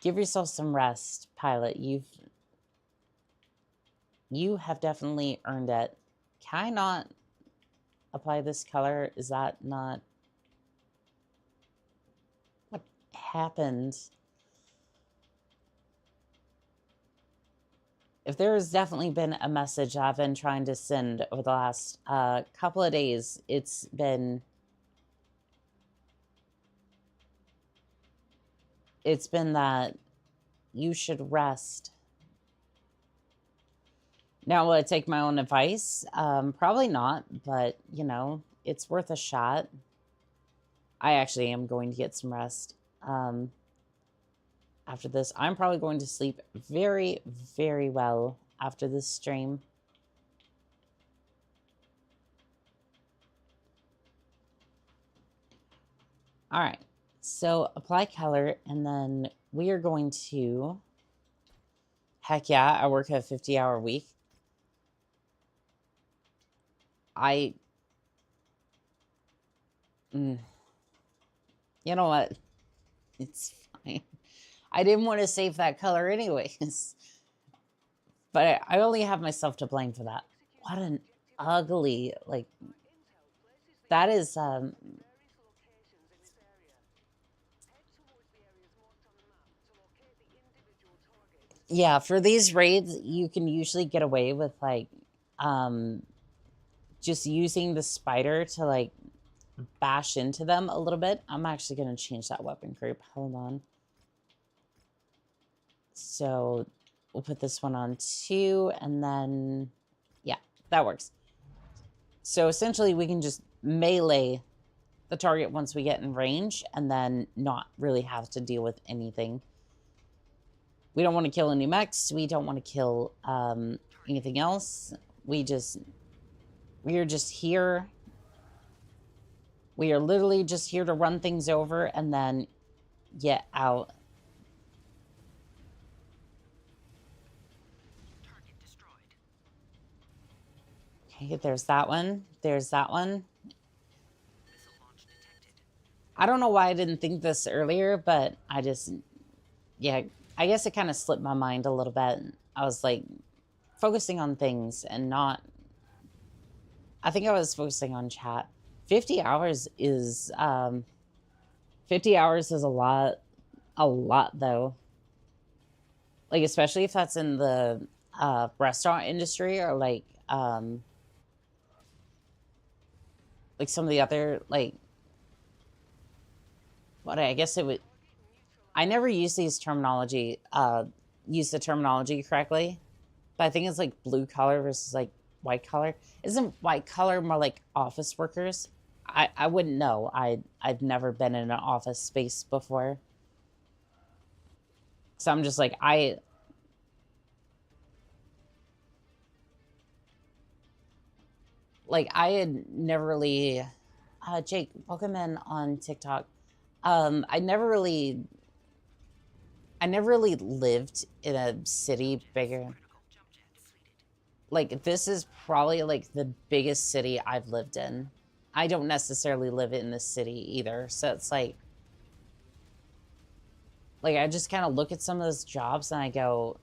Give yourself some rest, pilot. You have definitely earned it. Can I not apply this color? Is that not what happened? If there has definitely been a message I've been trying to send over the last couple of days, it's been that you should rest. Now, will I take my own advice? Probably not, but, you know, it's worth a shot. I actually am going to get some rest. After this, I'm probably going to sleep very, very well after this stream. All right, so apply color, and then we are going to, heck yeah, I work a 50-hour week. You know what? It's fine. I didn't want to save that color anyways. But I only have myself to blame for that. What an ugly, like, that is, yeah, for these raids, you can usually get away with, like, just using the spider to, like, bash into them a little bit. I'm actually going to change that weapon group. Hold on. So we'll put this one on 2, and then, yeah, that works. So essentially, we can just melee the target once we get in range, and then not really have to deal with anything. We don't want to kill any mechs. We don't want to kill anything else. We are just here. We are literally just here to run things over and then get out. Target destroyed. Okay, there's that one. There's that one. Missile launch detected. I don't know why I didn't think this earlier, but I just, yeah, I guess it kind of slipped my mind a little bit. I was like focusing on things and not, I think I was focusing on chat. 50 hours is, 50 hours is a lot though. Like, especially if that's in the restaurant industry or like some of the other, like, what I guess it would, I never use the terminology correctly, but I think it's like blue collar versus like white collar. Isn't white collar more like office workers? I wouldn't know. I've never been in an office space before. So I'm just like, I had never really, Jake, welcome in on TikTok. I never really lived in a city bigger. Like, this is probably like the biggest city I've lived in. I don't necessarily live in the city either. So it's like I just kind of look at some of those jobs and I go,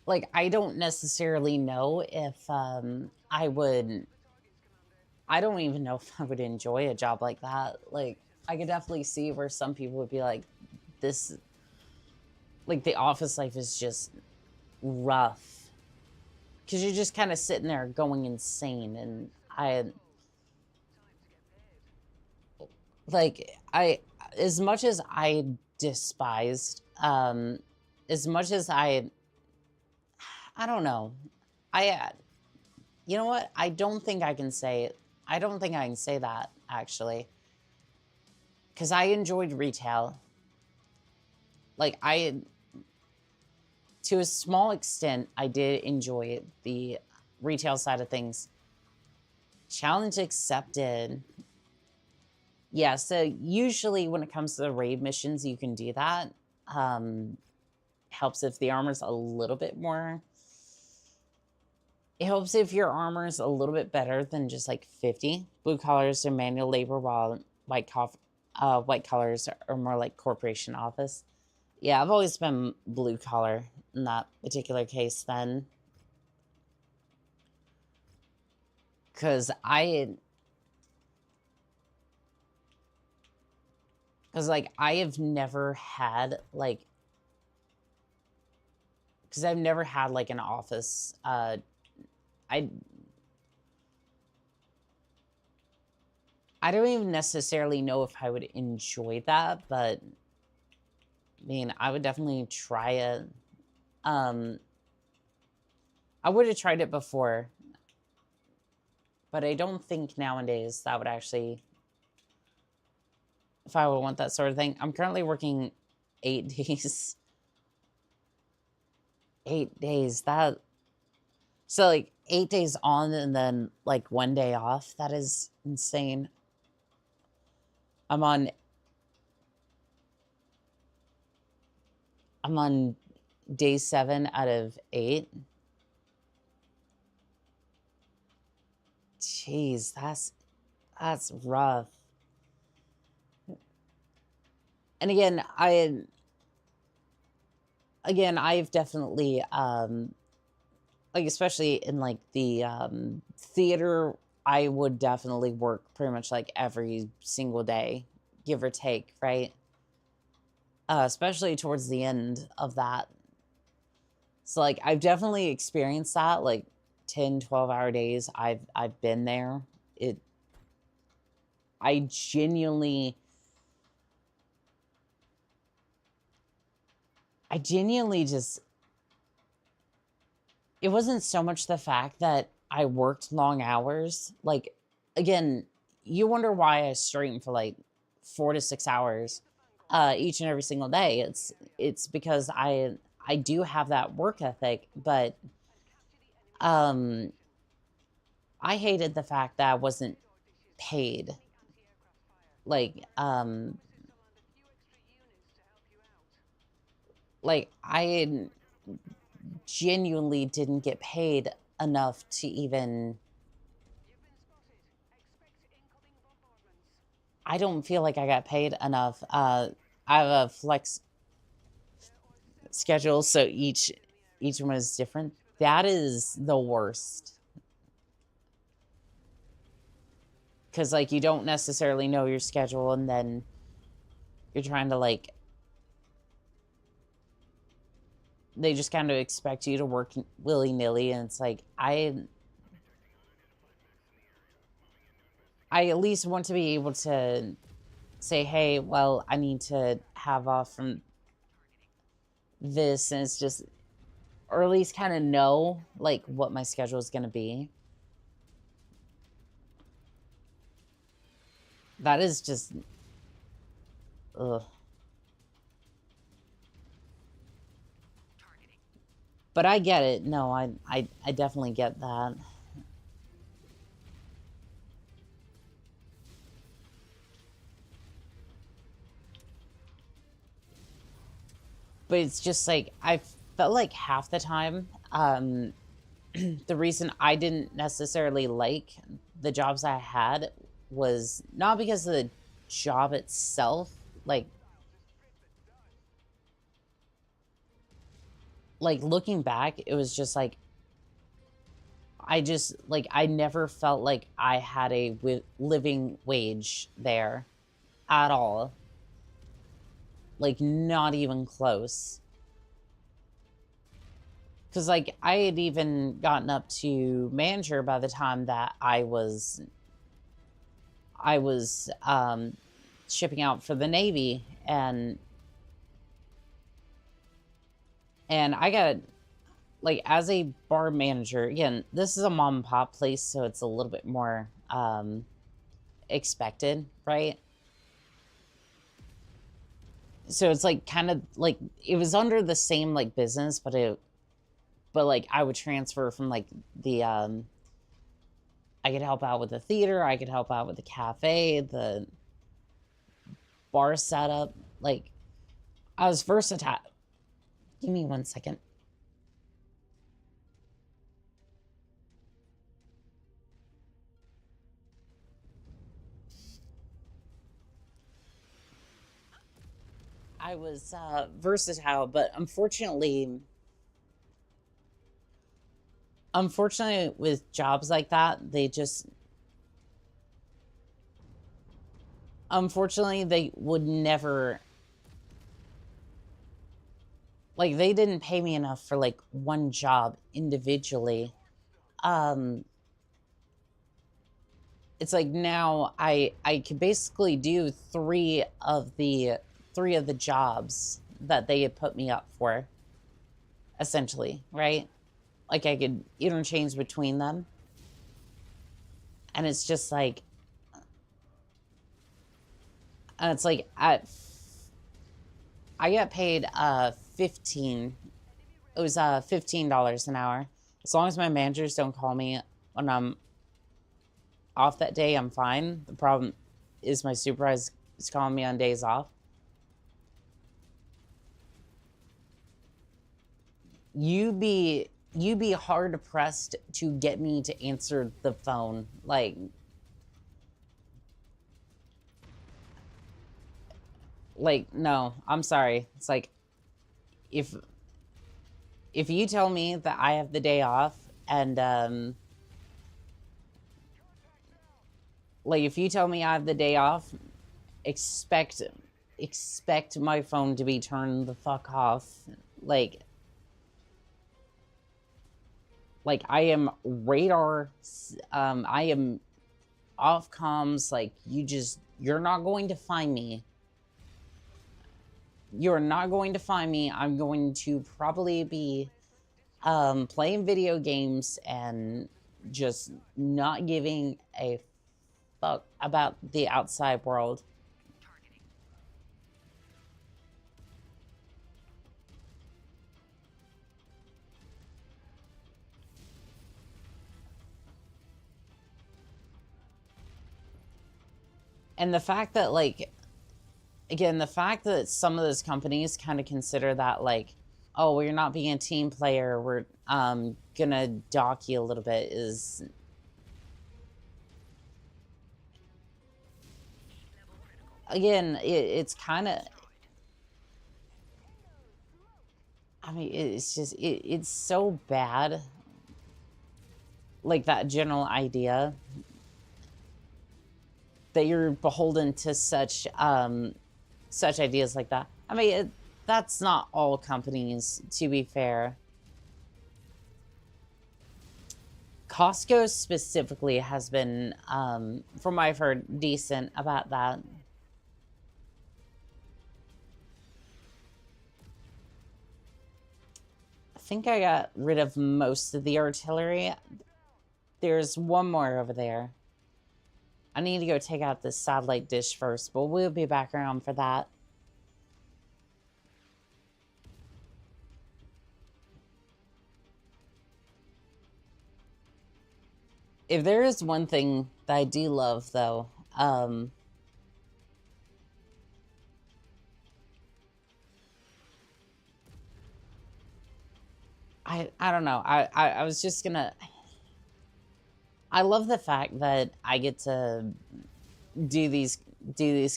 like, I don't necessarily know if I don't even know if I would enjoy a job like that. Like, I could definitely see where some people would be like, this, like, the office life is just rough. Because you're just kind of sitting there going insane. And as much as I despised, as much as I don't know, you know what? I don't think I can say I don't think I can say that, actually. Because I enjoyed retail. Like, to a small extent, I did enjoy the retail side of things. Challenge accepted. Yeah, so usually when it comes to the raid missions, you can do that. Helps if the armor's a little bit more... It helps if your armor's a little bit better than just like 50. Blue collars are manual labor, while white collars are more like corporation office. Yeah, I've always been blue collar in that particular case then. Because like, I have never had, like... Because I've never had, like, an office. I don't even necessarily know if I would enjoy that, but... I mean, I would definitely try it. I would have tried it before. But I don't think nowadays that would actually... If I would want that sort of thing. I'm currently working 8 days. 8 days. That... So, like, 8 days on and then, like, 1 day off. That is insane. I'm on day 7 out of 8. Jeez, that's rough. And again, I've definitely like, especially in like the theater, I would definitely work pretty much like every single day, give or take, right? Especially towards the end of that. So like, I've definitely experienced that, like 10, 12-hour days. I've been there. I genuinely just... It wasn't so much the fact that I worked long hours. Like, again, you wonder why I stream for like 4 to 6 hours each and every single day. It's because I do have that work ethic, but I hated the fact that I wasn't paid. Like, I genuinely didn't get paid enough to even... I don't feel like I got paid enough. I have a flex schedule, so each one is different. That is the worst. Because, like, you don't necessarily know your schedule, and then you're trying to, like... They just kind of expect you to work willy-nilly, and it's like, I at least want to be able to say, hey, well, I need to have off from this, and it's just... Or at least kind of know, like, what my schedule is going to be. That is just... Ugh. But I get it. No, I definitely get that. But it's just like, I felt like half the time, the reason I didn't necessarily like the jobs I had was not because of the job itself. Like looking back, it was just like, I never felt like I had a living wage there at all. Like, not even close. Because, like, I had even gotten up to manager by the time that I was shipping out for the Navy, and I got, like, as a bar manager, again, this is a mom and pop place, so it's a little bit more expected, right? So it's like kind of like it was under the same like business, but like I would transfer from like the I could help out with the theater, I could help out with the cafe, the bar setup. Like I was versatile. Give me 1 second. I was versatile, but unfortunately with jobs like that, they just unfortunately they would never, like, they didn't pay me enough for like one job individually. It's like now I could basically do three of the jobs that they had put me up for, essentially, right? Like I could interchange between them. And it's just like, and it's like I got paid it was $15 an hour. As long as my managers don't call me when I'm off that day, I'm fine. The problem is my supervisor is calling me on days off. You'd be hard pressed to get me to answer the phone. Like no, I'm sorry. It's like if you tell me that I have the day off and like if you tell me I have the day off, expect my phone to be turned the fuck off. Like I am radar, I am off comms. Like you're not going to find me. You're not going to find me. I'm going to probably be playing video games and just not giving a fuck about the outside world. Targeting. And the fact that, like, again, the fact that some of those companies kind of consider that, like, oh, well, you're not being a team player, we're gonna dock you a little bit, is... Level critical. Again, it's kind of... I mean, it's just... it's so bad. Like, that general idea that you're beholden to such ideas like that. I mean, that's not all companies, to be fair. Costco specifically has been, from what I've heard, decent about that. I think I got rid of most of the artillery. There's one more over there. I need to go take out this satellite dish first, but we'll be back around for that. If there is one thing that I do love, though, I don't know. I was just gonna... I love the fact that I get to do these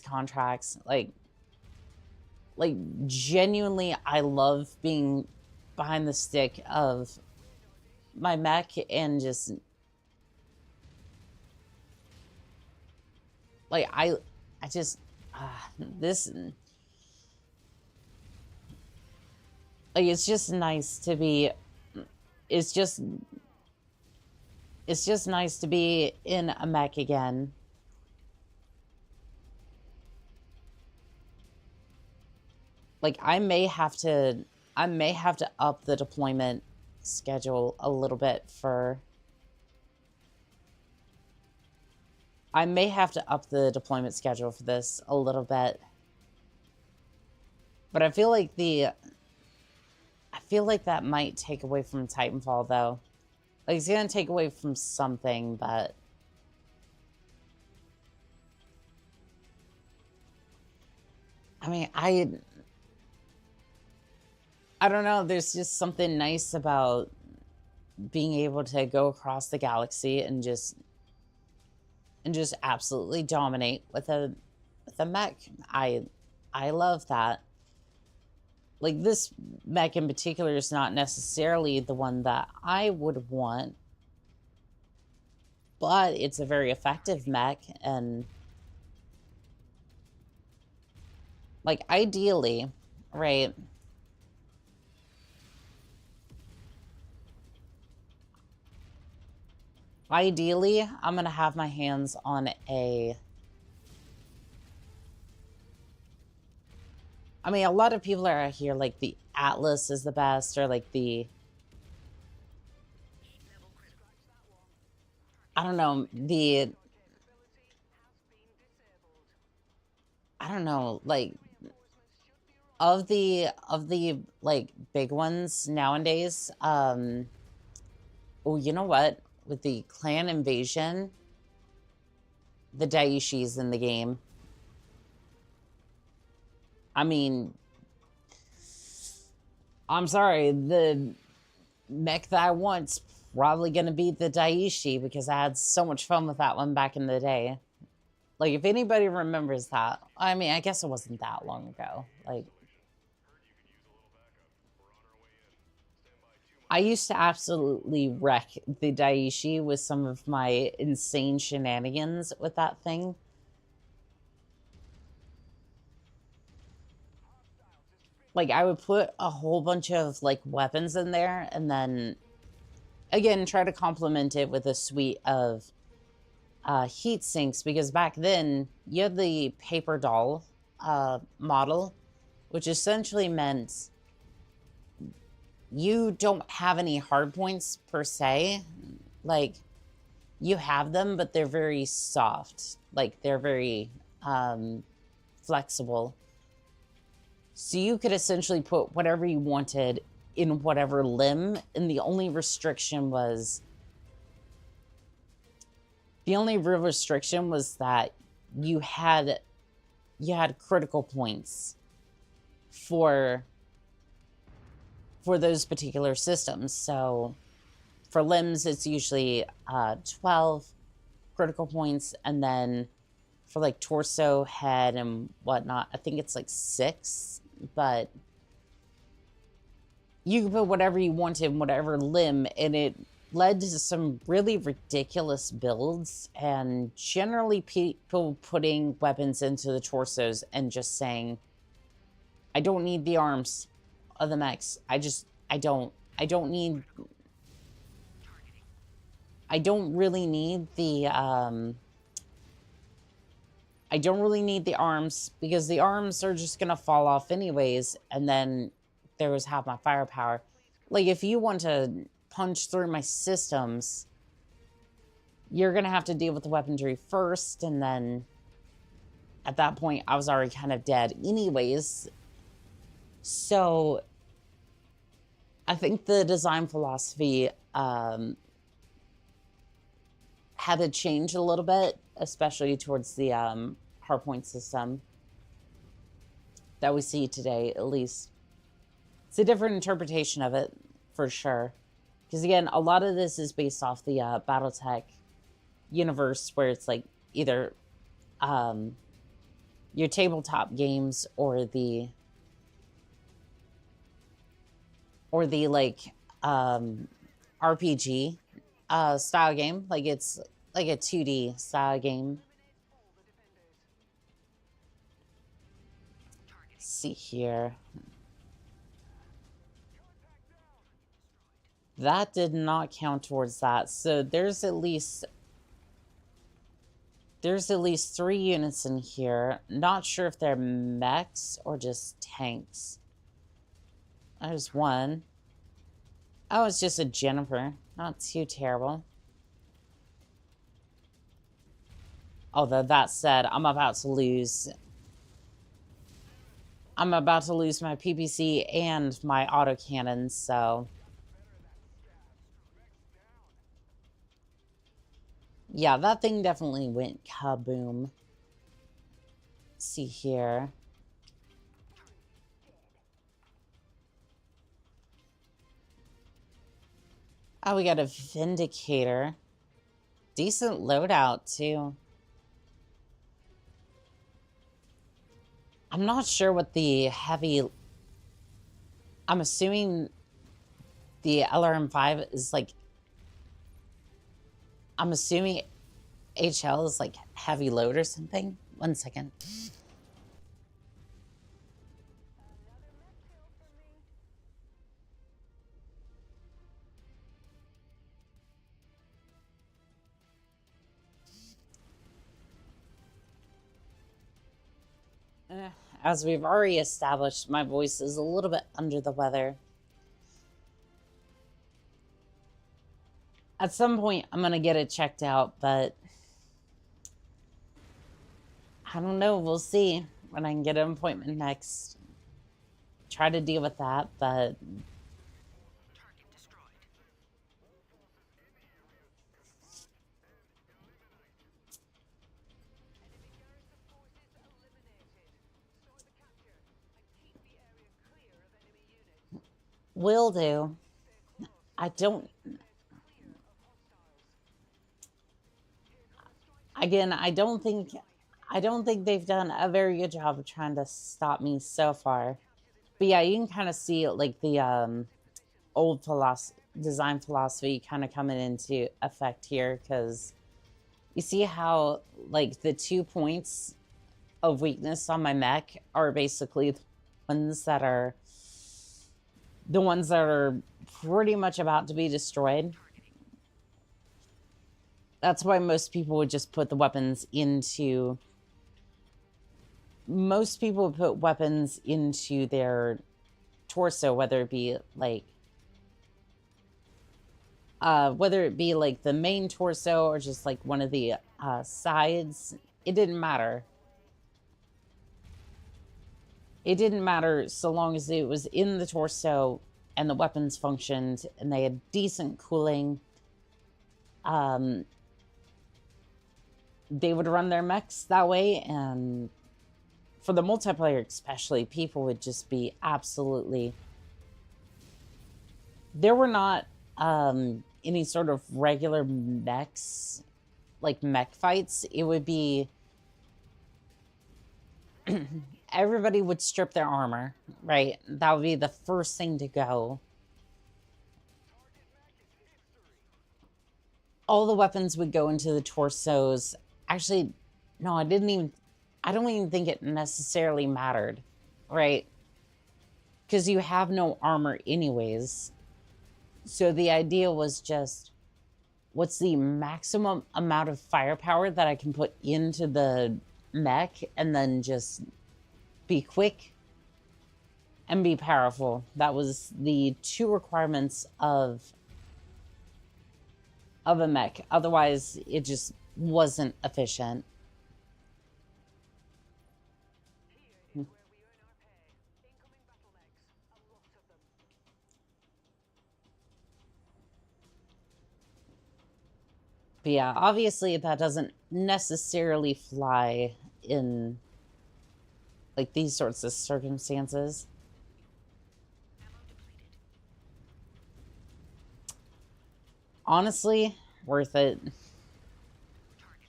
contracts. Like genuinely, I love being behind the stick of my mech and just like I just this like it's just nice to be. It's just nice to be in a mech again. Like I may have to up the deployment schedule a little bit for I may have to up the deployment schedule for this a little bit. But I feel like that might take away from Titanfall, though. Like, it's gonna take away from something, but... I mean, I don't know, there's just something nice about being able to go across the galaxy and just absolutely dominate with a mech. I love that. Like, this mech in particular is not necessarily the one that I would want, but it's a very effective mech, and like, ideally, right? Ideally, I'm gonna have my hands on a... I mean, a lot of people are out here, like, the Atlas is the best, or, like, the... I don't know, the... I don't know, like... Of the, like, big ones nowadays, oh, you know what? With the clan invasion, the Daishi's in the game. I mean, I'm sorry, the mech that I want's probably gonna be the Daishi, because I had so much fun with that one back in the day. Like, if anybody remembers that, I mean, I guess it wasn't that long ago. Like, I used to absolutely wreck the Daishi with some of my insane shenanigans with that thing. Like, I would put a whole bunch of, like, weapons in there, and then, again, try to complement it with a suite of heat sinks, because back then, you had the paper doll model, which essentially meant you don't have any hard points per se. Like, you have them, but they're very soft. Like, they're very flexible. So you could essentially put whatever you wanted in whatever limb, and the only restriction was... The only real restriction was that you had critical points for those particular systems. So for limbs, it's usually 12 critical points, and then for like torso, head, and whatnot, I think it's like 6, but you could put whatever you wanted in whatever limb, and it led to some really ridiculous builds, and generally people putting weapons into the torsos and just saying, I don't need the arms of the mechs. I don't really need the I don't really need the arms, because the arms are just gonna fall off anyways, and then there was half my firepower. Like, if you want to punch through my systems, you're gonna have to deal with the weaponry first, and then at that point I was already kind of dead anyways. So I think the design philosophy had to change a little bit, especially towards the hardpoint system that we see today, at least. It's a different interpretation of it, for sure. Because, again, a lot of this is based off the Battletech universe, where it's, like, either your tabletop games or the like, RPG style game. Like, it's like a 2D style game. Let's see here. That did not count towards that. So there's at least 3 units in here. Not sure if they're mechs or just tanks. There's one. Oh, it's just a Jennifer. Not too terrible. Although that said, I'm about to lose my PPC and my autocannon, so yeah, that thing definitely went kaboom. See here. Oh, we got a Vindicator. Decent loadout, too. I'm not sure what the heavy... I'm assuming the LRM-5 is like... I'm assuming HL is like heavy load or something. 1 second. As we've already established, my voice is a little bit under the weather. At some point, I'm going to get it checked out, but I don't know. We'll see when I can get an appointment next. Try to deal with that, but... Target destroyed. Enemy garrison forces eliminated. Start the capture and keep the area clear of enemy units. will do. Stay close. I don't... Heads clear of hostiles. Again, I don't think they've done a very good job of trying to stop me so far. But yeah, you can kind of see like the old design philosophy kind of coming into effect here, because you see how like the 2 points of weakness on my mech are basically the ones that are pretty much about to be destroyed. That's why most people would just put the weapons into... Most people would put weapons into their torso, whether it be like... whether it be like the main torso or just like one of the sides. It didn't matter. It didn't matter so long as it was in the torso and the weapons functioned and they had decent cooling. They would run their mechs that way, and for the multiplayer especially, people would just be absolutely... There were not any sort of regular mechs, like mech fights. It would be... Everybody would strip their armor, right? That would be the first thing to go. All the weapons would go into the torsos. Actually, no, I don't even think it necessarily mattered, right? Because you have no armor anyways. So the idea was just, what's the maximum amount of firepower that I can put into the mech, and then just be quick and be powerful. That was the 2 requirements of a mech. Otherwise, it just wasn't efficient. Here is where we earn our pay. Incoming battle mechs. A lot of them. But yeah, obviously that doesn't necessarily fly in like these sorts of circumstances. Ammo depleted. Honestly, worth it. Targeting.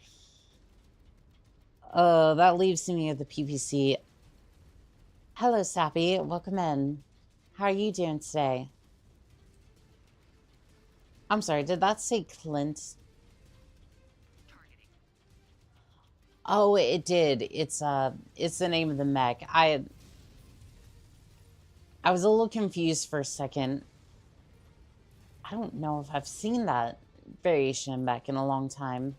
That leaves me at the PPC. Hello, Sappy. Welcome in. How are you doing today? I'm sorry, did that say Clint? Targeting. Oh, it did. It's the name of the mech. I was a little confused for a second. I don't know if I've seen that variation of mech in a long time.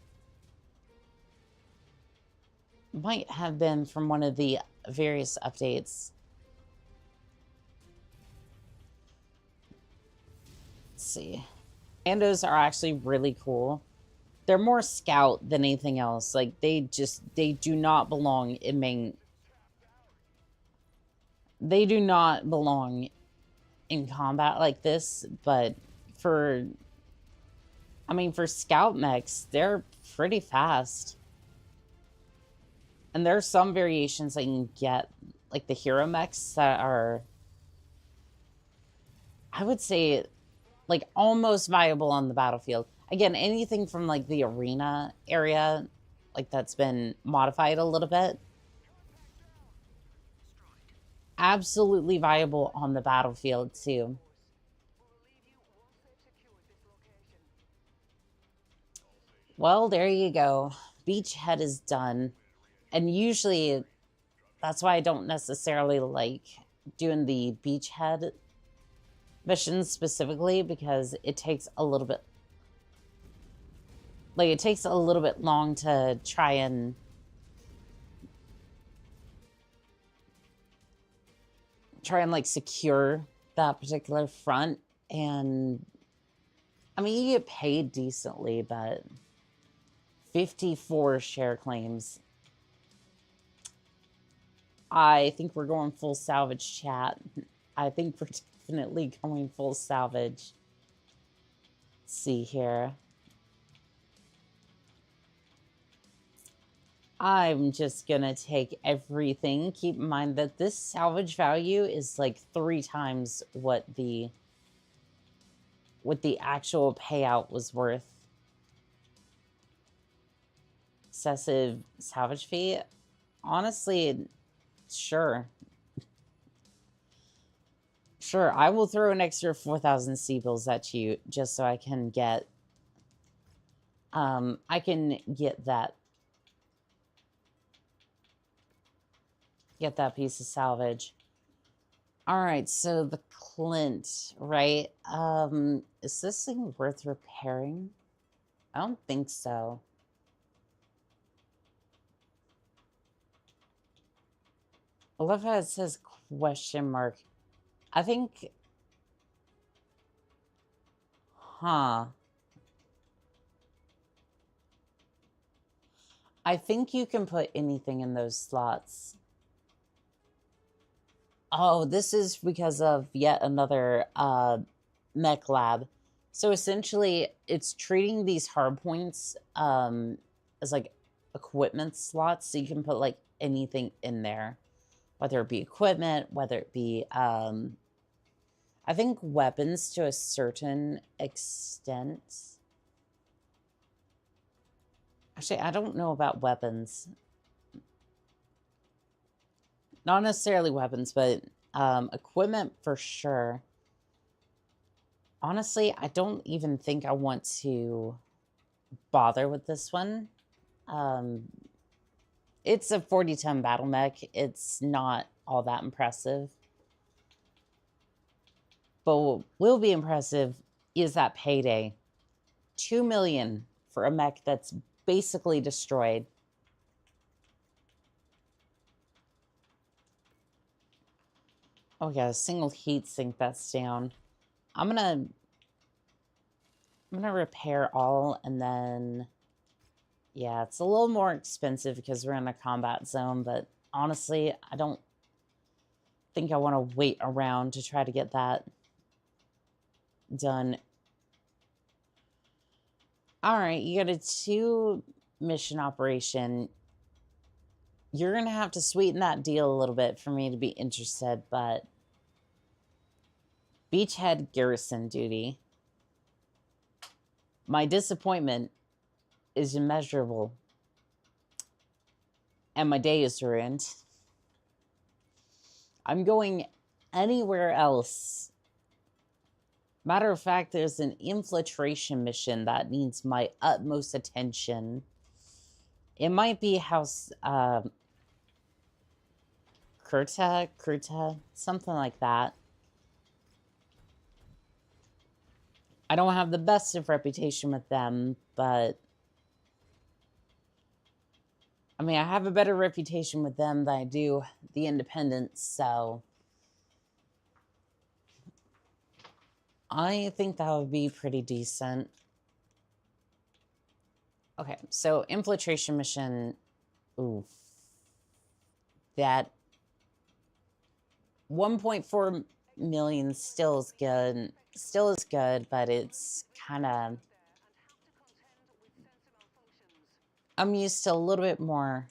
Might have been from one of the various updates. Let's see. Commandos are actually really cool. they're more scout than anything else. Like, they do not belong in main. They do not belong in combat like this, but for, I mean, for scout mechs, they're pretty fast. And there are some variations that you can get, like the hero mechs that are, I would say, like almost viable on the battlefield. Again, anything from like the arena area, like that's been modified a little bit, absolutely viable on the battlefield too. Well, there you go. Beachhead is done. And usually that's why I don't necessarily like doing the beachhead missions specifically, because it takes a little bit, like, it takes a little bit long to try and like secure that particular front. And I mean, you get paid decently, but 54 share claims. I think we're going full salvage, chat. I think we're definitely going full salvage. Let's see here. I'm just gonna take everything. Keep in mind that this salvage value is like 3 times what the actual payout was worth. Excessive salvage fee? Honestly, sure. Sure, I will throw an extra 4,000 C-bills at you just so I can get that piece of salvage. All right, so the Clint, right? Is this thing worth repairing? I don't think so. I love how it says question mark. I think, huh. I think you can put anything in those slots. Oh, this is because of yet another mech lab. So essentially, it's treating these hard points as like equipment slots, so you can put like anything in there, whether it be equipment, whether it be I think weapons to a certain extent. Actually, I don't know about weapons. Not necessarily weapons, but equipment for sure. Honestly, I don't even think I want to bother with this one. It's a 40-ton battle mech. It's not all that impressive. But what will be impressive is that payday. 2 million for a mech that's basically destroyed. Oh yeah, a single heat sink that's down. I'm gonna repair all, and then yeah, it's a little more expensive because we're in a combat zone, but honestly, I don't think I want to wait around to try to get that done. All right, you got a 2 mission operation. You're gonna have to sweeten that deal a little bit for me to be interested, but beachhead garrison duty. My disappointment is immeasurable, and my day is ruined. I'm going anywhere else. Matter of fact, there's an infiltration mission that needs my utmost attention. It might be House Kurta, something like that. I don't have the best of reputation with them, but I mean, I have a better reputation with them than I do the Independents, so I think that would be pretty decent. Okay, so infiltration mission. Oof. That 1.4 million still is good. Still is good, but it's kind of. I'm used to a little bit more.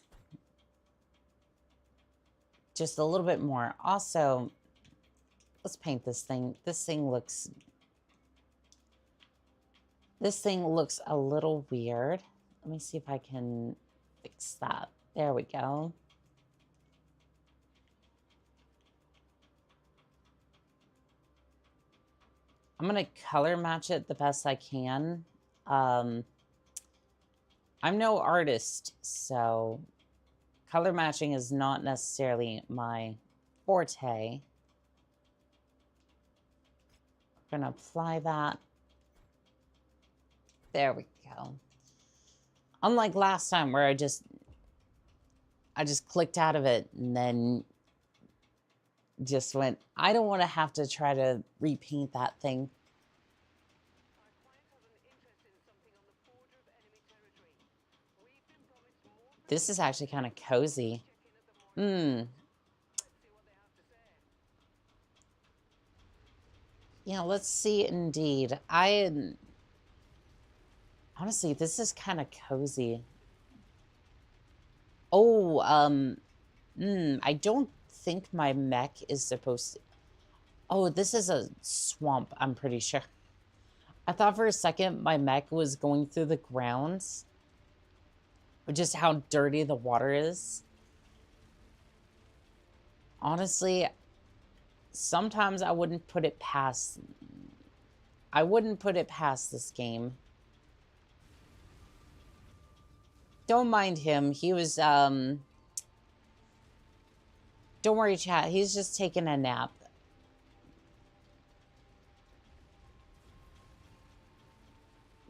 Just a little bit more. Also, let's paint this thing. This thing looks a little weird. Let me see if I can fix that. There we go. I'm going to color match it the best I can. I'm no artist, so color matching is not necessarily my forte. I'm going to apply that. There we go. Unlike last time where I just clicked out of it and then just went, I don't want to have to try to repaint that thing. This is actually kind of cozy. Yeah, let's see indeed. Honestly, this is kind of cozy. Oh, I don't think my mech is supposed to... Oh, this is a swamp, I'm pretty sure. I thought for a second my mech was going through the grounds. Just how dirty the water is. Honestly, sometimes I wouldn't put it past... I wouldn't put it past this game. Don't mind him. He was, don't worry, chat. He's just taking a nap.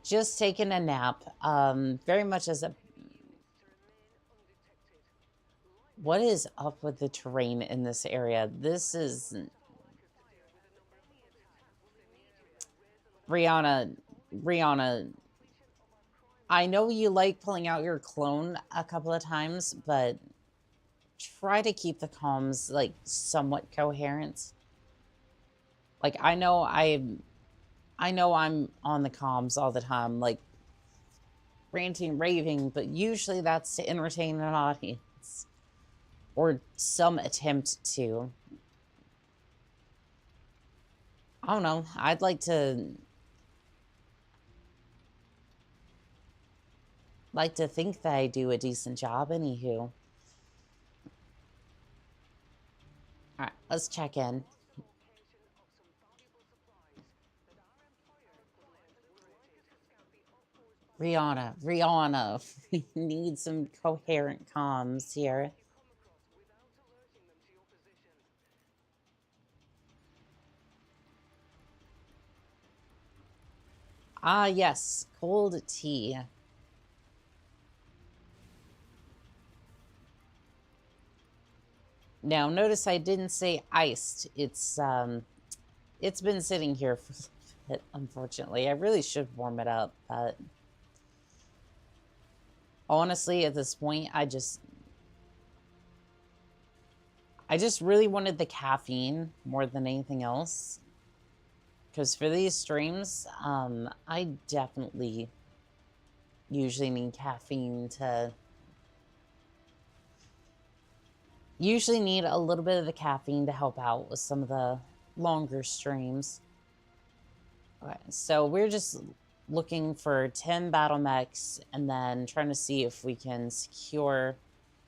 Just taking a nap. Very much as a... What is up with the terrain in this area? This is... Rihanna, I know you like pulling out your clone a couple of times, but try to keep the comms, like, somewhat coherent. Like, I know I'm on the comms all the time, like, ranting, raving, but usually that's to entertain an audience. Or some attempt to. I don't know. I'd like to think that I do a decent job, anywho. Alright, let's check in. Rihanna, we need some coherent comms here. Ah, yes, cold tea. Now, notice I didn't say iced. It's been sitting here for a bit, unfortunately. I really should warm it up, but honestly, at this point, I just really wanted the caffeine more than anything else. Because for these streams, I definitely usually need caffeine to... Usually need a little bit of the caffeine to help out with some of the longer streams. Okay, so we're just looking for 10 battle mechs and then trying to see if we can secure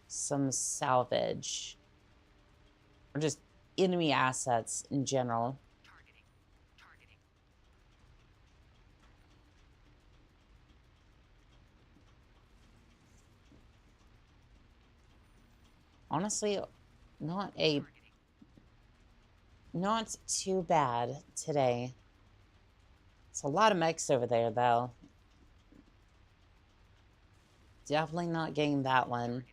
some salvage. Or just enemy assets in general. Targeting. Honestly, not too bad today. It's a lot of mechs over there, though. Definitely not getting that one.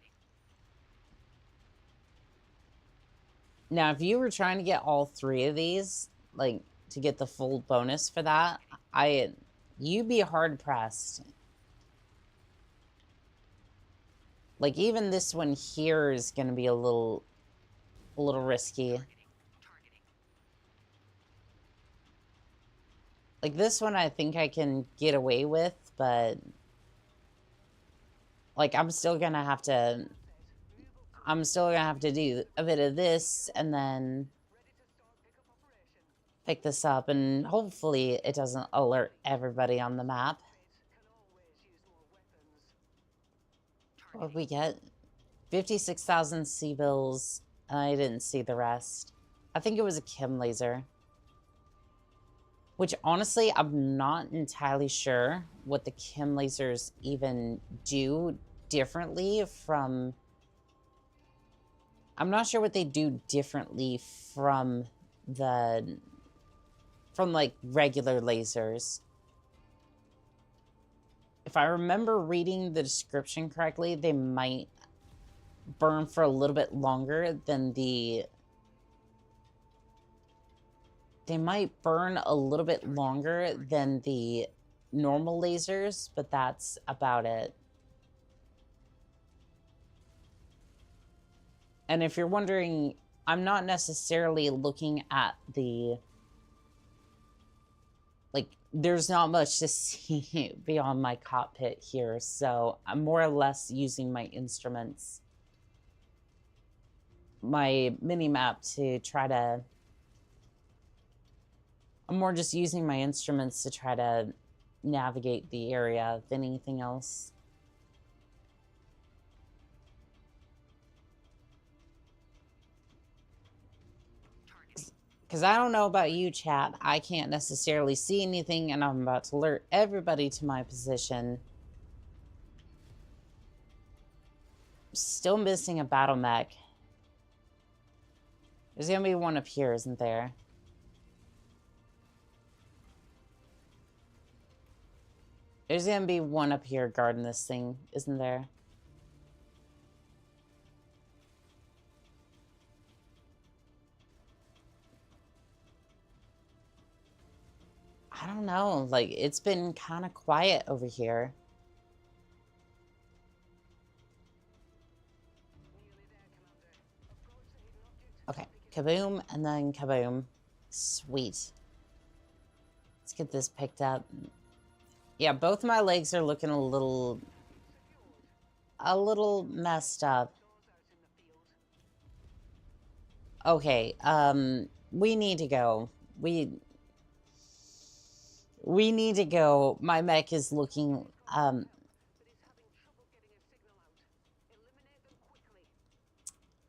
Now, if you were trying to get all 3 of these, like, to get the full bonus for that, you'd be hard-pressed. Like, even this one here is going to be a little risky. Targeting. Like, this one I think I can get away with, but... Like, I'm still gonna have to do a bit of this, and then pick this up, and hopefully it doesn't alert everybody on the map. What did we get? 56,000 C-bills, and I didn't see the rest. I think it was a chem laser. Which, honestly, I'm not entirely sure what the chem lasers even do differently from... I'm not sure what they do differently from like, regular lasers. If I remember reading the description correctly, they might burn for a little bit longer than the... They might burn a little bit longer than the normal lasers, but that's about it. And if you're wondering, I'm not necessarily looking at the... Like, there's not much to see beyond my cockpit here, so I'm more or less using my instruments, my mini-map to try to... I'm more just using my instruments to try to navigate the area than anything else. Because I don't know about you, chat. I can't necessarily see anything, and I'm about to alert everybody to my position. Still missing a battle mech. There's gonna be one up here, isn't there? There's gonna be one up here guarding this thing, isn't there? I don't know, like, it's been kind of quiet over here. Okay, kaboom, and then kaboom. Sweet. Let's get this picked up. Yeah, both my legs are looking a little messed up. Okay, we need to go. We need to go. My mech is looking,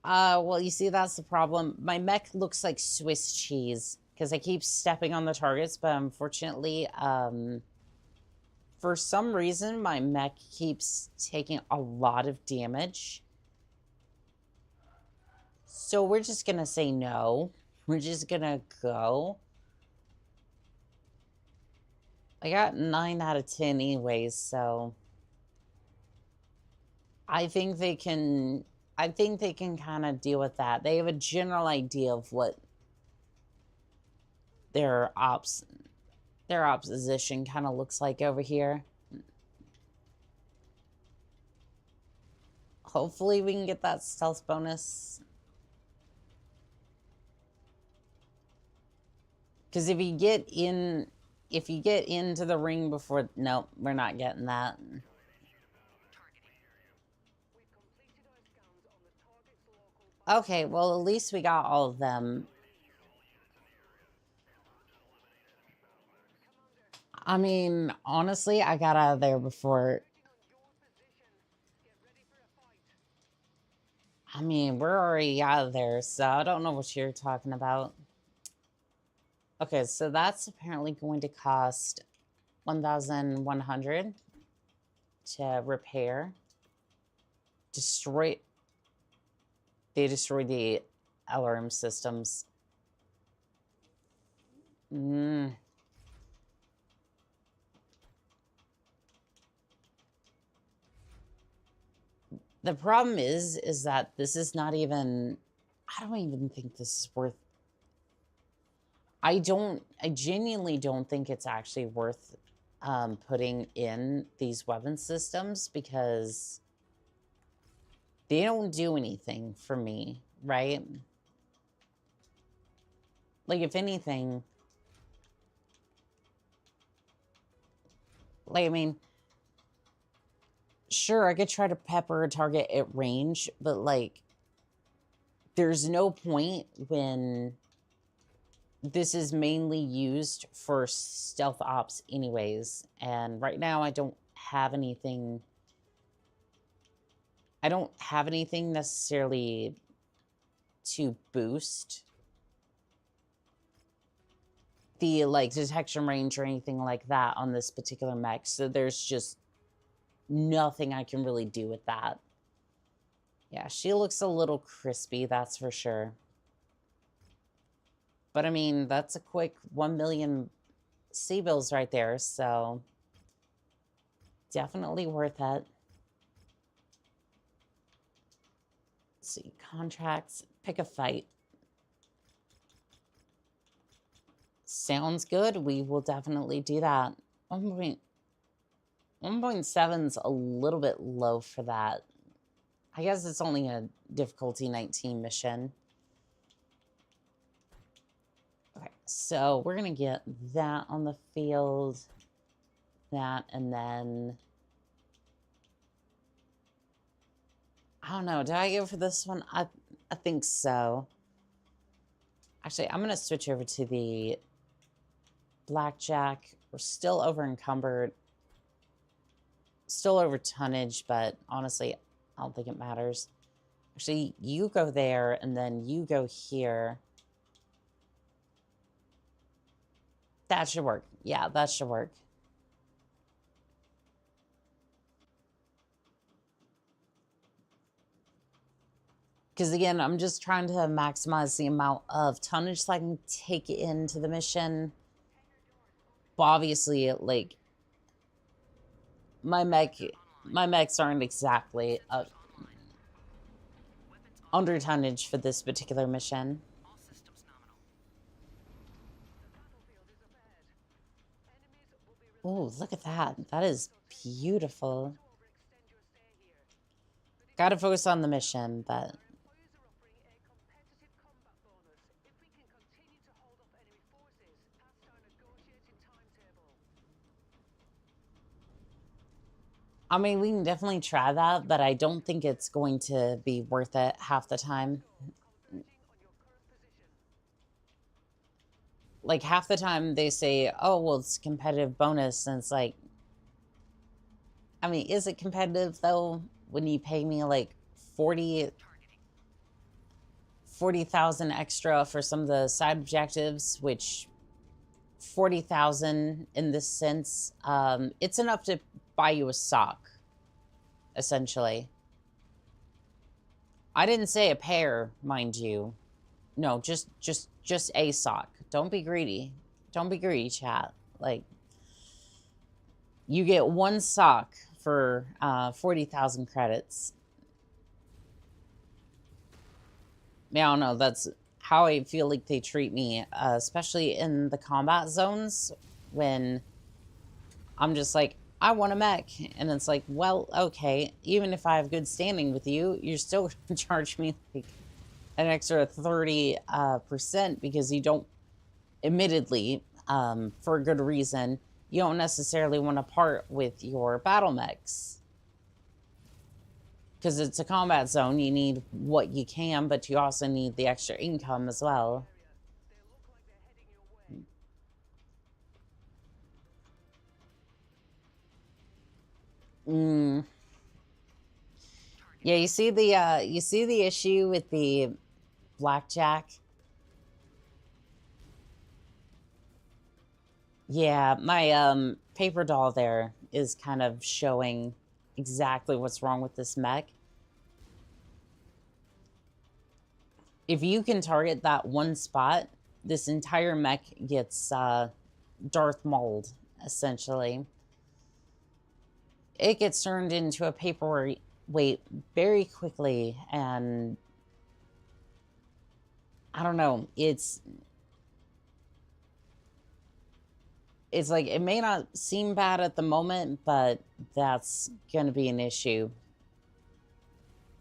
well, you see, that's the problem. My mech looks like Swiss cheese, because I keep stepping on the targets, but unfortunately, for some reason, my mech keeps taking a lot of damage. So we're just gonna say no. We're just gonna go. I got 9 out of 10 anyways, so... I think they can kind of deal with that. They have a general idea of what their opposition kind of looks like over here. Hopefully we can get that stealth bonus. Because if you get into the ring before... Nope, we're not getting that. Okay, well, at least we got all of them. I mean, honestly, I got out of there before... I mean, we're already out of there, so I don't know what you're talking about. Okay, so that's apparently going to cost 1,100 to repair. They destroyed the alarm systems. The problem is that this is not even... I don't even think this is worth... I genuinely don't think it's actually worth putting in these weapon systems, because They don't do anything for me, right? Like, if anything... Like, I mean... Sure, I could try to pepper a target at range, but, like... There's no point when... This is mainly used for stealth ops anyways. And right now, I don't have anything... I don't have anything necessarily to boost the, like, detection range or anything like that on this particular mech. So there's just nothing I can really do with that. Yeah, she looks a little crispy, that's for sure. But, I mean, that's a quick 1 million C-bills right there, so... Definitely worth it. Let's see, contracts, pick a fight. Sounds good. We will definitely do that. 1.7's a little bit low for that. I guess it's only a difficulty 19 mission. Okay, so we're going to get that on the field. That, and then... I don't know. Did I go for this one? I think so. Actually, I'm going to switch over to the blackjack. We're still over encumbered. Still over tonnage, but honestly, I don't think it matters. Actually, you go there, and then you go here. That should work. Yeah, that should work. Because again, I'm just trying to maximize the amount of tonnage so I can take it into the mission. But obviously, like, my mechs aren't exactly under tonnage for this particular mission. All systems nominal. Oh, look at that. That is beautiful. Gotta focus on the mission, but... I mean, we can definitely try that, but I don't think it's going to be worth it half the time. Like, half the time they say, oh, well, it's competitive bonus, and it's like... I mean, is it competitive, though, when you pay me, like, 40,000 extra for some of the side objectives, which 40,000 in this sense, it's enough to buy you a sock, essentially. I didn't say a pair, mind you. No, just a sock. Don't be greedy. Don't be greedy, chat. Like, you get one sock for 40,000 credits. I don't know, that's how I feel like they treat me, especially in the combat zones, when I'm just like, I want a mech. And it's like, well, okay, even if I have good standing with you, you're still going to charge me like an extra 30% because you don't, admittedly, for a good reason, you don't necessarily want to part with your battle mechs. Because it's a combat zone, you need what you can, but you also need the extra income as well. Yeah, you see the issue with the blackjack? Yeah, my paper doll there is kind of showing exactly what's wrong with this mech. If you can target that one spot, this entire mech gets Darth Mauled, essentially. It gets turned into a paperweight very quickly, and I don't know, it's like, it may not seem bad at the moment, but that's gonna be an issue.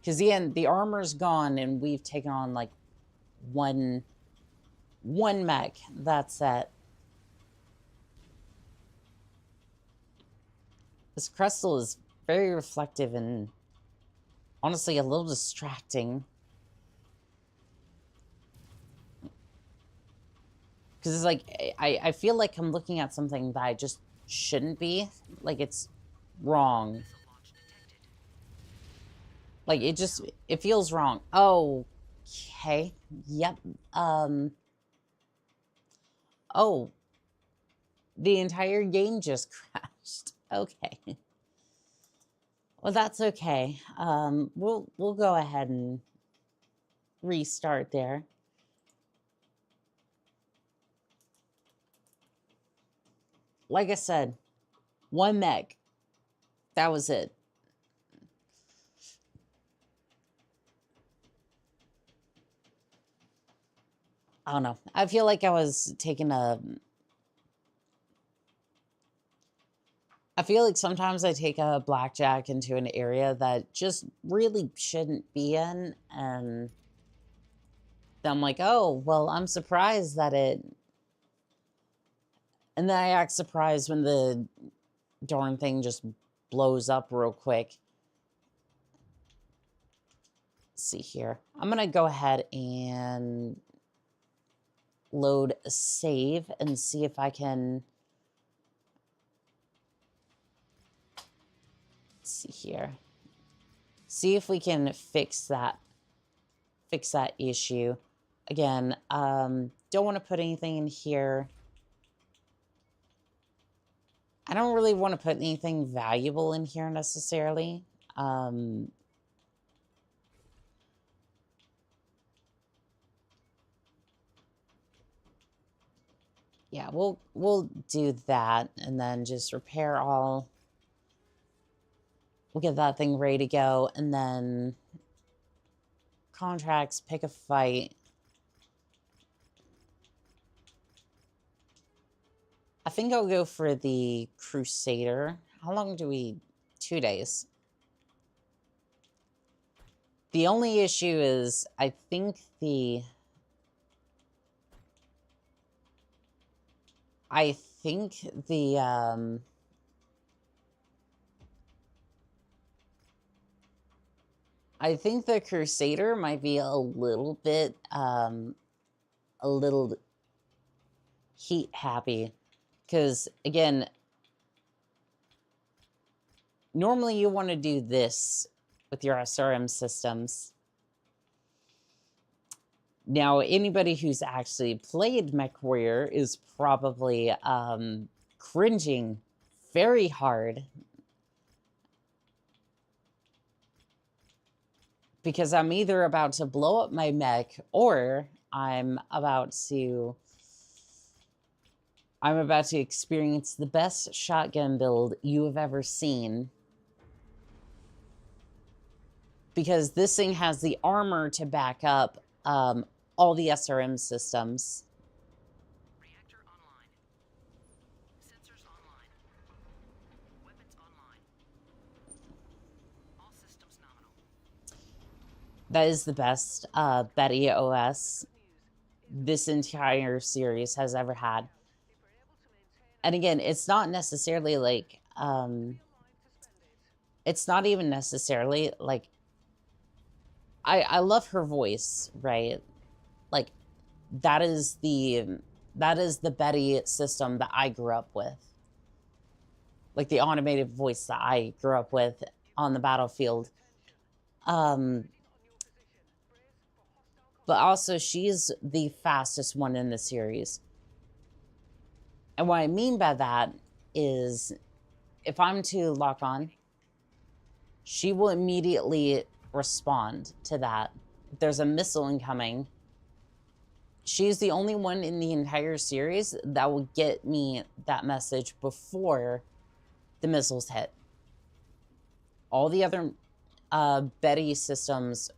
Because the armor's gone, and we've taken on, like, one mech. That's it. This crystal is very reflective and honestly a little distracting. Because it's like, I feel like I'm looking at something that I just shouldn't be. Like, it's wrong. Like, it feels wrong. Okay. Yep. Oh. The entire game just crashed. Okay. Well, that's okay. We'll go ahead and restart there. Like I said, one mech. That was it. I don't know. I feel like I was taking a... I feel like sometimes I take a blackjack into an area that just really shouldn't be in, and then I'm like, oh, well, I'm surprised that it... And then I act surprised when the darn thing just blows up real quick. Let's see here. I'm going to go ahead and load a save and see if I can... Let's see here. See if we can fix that issue. Again, don't want to put anything in here. I don't really want to put anything valuable in here necessarily. Yeah, we'll do that and then just repair all. We'll get that thing ready to go, and then contracts, pick a fight. I think I'll go for the Crusader. How long do we... 2 days. The only issue is, I think the Crusader might be a little bit, heat happy. Because, again, normally you want to do this with your SRM systems. Now, anybody who's actually played MechWarrior is probably cringing very hard. Because I'm either about to blow up my mech, or I'm about to experience the best shotgun build you have ever seen. Because this thing has the armor to back up all the SRM systems. Reactor online. Sensors online. Weapons online. All systems nominal. That is the best Betty OS this entire series has ever had. And again, it's not necessarily like, it's not even necessarily like, I love her voice, right? Like, that is the Betty system that I grew up with. Like, the automated voice that I grew up with on the battlefield. But also, she's the fastest one in the series. And what I mean by that is, if I'm to lock on, she will immediately respond to that. If there's a missile incoming, she's the only one in the entire series that will get me that message before the missiles hit. All the other Betty systems,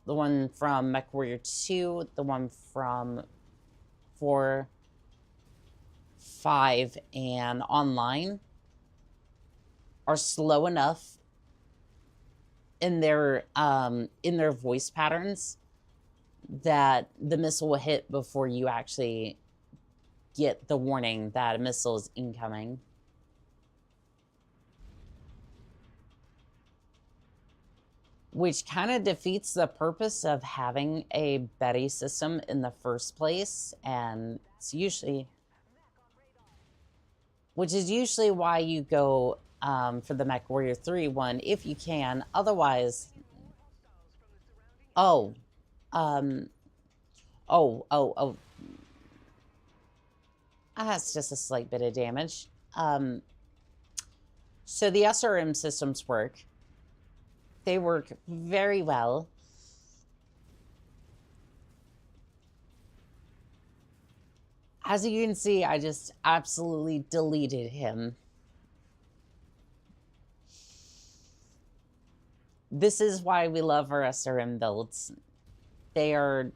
the one from MechWarrior 2, the one from 4, 5, and online, are slow enough in their voice patterns that the missile will hit before you actually get the warning that a missile is incoming. Which kind of defeats the purpose of having a Betty system in the first place, and it's usually, which is usually why you go for the MechWarrior 3 one if you can. Otherwise, oh, that's just a slight bit of damage. So the SRM systems work. They work very well. As you can see, I just absolutely deleted him. This is why we love our SRM builds. They are...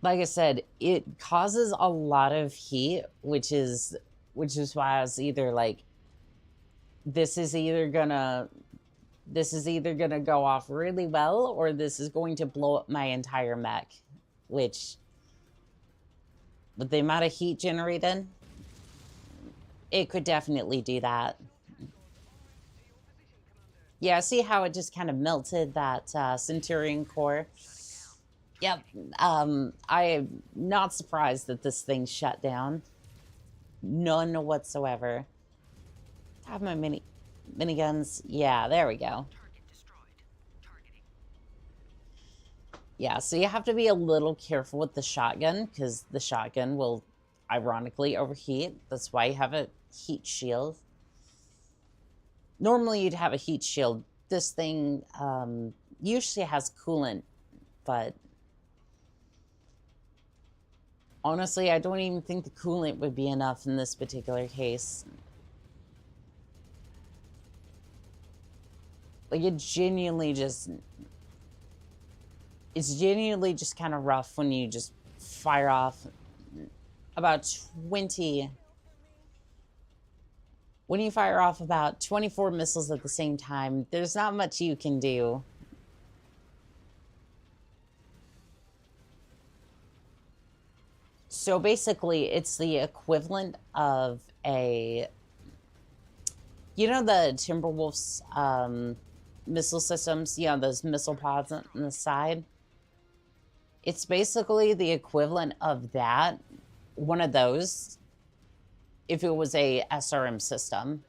Like I said, it causes a lot of heat, which is why I was either like, this is either gonna go off really well, or this is going to blow up my entire mech, which, with the amount of heat generated, it could definitely do that. Yeah, see how it just kind of melted that Centurion core? Yep, I am not surprised that this thing shut down. None whatsoever. I have my miniguns. Yeah, there we go. Target destroyed. Targeting. Yeah, so you have to be a little careful with the shotgun, because the shotgun will ironically overheat. That's why you have a heat shield. Normally you'd have a heat shield. This thing usually has coolant, but honestly, I don't even think the coolant would be enough in this particular case. Like, it's genuinely just kind of rough when you just fire off about 20... When you fire off about 24 missiles at the same time, there's not much you can do. So basically, it's the equivalent of a... You know the Timberwolf's missile systems? You know, those missile pods on the side? It's basically the equivalent of that, one of those, if it was a SRM system.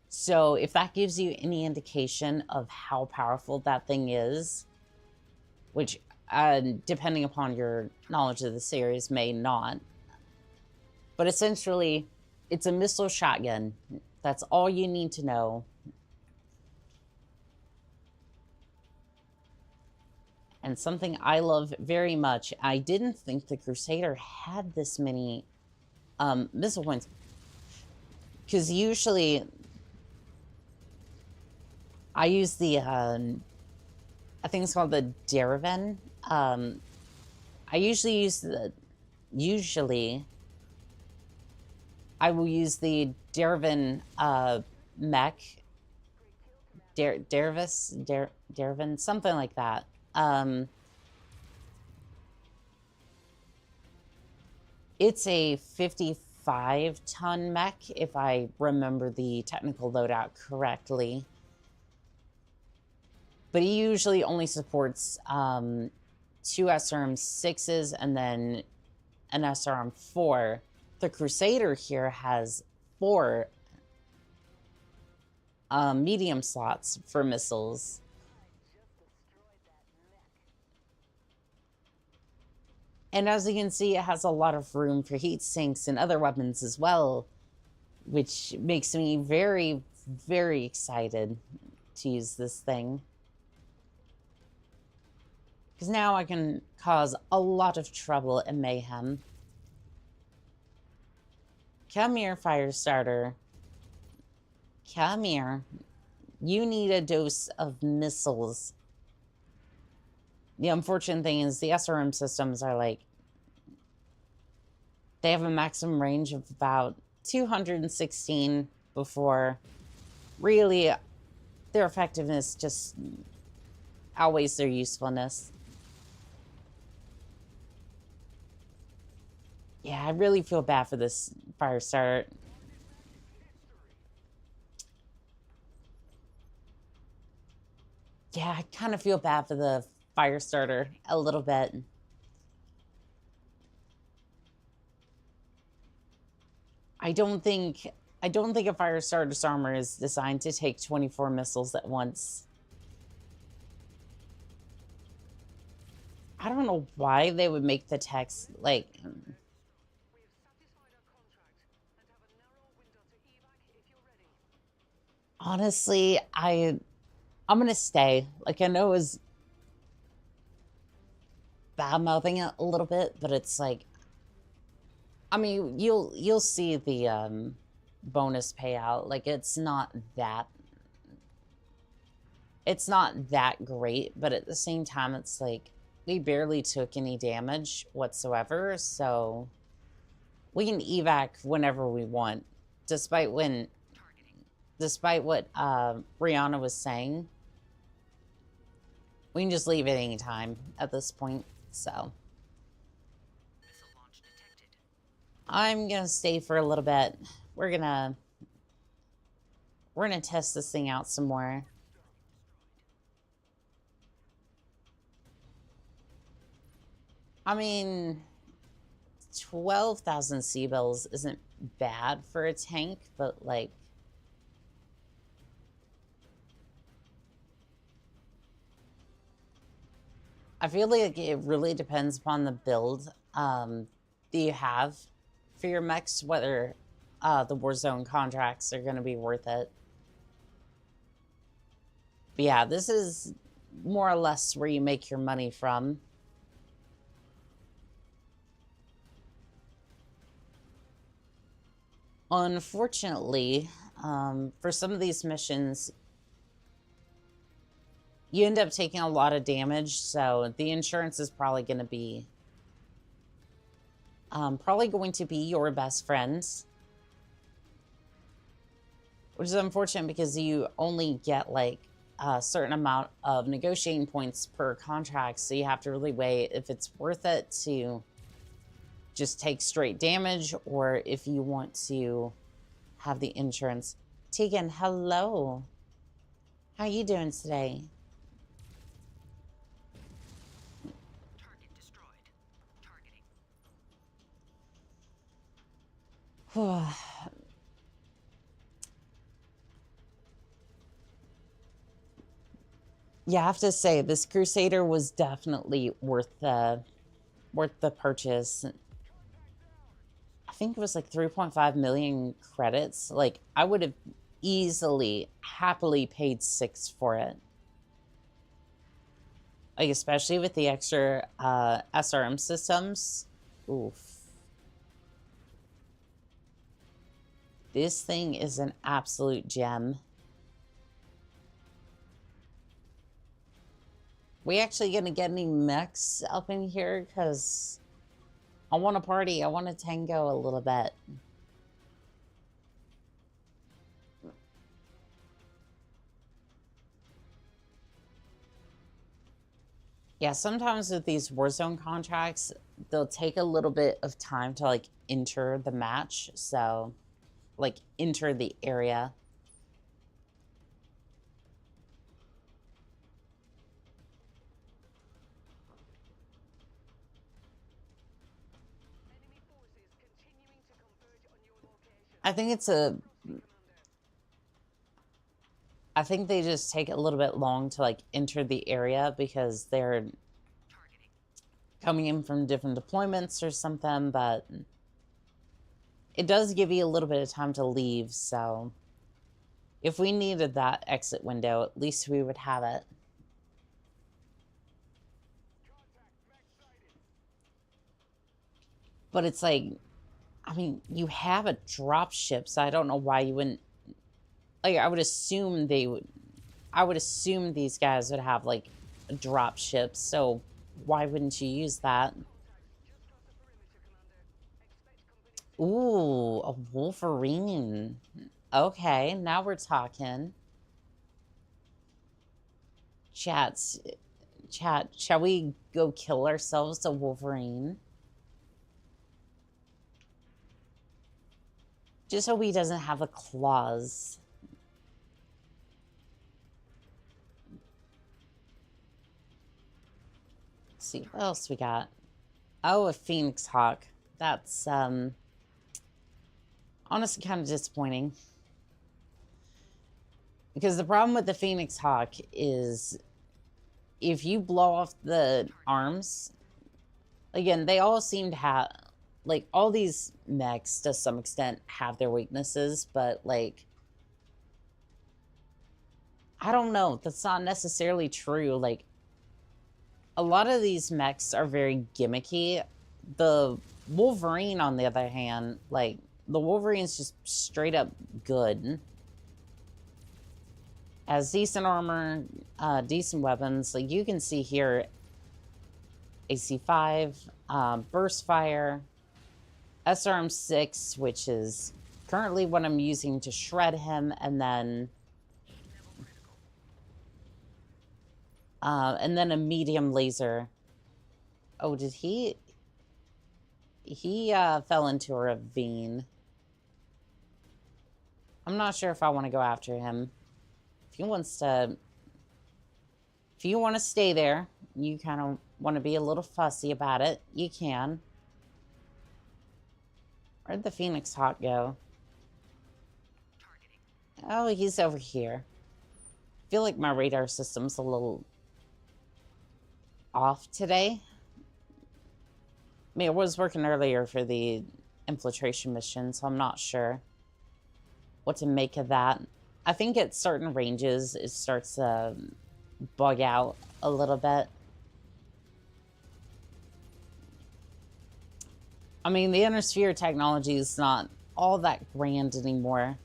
So if that gives you any indication of how powerful that thing is, which, depending upon your knowledge of the series, may not. But essentially, it's a missile shotgun. That's all you need to know. And something I love very much, I didn't think the Crusader had this many missile points. Because usually, I use the... I think it's called the Derivan. I usually use the... I will use the Derivan mech. Derivan, something like that. It's a 55-ton mech, if I remember the technical loadout correctly. But he usually only supports 2 SRM-6s and then an SRM-4. The Crusader here has 4 medium slots for missiles. And as you can see, it has a lot of room for heat sinks and other weapons as well, which makes me very, very excited to use this thing. Because now I can cause a lot of trouble and mayhem. Come here, Firestarter. Come here. You need a dose of missiles. The unfortunate thing is the SRM systems are like They have a maximum range of about 216 before really their effectiveness just outweighs their usefulness. Yeah, I really feel bad for this fire starter. Yeah, I kind of feel bad for the fire starter a little bit. I don't think a fire starter's armor is designed to take 24 missiles at once. I don't know why they would make the text like. We have satisfied our contract and have a narrow window to evac if you're ready. Honestly, I'm gonna stay. Like, I know it was bad mouthing it a little bit, but it's like, I mean, you'll see the bonus payout. Like, it's not that great, but at the same time, it's like we barely took any damage whatsoever, so we can evac whenever we want, despite what Rihanna was saying. We can just leave at any time at this point, so. Missile launch detected. I'm gonna stay for a little bit. We're gonna test this thing out some more. I mean, 12,000 C-bills isn't bad for a tank, but like, I feel like it really depends upon the build that you have for your mechs, whether the Warzone contracts are going to be worth it. But yeah, this is more or less where you make your money from. Unfortunately, for some of these missions, you end up taking a lot of damage, so the insurance is probably going to be your best friend, which is unfortunate because you only get like a certain amount of negotiating points per contract, so you have to really weigh if it's worth it to just take straight damage or if you want to have the insurance. Tegan, hello. How you doing today? Target destroyed. Targeting. Yeah, I have to say this Crusader was definitely worth the purchase. I think it was like 3.5 million credits. Like, I would have easily, happily paid 6 for it. Like, especially with the extra SRM systems. Oof. This thing is an absolute gem. We actually gonna get any mechs up in here? Because I want to party. I want to tango a little bit. Yeah, sometimes with these Warzone contracts, they'll take a little bit of time to like enter the match. So, like, enter the area. Enemy forces continuing to converge on your location. I think it's I think they just take a little bit long to like enter the area because they're coming in from different deployments or something, but it does give you a little bit of time to leave, so if we needed that exit window, at least we would have it. But it's like, I mean, you have a drop ship, so I don't know why you wouldn't. Like, I would assume these guys would have like a drop ship, so why wouldn't you use that? Just cross the perimeter, Commander. Expect Ooh, a Wolverine. Okay, now we're talking. Chat, shall we go kill ourselves a Wolverine? Just so he doesn't have the claws. Let's see, what else we got? Oh, a Phoenix Hawk. That's, honestly kind of disappointing. Because the problem with the Phoenix Hawk is if you blow off the arms, again, they all seem to have, like, all these mechs to some extent have their weaknesses, but, like, I don't know. That's not necessarily true. Like, a lot of these mechs are very gimmicky. The Wolverine, on the other hand, like, the Wolverine's just straight up good. Has decent armor, decent weapons. Like, you can see here, AC5, burst fire, SRM6, which is currently what I'm using to shred him, and then a medium laser. Oh, did he? He fell into a ravine. I'm not sure if I want to go after him. If he wants to... If you want to stay there, you kind of want to be a little fussy about it, you can. Where'd the Phoenix Hawk go? Oh, he's over here. I feel like my radar system's a little off today. I mean, it was working earlier for the infiltration mission, so I'm not sure what to make of that. I think at certain ranges, it starts to bug out a little bit. I mean, the inner sphere technology is not all that grand anymore.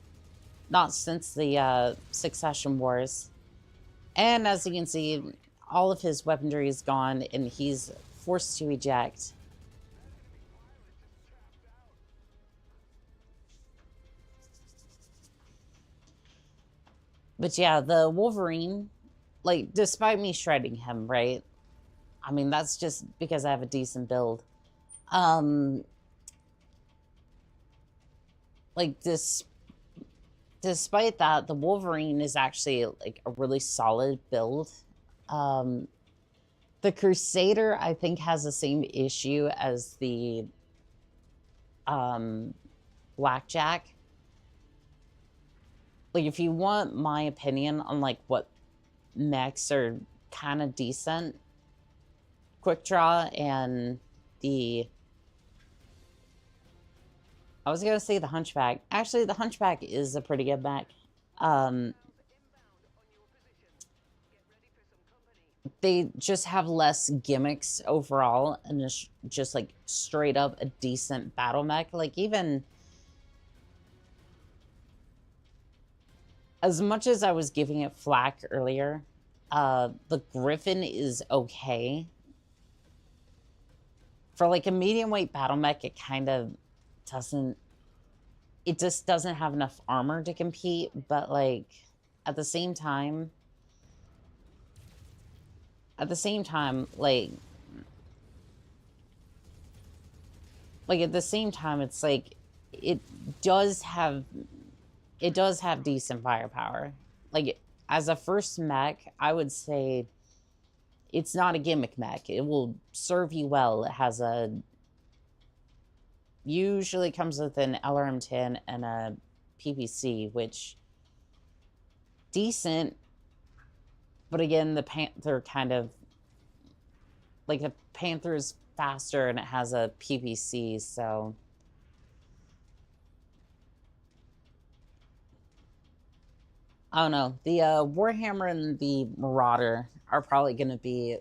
Not since the Succession Wars. And as you can see, all of his weaponry is gone, and he's forced to eject. But yeah, the Wolverine, like, despite me shredding him, right? I mean, that's just because I have a decent build. Like, despite that, the Wolverine is actually, like, a really solid build. The Crusader, I think, has the same issue as the Blackjack. Like, if you want my opinion on, like, what mechs are kind of decent, Quick Draw and the... I was gonna say the Hunchback. Actually, the Hunchback is a pretty good mech. They just have less gimmicks overall, and just like straight up a decent battle mech. Like, even as much as I was giving it flack earlier, the Griffin is okay. For like a medium weight battle mech, it kind of doesn't, it just doesn't have enough armor to compete, but like at the same time, like at the same time, it's like it does have decent firepower. Like, as a first mech, I would say it's not a gimmick mech. It will serve you well. It has a... Usually comes with an LRM-10 and a PPC, which... decent. But again, the Panther kind of... Like, the Panther is faster and it has a PPC, so... I don't know. The Warhammer and the Marauder are probably going to be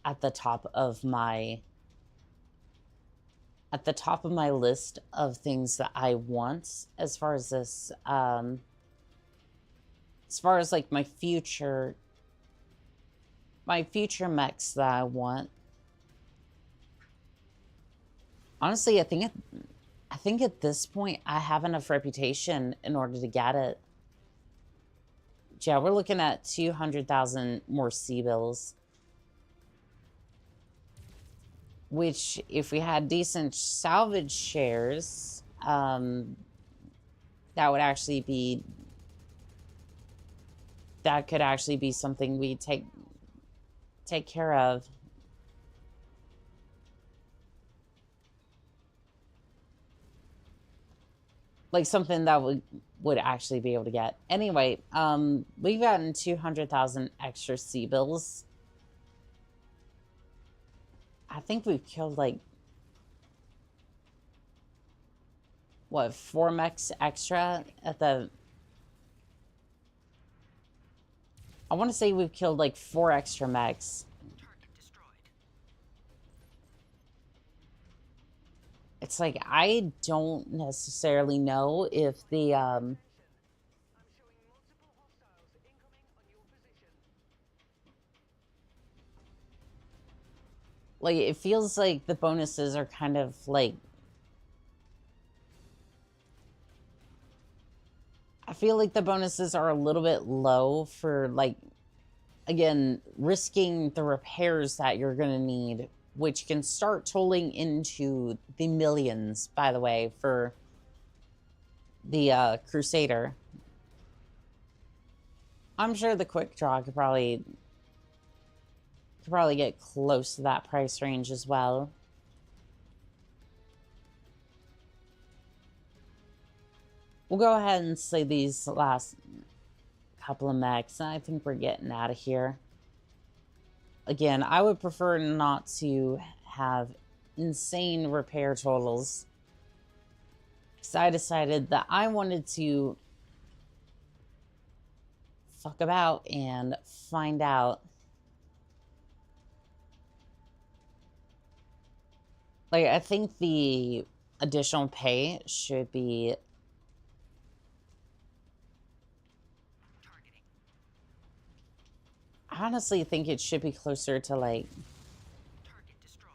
at the top of my list of things that I want as far as this as far as like my future mechs that I want. Honestly, I think at this point I have enough reputation in order to get it. Yeah, we're looking at 200,000 more C-bills. Which, if we had decent salvage shares, that would actually be... That could actually be something we take care of. Like something that would actually be able to get. Anyway, we've gotten 200,000 extra C-bills. I think we've killed like, what, 4 mechs extra at the... I want to say we've killed like 4 extra mechs. Target destroyed. It's like, I don't necessarily know if the, I'm showing multiple hostiles incoming on your position. like, it feels like the bonuses are kind of like... I feel like the bonuses are a little bit low for, like, again, risking the repairs that you're going to need, which can start tolling into the millions, by the way, for the Crusader. I'm sure the quick draw could probably get close to that price range as well. We'll go ahead and slay these last couple of mechs. I think we're getting out of here. Again, I would prefer not to have insane repair totals, because I decided that I wanted to fuck about and find out. Like, I think the additional pay should be... Targeting. I honestly think it should be closer to, like... Target destroyed.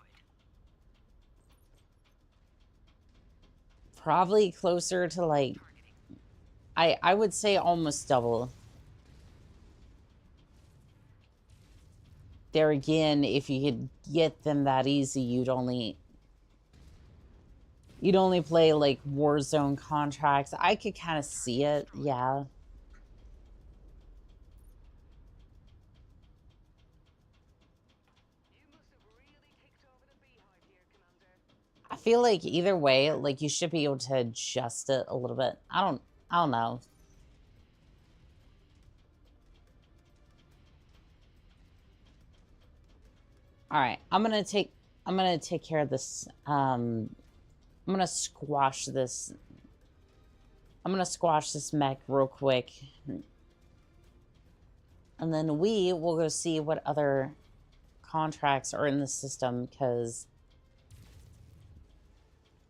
Probably closer to, like... Targeting. I would say almost double. There again, if you could get them that easy, you'd only play like Warzone contracts. I could kind of see it, yeah. You must have really kicked over the beehive here, Commander. I feel like either way, like, you should be able to adjust it a little bit. I don't know. All right, I'm gonna take care of this. I'm gonna squash this. I'm gonna squash this mech real quick, and then we will go see what other contracts are in the system, because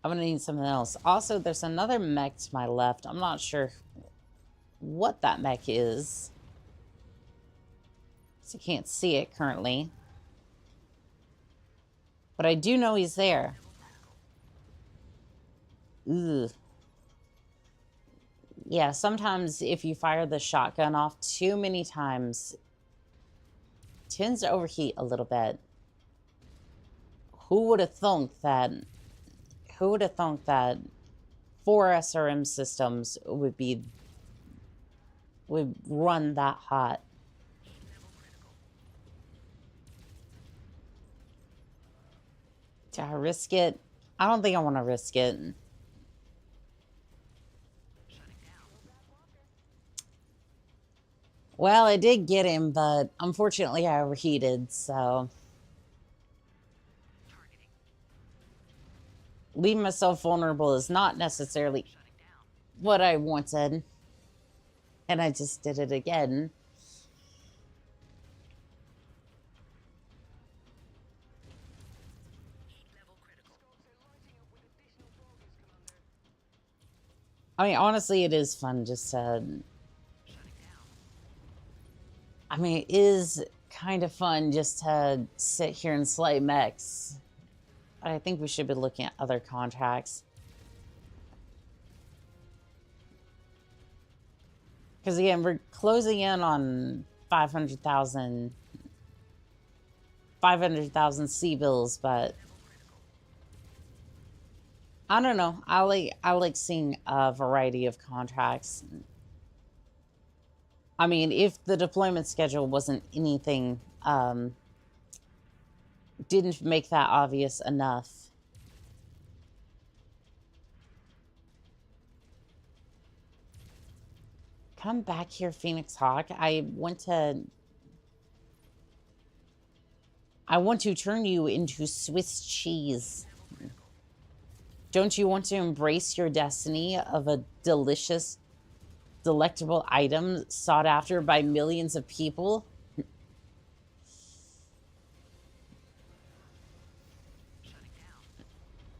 I'm gonna need something else. Also, there's another mech to my left. I'm not sure what that mech is, so I can't see it currently. But I do know he's there. Ugh. Yeah, sometimes if you fire the shotgun off too many times, it tends to overheat a little bit. Who would have thunk that 4 SRM systems would run that hot? Do I risk it? I don't think I want to risk it. Well, I did get him, but unfortunately I overheated, so... Targeting. Leaving myself vulnerable is not necessarily Shutting down. what I wanted. And I just did it again. Heat level critical. Scopes are lighting up with additional targets, Commander. I mean, honestly, it is fun just to... Shutting down. I mean, it is kind of fun just to sit here and slay mechs. I think we should be looking at other contracts. Because again, we're closing in on 500,000 sea bills, but I don't know. I like seeing a variety of contracts. I mean, if the deployment schedule wasn't anything, didn't make that obvious enough. Come back here, Phoenix Hawk. I want to turn you into Swiss cheese. Don't you want to embrace your destiny of a delicious, delectable item sought after by millions of people?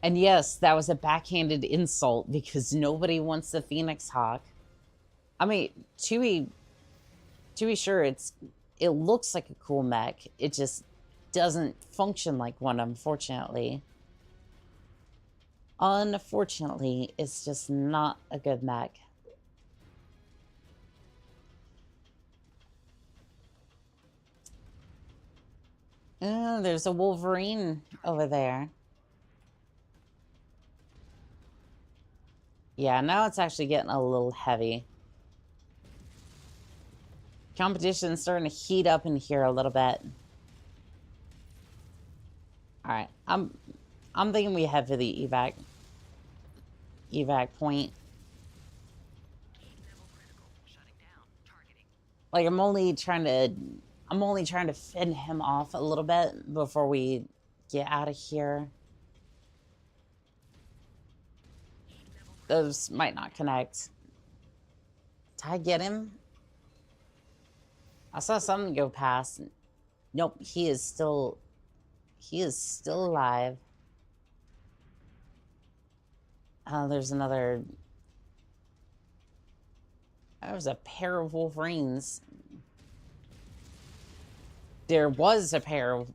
And yes, that was a backhanded insult because nobody wants the Phoenix Hawk. I mean, to be sure, it looks like a cool mech. It just doesn't function like one, unfortunately. Unfortunately, it's just not a good mech. Oh, there's a Wolverine over there. Yeah, now it's actually getting a little heavy. Competition's starting to heat up in here a little bit. All right, I'm thinking we head for the evac point. Like I'm only trying to fend him off a little bit before we get out of here. Those might not connect. Did I get him? I saw something go past. Nope, he is still alive. There's another. There's a pair of Wolverines. There was a pair of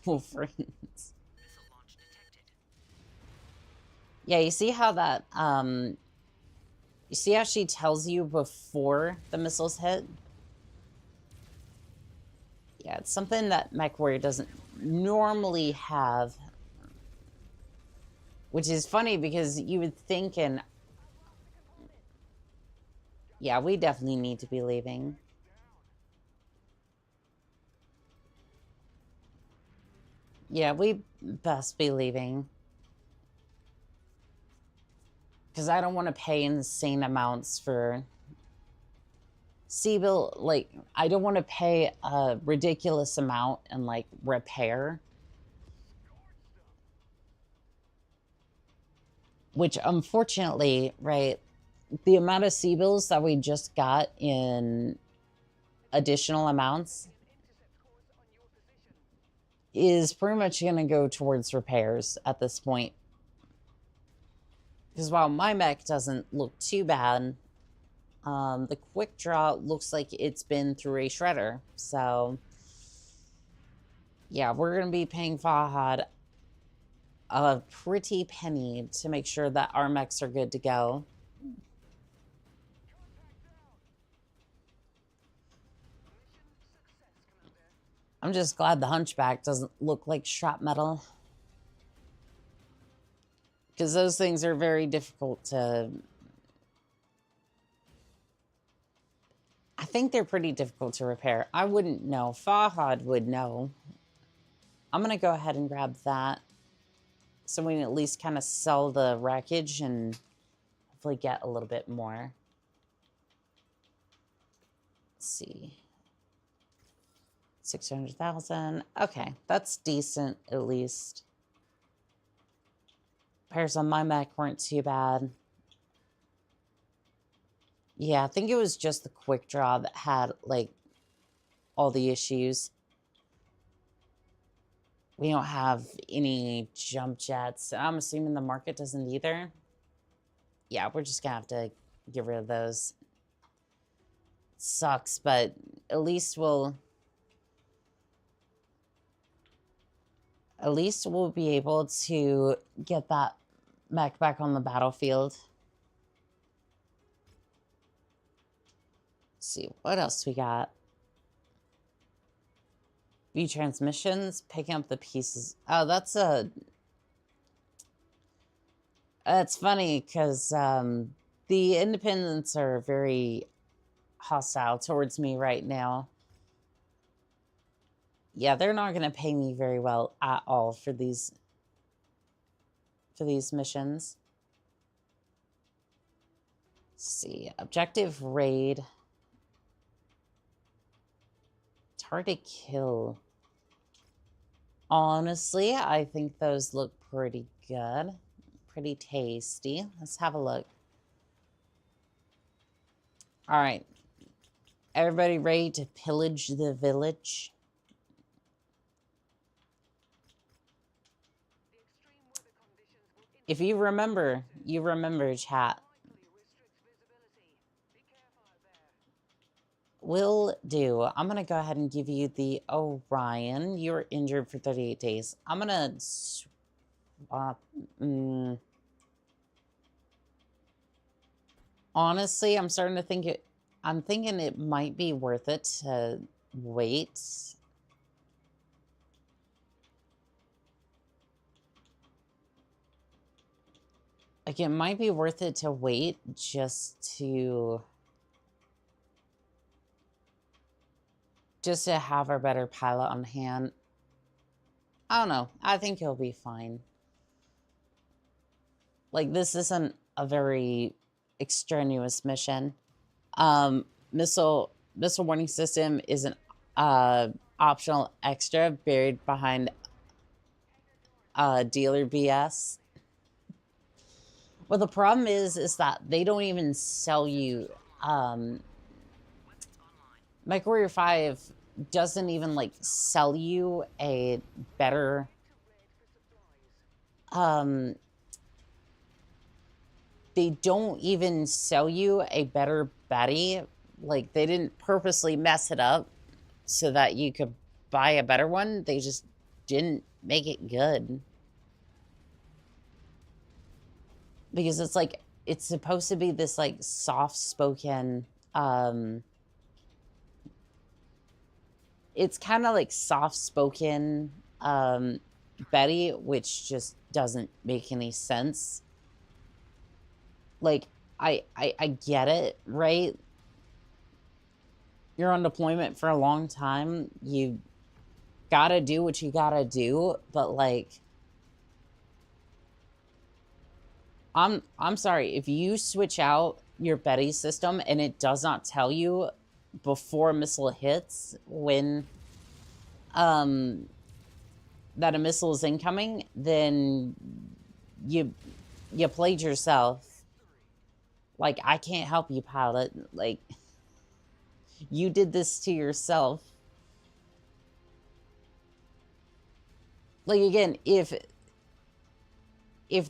Wolverines. Yeah, you see how that you see how she tells you before the missiles hit? Yeah, it's something that MechWarrior doesn't normally have. Which is funny because you would think yeah, we definitely need to be leaving. Yeah, we best be leaving. Because I don't want to pay insane amounts for C-bill. Like, I don't want to pay a ridiculous amount and, like, repair. Which, unfortunately, right, the amount of C-bills that we just got in additional amounts is pretty much going to go towards repairs at this point. Because while my mech doesn't look too bad, the quick draw looks like it's been through a shredder. So, yeah, we're going to be paying Fahad a pretty penny to make sure that our mechs are good to go. I'm just glad the Hunchback doesn't look like shrapnel. Because those things are very difficult to... I think they're pretty difficult to repair. I wouldn't know. Fahad would know. I'm going to go ahead and grab that. So we can at least kind of sell the wreckage and hopefully get a little bit more. Let's see. 600,000. Okay, that's decent at least. Repairs on my mech weren't too bad. Yeah, I think it was just the quick draw that had, like, all the issues. We don't have any jump jets. I'm assuming the market doesn't either. Yeah, we're just gonna have to get rid of those. Sucks, but at least we'll... At least we'll be able to get that mech back on the battlefield. Let's see, what else we got? View transmissions, picking up the pieces. Oh, that's a... That's funny, because the independents are very hostile towards me right now. Yeah, they're not going to pay me very well at all for these missions. Let's see, objective raid. It's hard to kill. Honestly, I think those look pretty good. Pretty tasty. Let's have a look. All right. Everybody ready to pillage the village? If you remember, chat. Will do. I'm going to go ahead and give you the Orion. You're injured for 38 days. I'm going to swap. Honestly, I'm starting to think I'm thinking it might be worth it to wait. Like, it might be worth it to wait just to have our better pilot on hand. I don't know. I think he'll be fine. Like, this isn't a very extraneous mission. Missile warning system is an optional extra buried behind dealer BS. Well, the problem is that they don't even sell you, MechWarrior 5 doesn't even, like, sell you a better, they don't even sell you a better Betty. Like, they didn't purposely mess it up so that you could buy a better one. They just didn't make it good. Because it's like, it's supposed to be this, like, soft-spoken, it's kind of like soft-spoken Betty, which just doesn't make any sense. Like, I get it, right? You're on deployment for a long time. You gotta do what you gotta do, but, like, I'm sorry, if you switch out your Betty system and it does not tell you before a missile hits when that a missile is incoming, then you played yourself. Like, I can't help you, pilot. Like, you did this to yourself. Like, again, if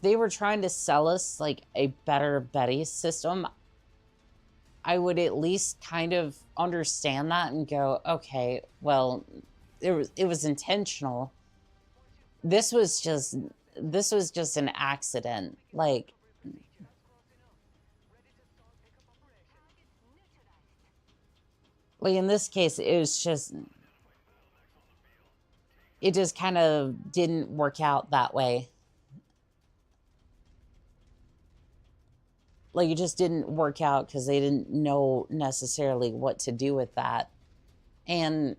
they were trying to sell us, like, a better Betty system, I would at least kind of understand that and go, okay, well, it was intentional. This was just an accident. Like, in this case, it was just, it just kind of didn't work out that way. Like, it just didn't work out because they didn't know necessarily what to do with that. And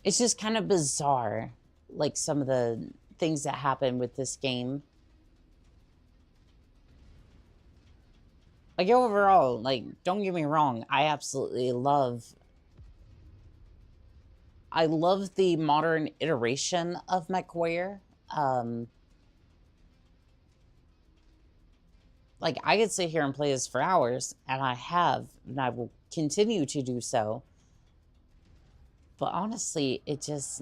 it's just kind of bizarre, like, some of the things that happen with this game. Like, overall, like, don't get me wrong, I absolutely love the modern iteration of MechWarrior. Like, I could sit here and play this for hours, and I have, and I will continue to do so. But honestly, it just...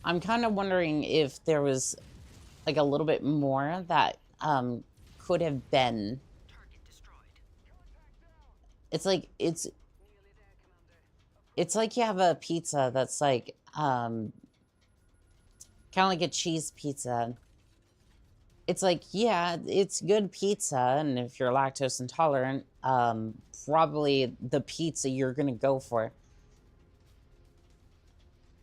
I'm kind of wondering if there was, like, a little bit more that could have been... Target destroyed. It's like Nearly there, Commander. it's like you have a pizza that's like kind of like a cheese pizza. It's like, yeah, it's good pizza, and if you're lactose intolerant, probably the pizza you're gonna go for.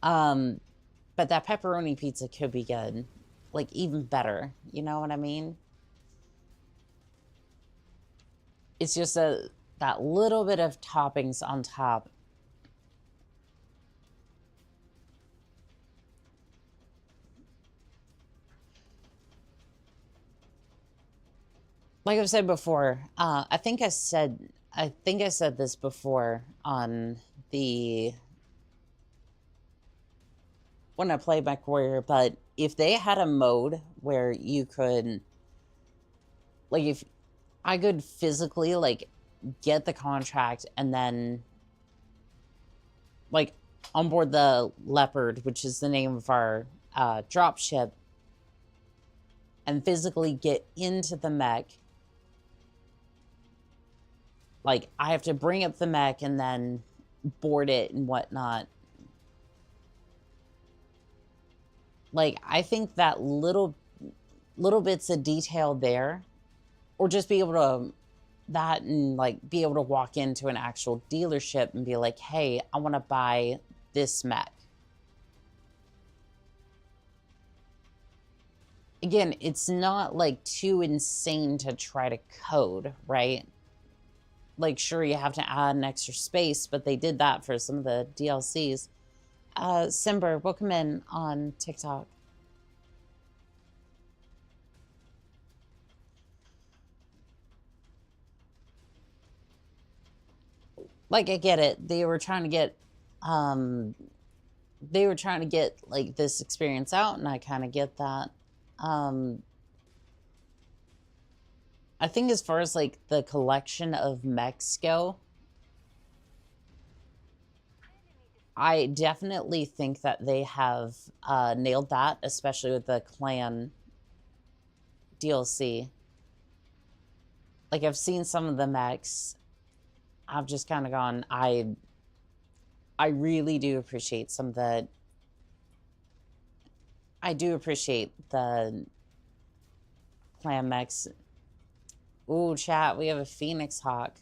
But that pepperoni pizza could be good. Like, even better. You know what I mean? It's just that little bit of toppings on top. Like I've said before, I think I said this before on the when I played MechWarrior, but if they had a mode where you could, like, if I could physically, like, get the contract and then, like, onboard the Leopard, which is the name of our dropship, and physically get into the mech, like, I have to bring up the mech and then board it and whatnot. Like, I think that little bits of detail there, or just be able to that and like be able to walk into an actual dealership and be like, hey, I want to buy this mech. Again, it's not like too insane to try to code, right? Like, sure, you have to add an extra space, but they did that for some of the DLCs. Simber, welcome in on TikTok. Like, I get it. They were trying to get like this experience out, and I kind of get that. I think as far as like the collection of mechs go, I definitely think that they have nailed that, especially with the clan DLC. Like, I've seen some of the mechs. I've just kind of gone, I really do appreciate some of the... I do appreciate the clan mechs. Ooh, chat, we have a Phoenix Hawk.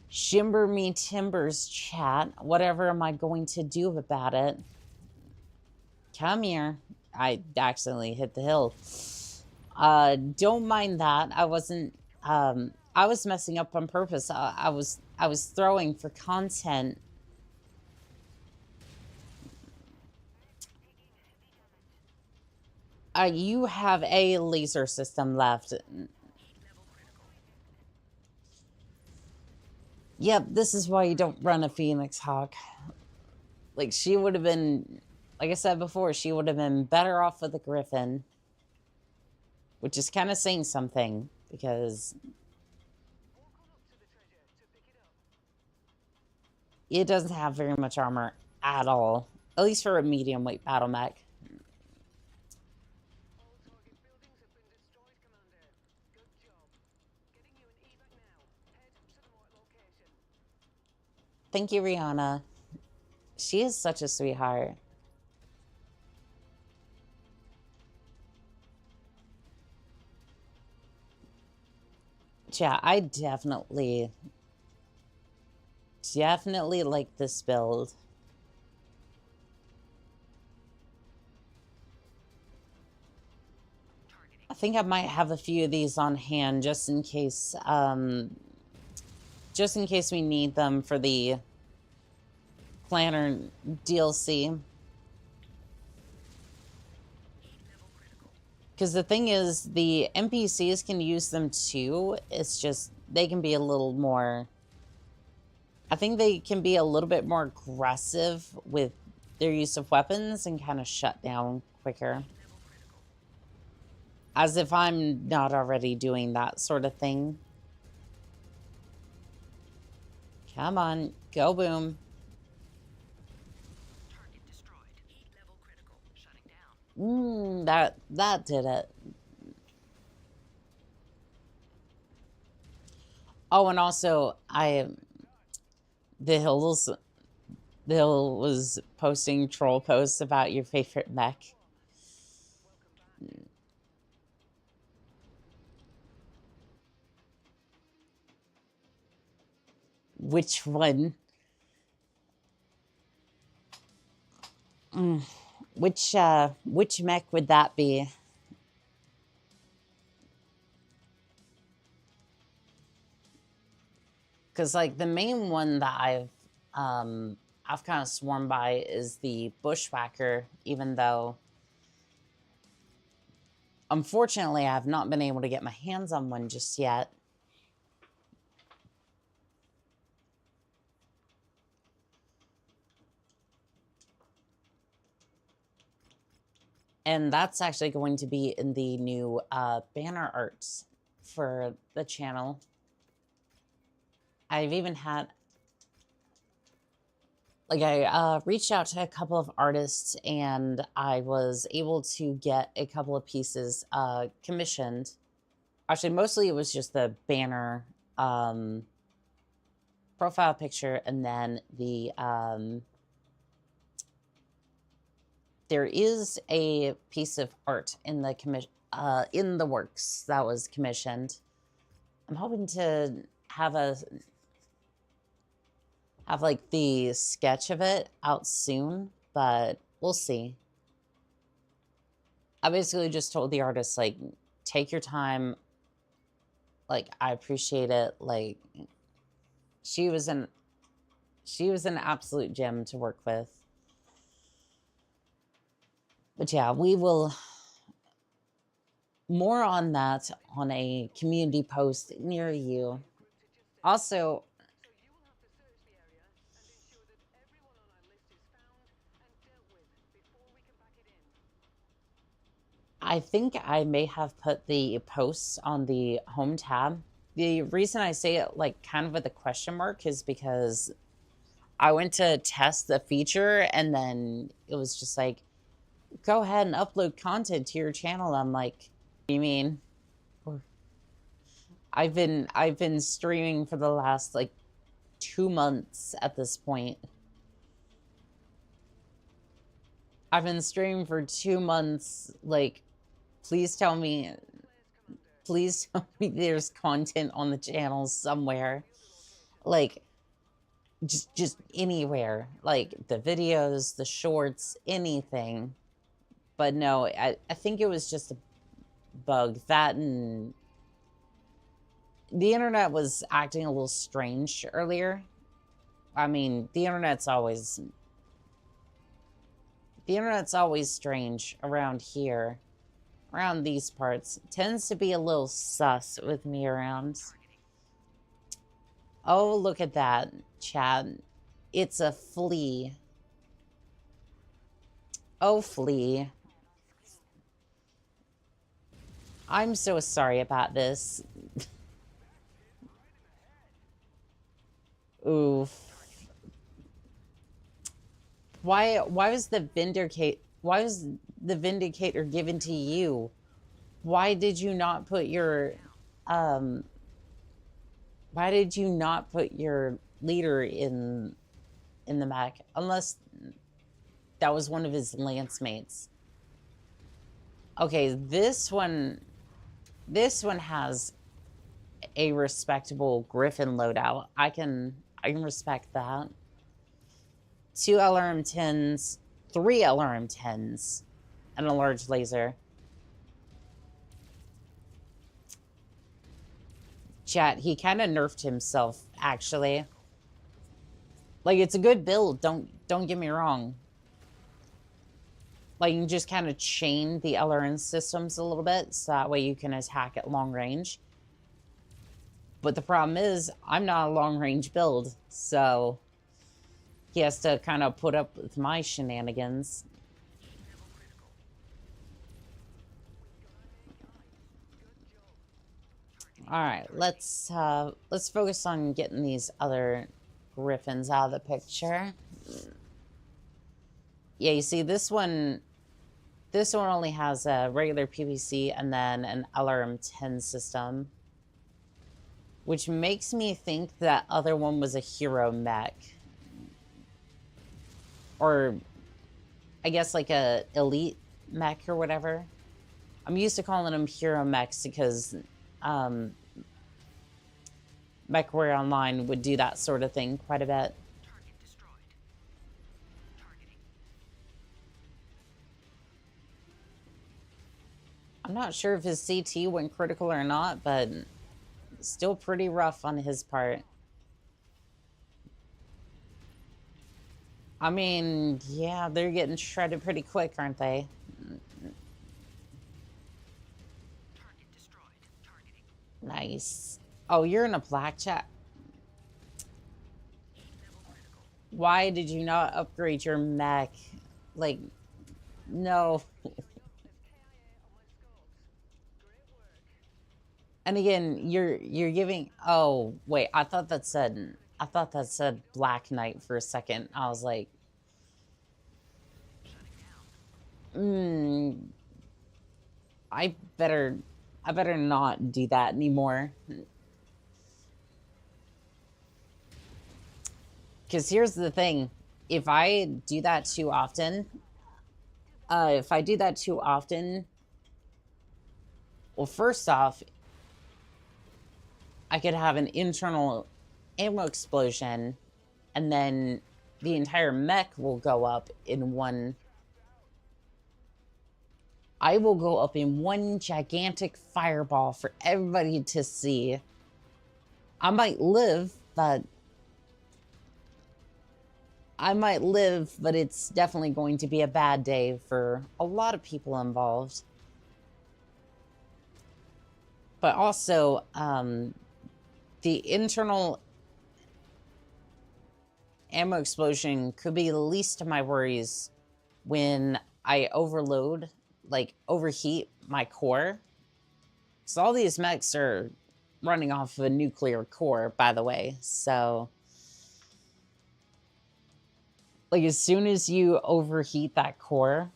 Shimber me timbers, chat. Whatever am I going to do about it? Come here. I accidentally hit the hill. Don't mind that. I wasn't, I was messing up on purpose. I was throwing for content. You have a laser system left. Yep, this is why you don't run a Phoenix Hawk. Like, she would have been, like I said before, she would have been better off with a Griffin. Which is kind of saying something, because it doesn't have very much armor at all. At least for a medium weight battle mech. Thank you, Rihanna. She is such a sweetheart. Yeah, I definitely like this build. I think I might have a few of these on hand just in case we need them for the planner DLC. Because the thing is, the NPCs can use them too. It's just, they can be a little more... I think they can be a little bit more aggressive with their use of weapons and kind of shut down quicker. As if I'm not already doing that sort of thing. Come on, go boom. Target destroyed. Heat level critical. Shutting down. That did it. Oh, and also the Hills the Hill was posting troll posts about your favorite mech. Which one? Which mech would that be? Because like the main one that I've kind of sworn by is the Bushwhacker, even though unfortunately I have not been able to get my hands on one just yet. And that's actually going to be in the new banner arts for the channel. I've even had, like, I reached out to a couple of artists and I was able to get a couple of pieces commissioned. Actually, mostly it was just the banner profile picture, and then the there is a piece of art in the works that was commissioned. I'm hoping to have like the sketch of it out soon, but we'll see. I basically just told the artist, like, take your time. Like, I appreciate it. Like, she was an absolute gem to work with. But yeah, we will more on that on a community post near you. Also, So you will have to search the area and ensure that everyone on our list is found and dealt with before we can pack it in. I think I may have put the posts on the home tab. The reason I say it like kind of with a question mark is because I went to test the feature and then it was just like, go ahead and upload content to your channel. I'm like, what do you mean? I've been streaming for the last like 2 months at this point. I've been streaming for 2 months. Like, please tell me there's content on the channel somewhere. Like, just anywhere. Like, the videos, the shorts, anything. But no, I think it was just a bug. That and the internet was acting a little strange earlier. I mean, the internet's always strange around here. Around these parts. It tends to be a little sus with me around. Oh, look at that, chat. It's a flea. Oh, flea. I'm so sorry about this. Oof. Why was the Vindicator given to you? Why did you not put your leader in the mech? Unless that was one of his lance mates. Okay, this one has a respectable Griffin loadout. I can respect that. 2 LRM-10s, 3 LRM-10s, and a large laser. Chat, he kind of nerfed himself, actually. Like, it's a good build, don't get me wrong. Like, you can just kind of chain the LRM systems a little bit, so that way you can attack at long range. But the problem is, I'm not a long-range build, so he has to kind of put up with my shenanigans. Alright, let's focus on getting these other Griffins out of the picture. Yeah, you see, this one only has a regular PVC and then an LRM-10 system. Which makes me think that other one was a hero mech. Or, I guess like a elite mech or whatever. I'm used to calling them hero mechs because MechWarrior Online would do that sort of thing quite a bit. Target destroyed. Targeting. I'm not sure if his CT went critical or not, but still pretty rough on his part. I mean, yeah, they're getting shredded pretty quick, aren't they? Target destroyed. Targeting. Nice. Oh, you're in a black chat. Heat level critical. Why did you not upgrade your mech? Like, no. And again, you're giving. Oh wait, I thought that said Black Knight for a second. I was like, I better not do that anymore. Because here's the thing, if I do that too often, well, first off, I could have an internal ammo explosion, and then the entire mech will go up in one. I will go up in one gigantic fireball for everybody to see. I might live, but it's definitely going to be a bad day for a lot of people involved. But also, the internal ammo explosion could be the least of my worries when I overheat my core. So all these mechs are running off of a nuclear core, by the way. So, like, as soon as you overheat that core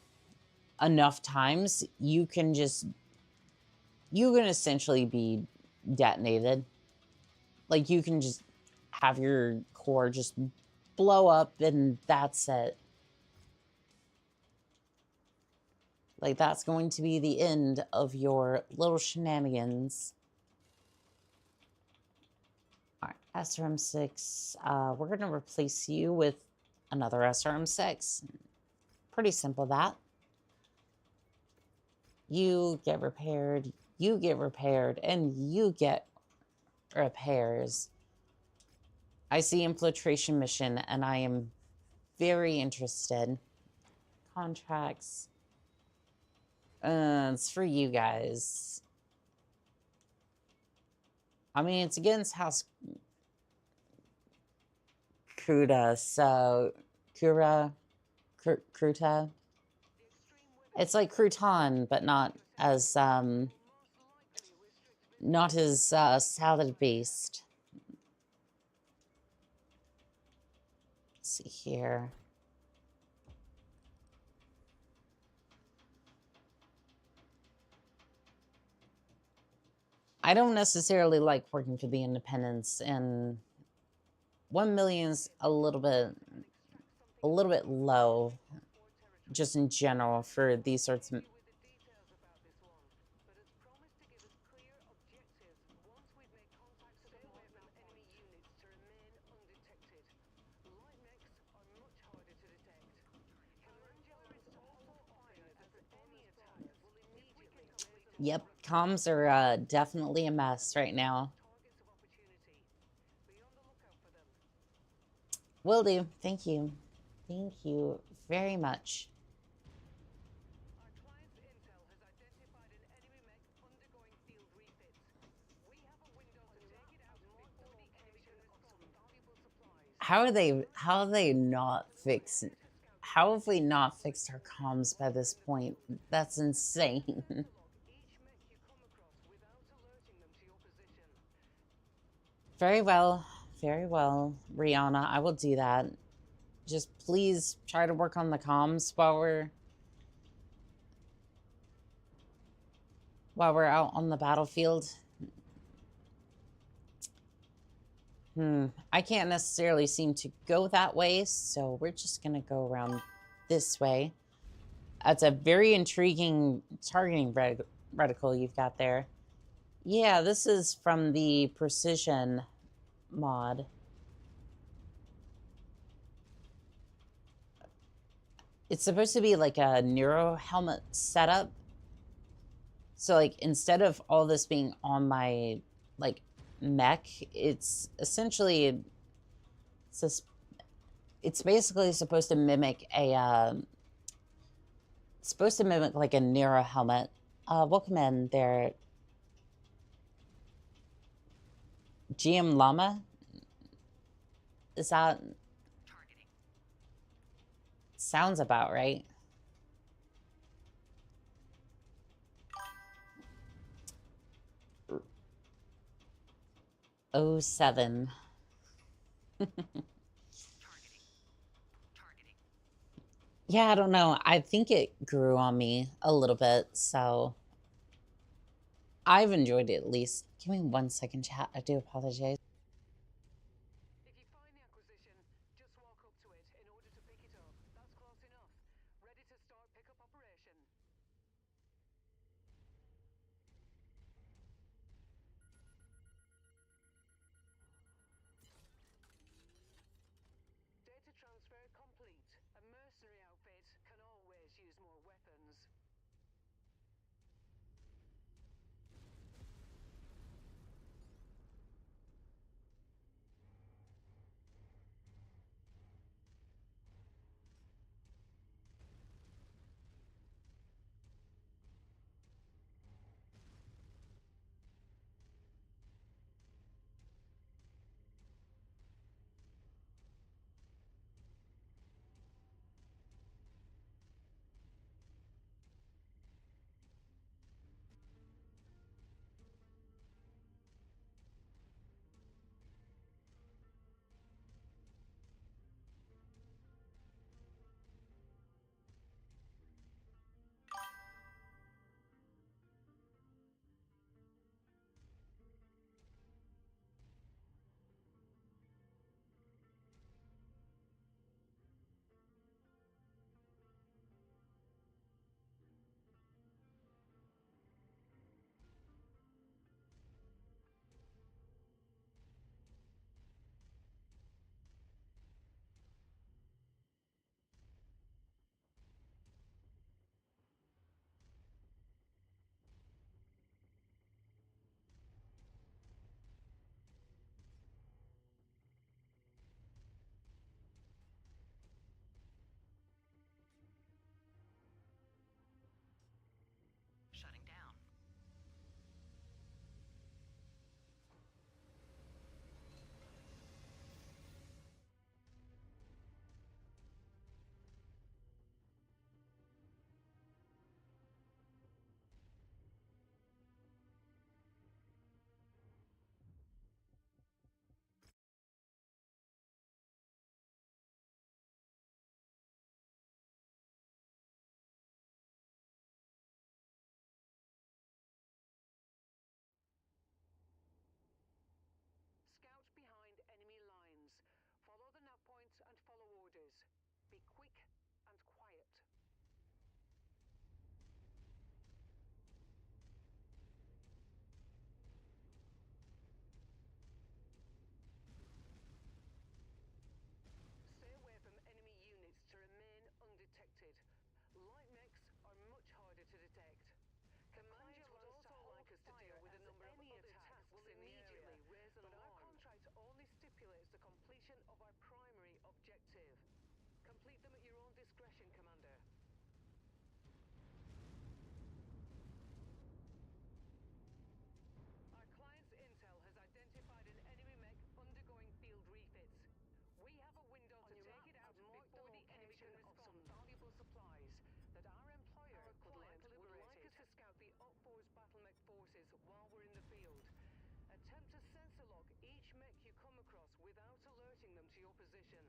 enough times, you can essentially be detonated. Like, you can just have your core just blow up and that's it. Like, that's going to be the end of your little shenanigans. All right, SRM6. We're going to replace you with another SRM6. Pretty simple, that. You get repaired, and you get repairs. I see infiltration mission, and I am very interested. Contracts. It's for you guys. I mean, it's against House Kruta, so Kruta. It's like crouton, but not as salad based. Let's see here. I don't necessarily like working for the independents, and 1 million's a little bit low, just in general for these sorts of. Yep, comms are definitely a mess right now. Will do. Thank you. Thank you very much. How have we not fixed our comms by this point? That's insane. Very well, Rihanna. I will do that. Just please try to work on the comms while we're out on the battlefield. I can't necessarily seem to go that way, so we're just gonna go around this way. That's a very intriguing targeting reticle you've got there. Yeah, this is from the precision mod. It's supposed to be like a neuro helmet setup. So like instead of all this being on my like mech, it's essentially it's basically supposed to mimic a it's supposed to mimic like a neuro helmet. Welcome in there, GM Llama. Is that Targeting. sounds about right? Oh 07. Targeting. Targeting. Yeah, I don't know. I think it grew on me a little bit, so I've enjoyed it at least. Give me 1 second, chat. I do apologize. If you find the acquisition, just walk up to it in order to pick it up. That's close enough. Ready to start pickup operation. Data transfer complete. A mercenary outfit can always use more weapons. Shutting down. Scout behind enemy lines. Follow the nav points and follow orders. Be quick and quiet. Stay away from enemy units to remain undetected. Light mechs are much harder to detect. Command your would also like us to deal with a number of other tasks will immediately raise an alarm. But our contract only stipulates the completion of our primary objective. Complete them at your own discretion, Commander. Our client's intel has identified an enemy mech undergoing field refits. We have a window to take it out before the enemy can respond. Some valuable supplies that our employer would like us to scout the Op-4's battle mech forces while we're in the field. Attempt to sensor lock each mech you come across without alerting them to your position.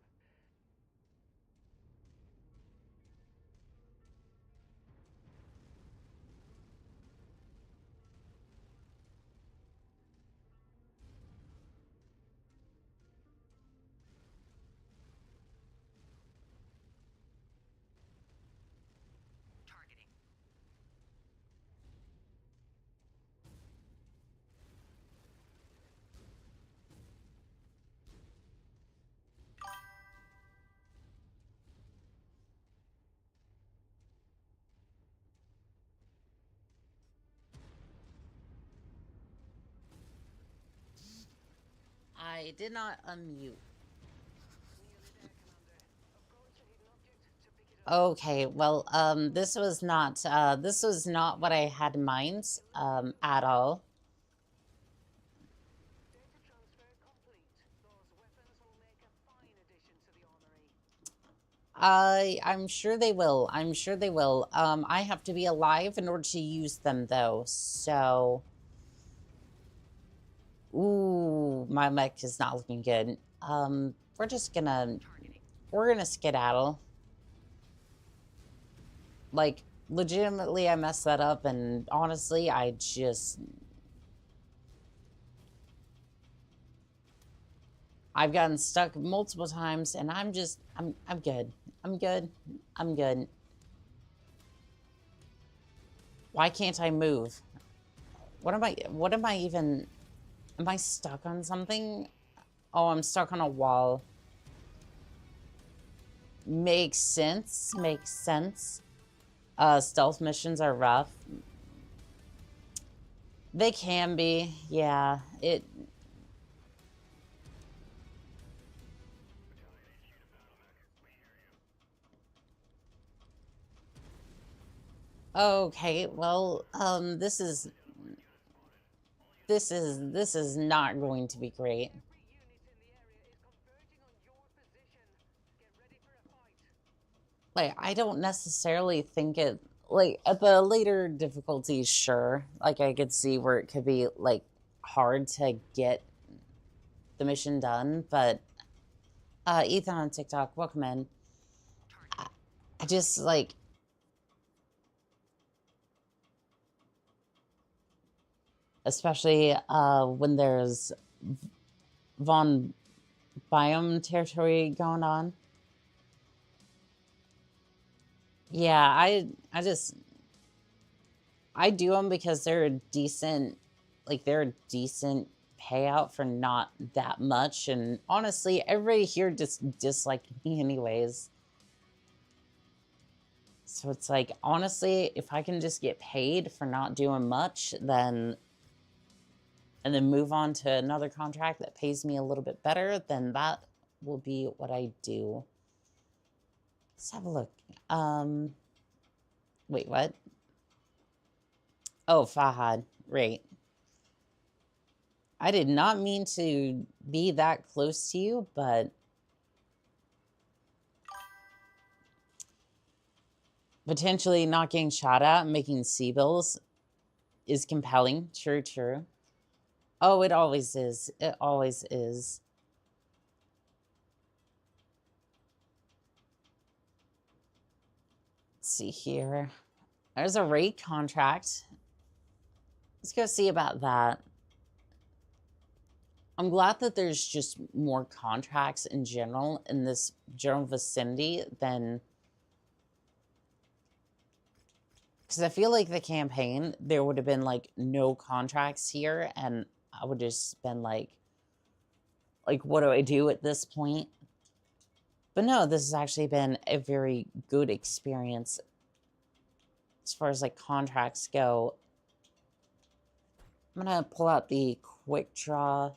I did not unmute. Okay, well, this was not what I had in mind, at all. Data transfer complete. Those weapons will make a fine addition to the armory. I'm sure they will. I'm sure they will. I have to be alive in order to use them, though, so... Ooh, my mech is not looking good. We're just gonna... We're gonna skedaddle. Like, legitimately, I messed that up, and honestly, I just... I've gotten stuck multiple times, and I'm good. I'm good. I'm good. Why can't I move? What am I even... Am I stuck on something? Oh, I'm stuck on a wall. Makes sense. Makes sense. Stealth missions are rough. They can be. Yeah. Okay, well, this is not going to be great. Like, I don't necessarily think it, like, at the later difficulties, sure. Like, I could see where it could be, like, hard to get the mission done, but, Ethan on TikTok, welcome in. I just, like... Especially, when there's Von Biome territory going on. Yeah, I do them because they're a decent, like, they're a decent payout for not that much, and honestly, everybody here just disliked me anyways. So it's like, honestly, if I can just get paid for not doing much, then... and then move on to another contract that pays me a little bit better, then that will be what I do. Let's have a look. Wait, what? Oh, Fahad. Right. I did not mean to be that close to you, but... potentially not getting shot at and making C-bills is compelling. True, true. Oh, it always is. It always is. Let's see here. There's a rate contract. Let's go see about that. I'm glad that there's just more contracts in general in this general vicinity than... because I feel like the campaign, there would have been, like, no contracts here, and I would just been like, what do I do at this point? But no, this has actually been a very good experience as far as, like, contracts go. I'm gonna pull out the quick draw.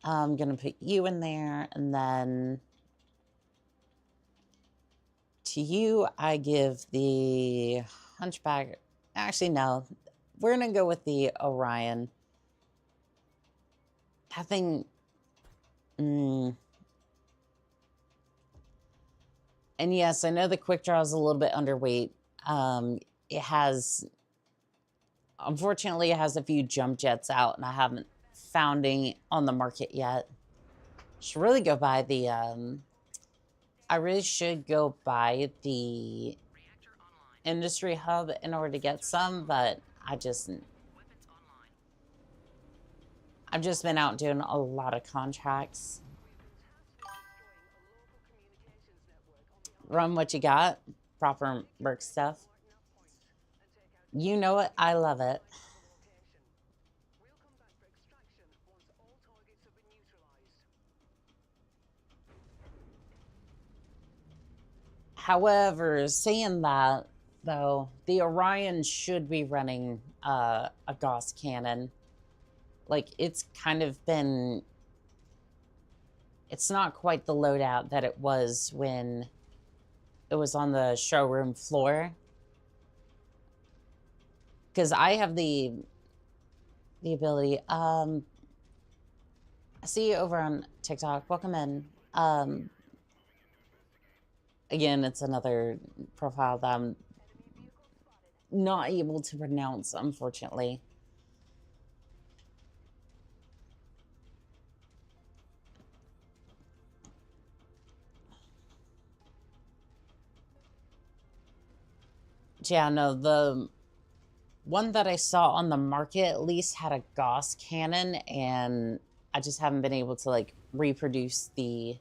I'm gonna put you in there, and then to you, I give the Hunchback. Actually, no. We're gonna go with the Orion. That thing... And yes, I know the quick draw is a little bit underweight. It has... unfortunately, it has a few jump jets out, and I haven't found any on the market yet. Should really go buy the... I really should go buy the industry hub in order to get some, but I've just been out doing a lot of contracts. Run what you got. Proper merc stuff. You know it. I love it. However, saying that, though, the Orion should be running a Gauss cannon. Like, it's kind of been... It's not quite the loadout that it was when it was on the showroom floor. Because I have the ability. I see you over on TikTok. Welcome in. Again, it's another profile that I'm not able to pronounce, unfortunately. Yeah, no, the one that I saw on the market at least had a Gauss cannon, and I just haven't been able to, like, reproduce the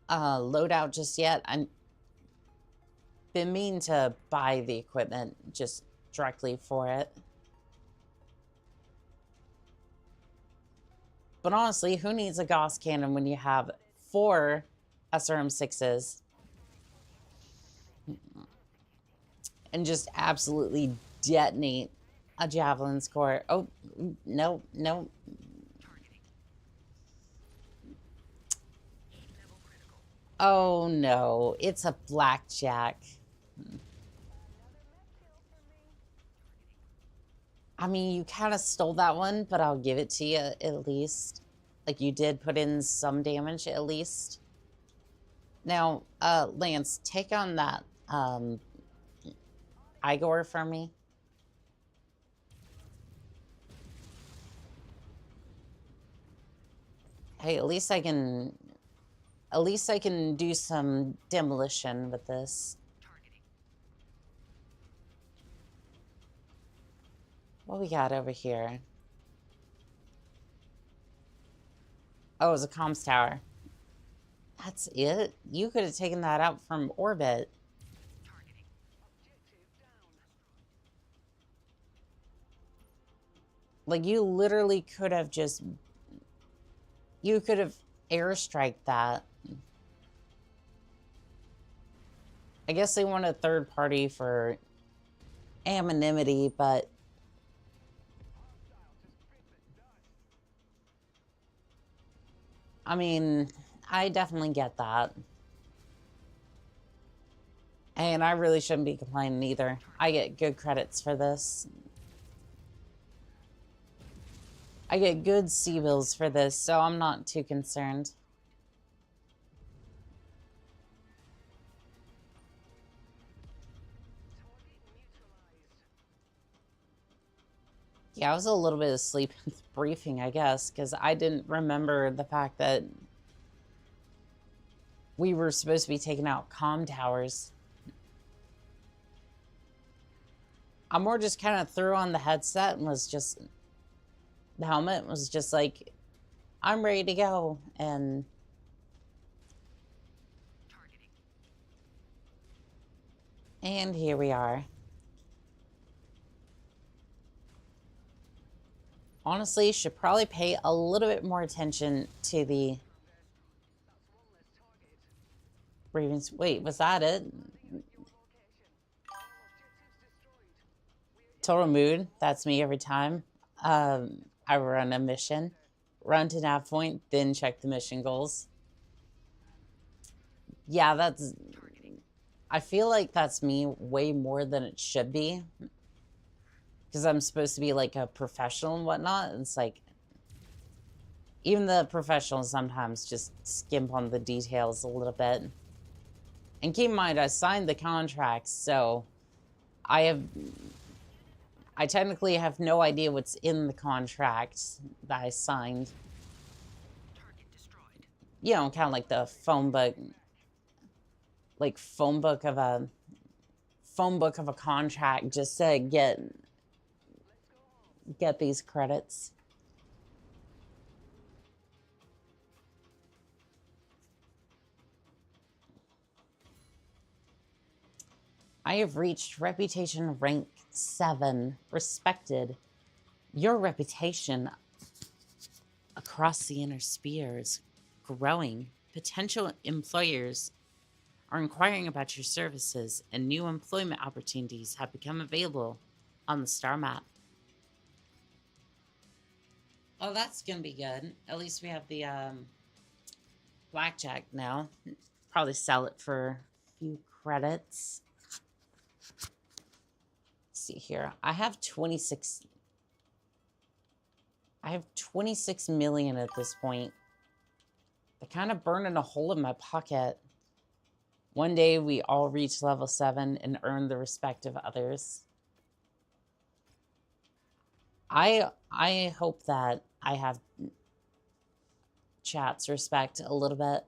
loadout just yet. I've been meaning to buy the equipment just directly for it. But honestly, who needs a Gauss cannon when you have 4 SRM6s? And just absolutely detonate a javelin score. Oh, no, no. Oh, no. It's a blackjack. I mean, you kind of stole that one, but I'll give it to you at least. Like, you did put in some damage at least. Now, Lance, take on that Igor for me. Hey, at least I can do some demolition with this. What we got over here? Oh, it's a comms tower. That's it? You could have taken that out from orbit. Like, you literally could have just... You could have airstriked that. I guess they want a third party for anonymity, but... I mean, I definitely get that. And I really shouldn't be complaining either. I get good credits for this. I get good C-bills for this, so I'm not too concerned. Yeah, I was a little bit asleep in the briefing, I guess, because I didn't remember the fact that we were supposed to be taking out comm towers. I more just kind of threw on the headset and was just... The helmet was just like, I'm ready to go, and... And here we are. Honestly, should probably pay a little bit more attention to the... Ravens. Wait, was that it? Total mood. That's me every time. I run a mission. Run to nav point, then check the mission goals. Yeah, that's... I feel like that's me way more than it should be. Because I'm supposed to be like a professional and whatnot. It's like... Even the professionals sometimes just skimp on the details a little bit. And keep in mind, I signed the contracts, so... I technically have no idea what's in the contract that I signed. You know, kind of like the phone book... Like, phone book of a contract just to get these credits. I have reached reputation rank 7. Respected. Your reputation across the inner sphere is growing. Potential employers are inquiring about your services, and new employment opportunities have become available on the star map. Oh, that's gonna be good. At least we have the blackjack now. Probably sell it for a few credits. Let's see here. I have 26 million at this point. They're kind of burning a hole in my pocket. One day we all reach level 7 and earn the respect of others. I hope that I have chat's respect a little bit.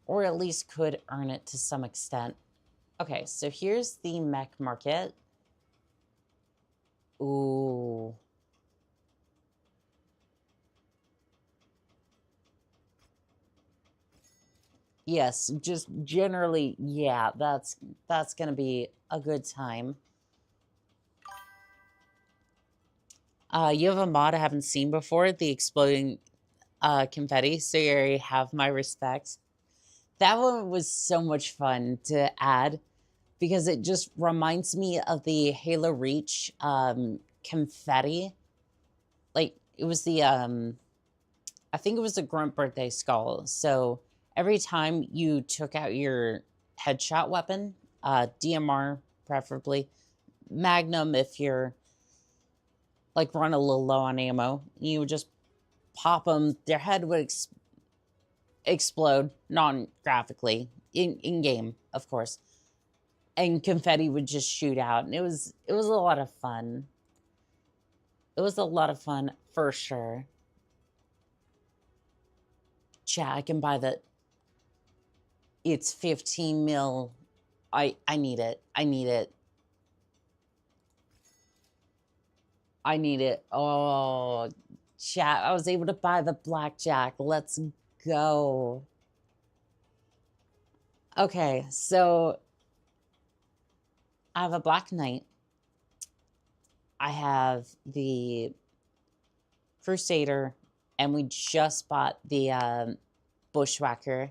Or at least could earn it to some extent. Okay, so here's the mech market. Ooh. Yes, just generally, yeah, that's gonna be a good time. You have a mod I haven't seen before, the exploding confetti, so you already have my respect. That one was so much fun to add because it just reminds me of the Halo Reach confetti. Like, it was the, I think it was the Grunt birthday skull. So every time you took out your headshot weapon, DMR preferably, Magnum if you're like run a little low on ammo, you would just pop them, their head would explode non-graphically, in game, of course, and confetti would just shoot out, and it was a lot of fun. It was a lot of fun for sure. Chat, I can buy that. It's 15 mil. I need it. I need it. I need it. Oh, chat, I was able to buy the blackjack. Let's go. Okay, so I have a Black Knight. I have the Crusader, and we just bought the Bushwhacker.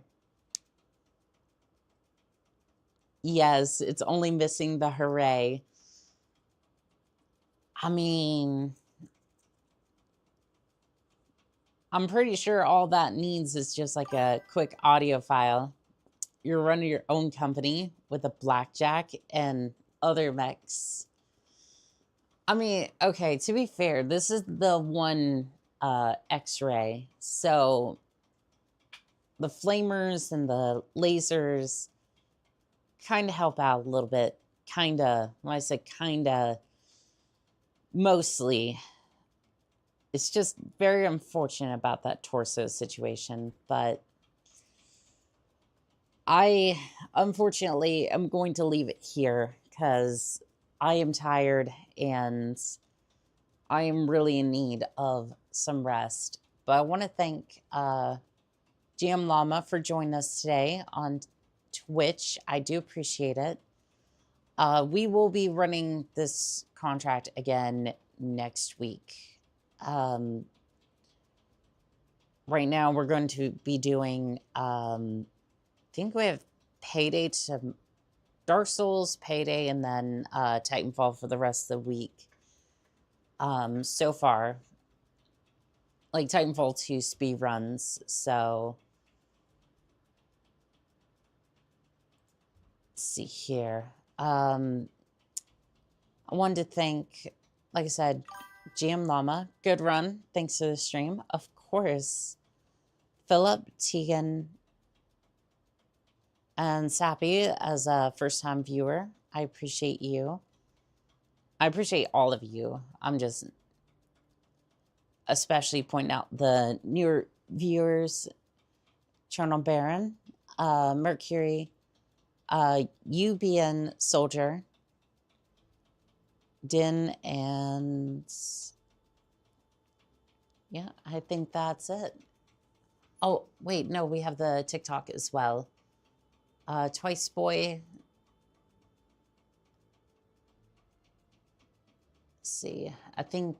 Yes, it's only missing the hooray. I mean, I'm pretty sure all that needs is just like a quick audio file. You're running your own company with a blackjack and other mechs. I mean, okay, to be fair, this is the one X-ray. So the flamers and the lasers kind of help out a little bit. Kind of, when I say kind of, mostly. It's just very unfortunate about that torso situation, but I unfortunately am going to leave it here because I am tired and I am really in need of some rest. But I want to thank GM Llama for joining us today on Twitch. I do appreciate it. We will be running this contract again next week. Right now we're going to be doing, I think we have Payday to Dark Souls, Payday, and then Titanfall for the rest of the week. So far, like Titanfall 2 speed runs, so let's see here. I wanted to thank, like I said, GM Llama, good run, thanks to the stream. Of course, Philip, Tegan, and Sappy as a first-time viewer. I appreciate you. I appreciate all of you. I'm just especially pointing out the newer viewers, Channel Baron, Mercury, you being Soldier, Din, and yeah, I think that's it. Oh, wait, no, we have the TikTok as well. Twice Boy. Let's see, I think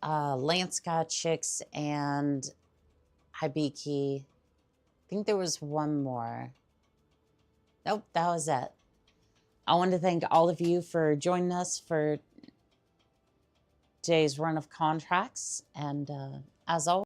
Lance got Chicks and Hibiki. I think there was one more. Nope, that was it. I want to thank all of you for joining us for today's run of contracts. And as always,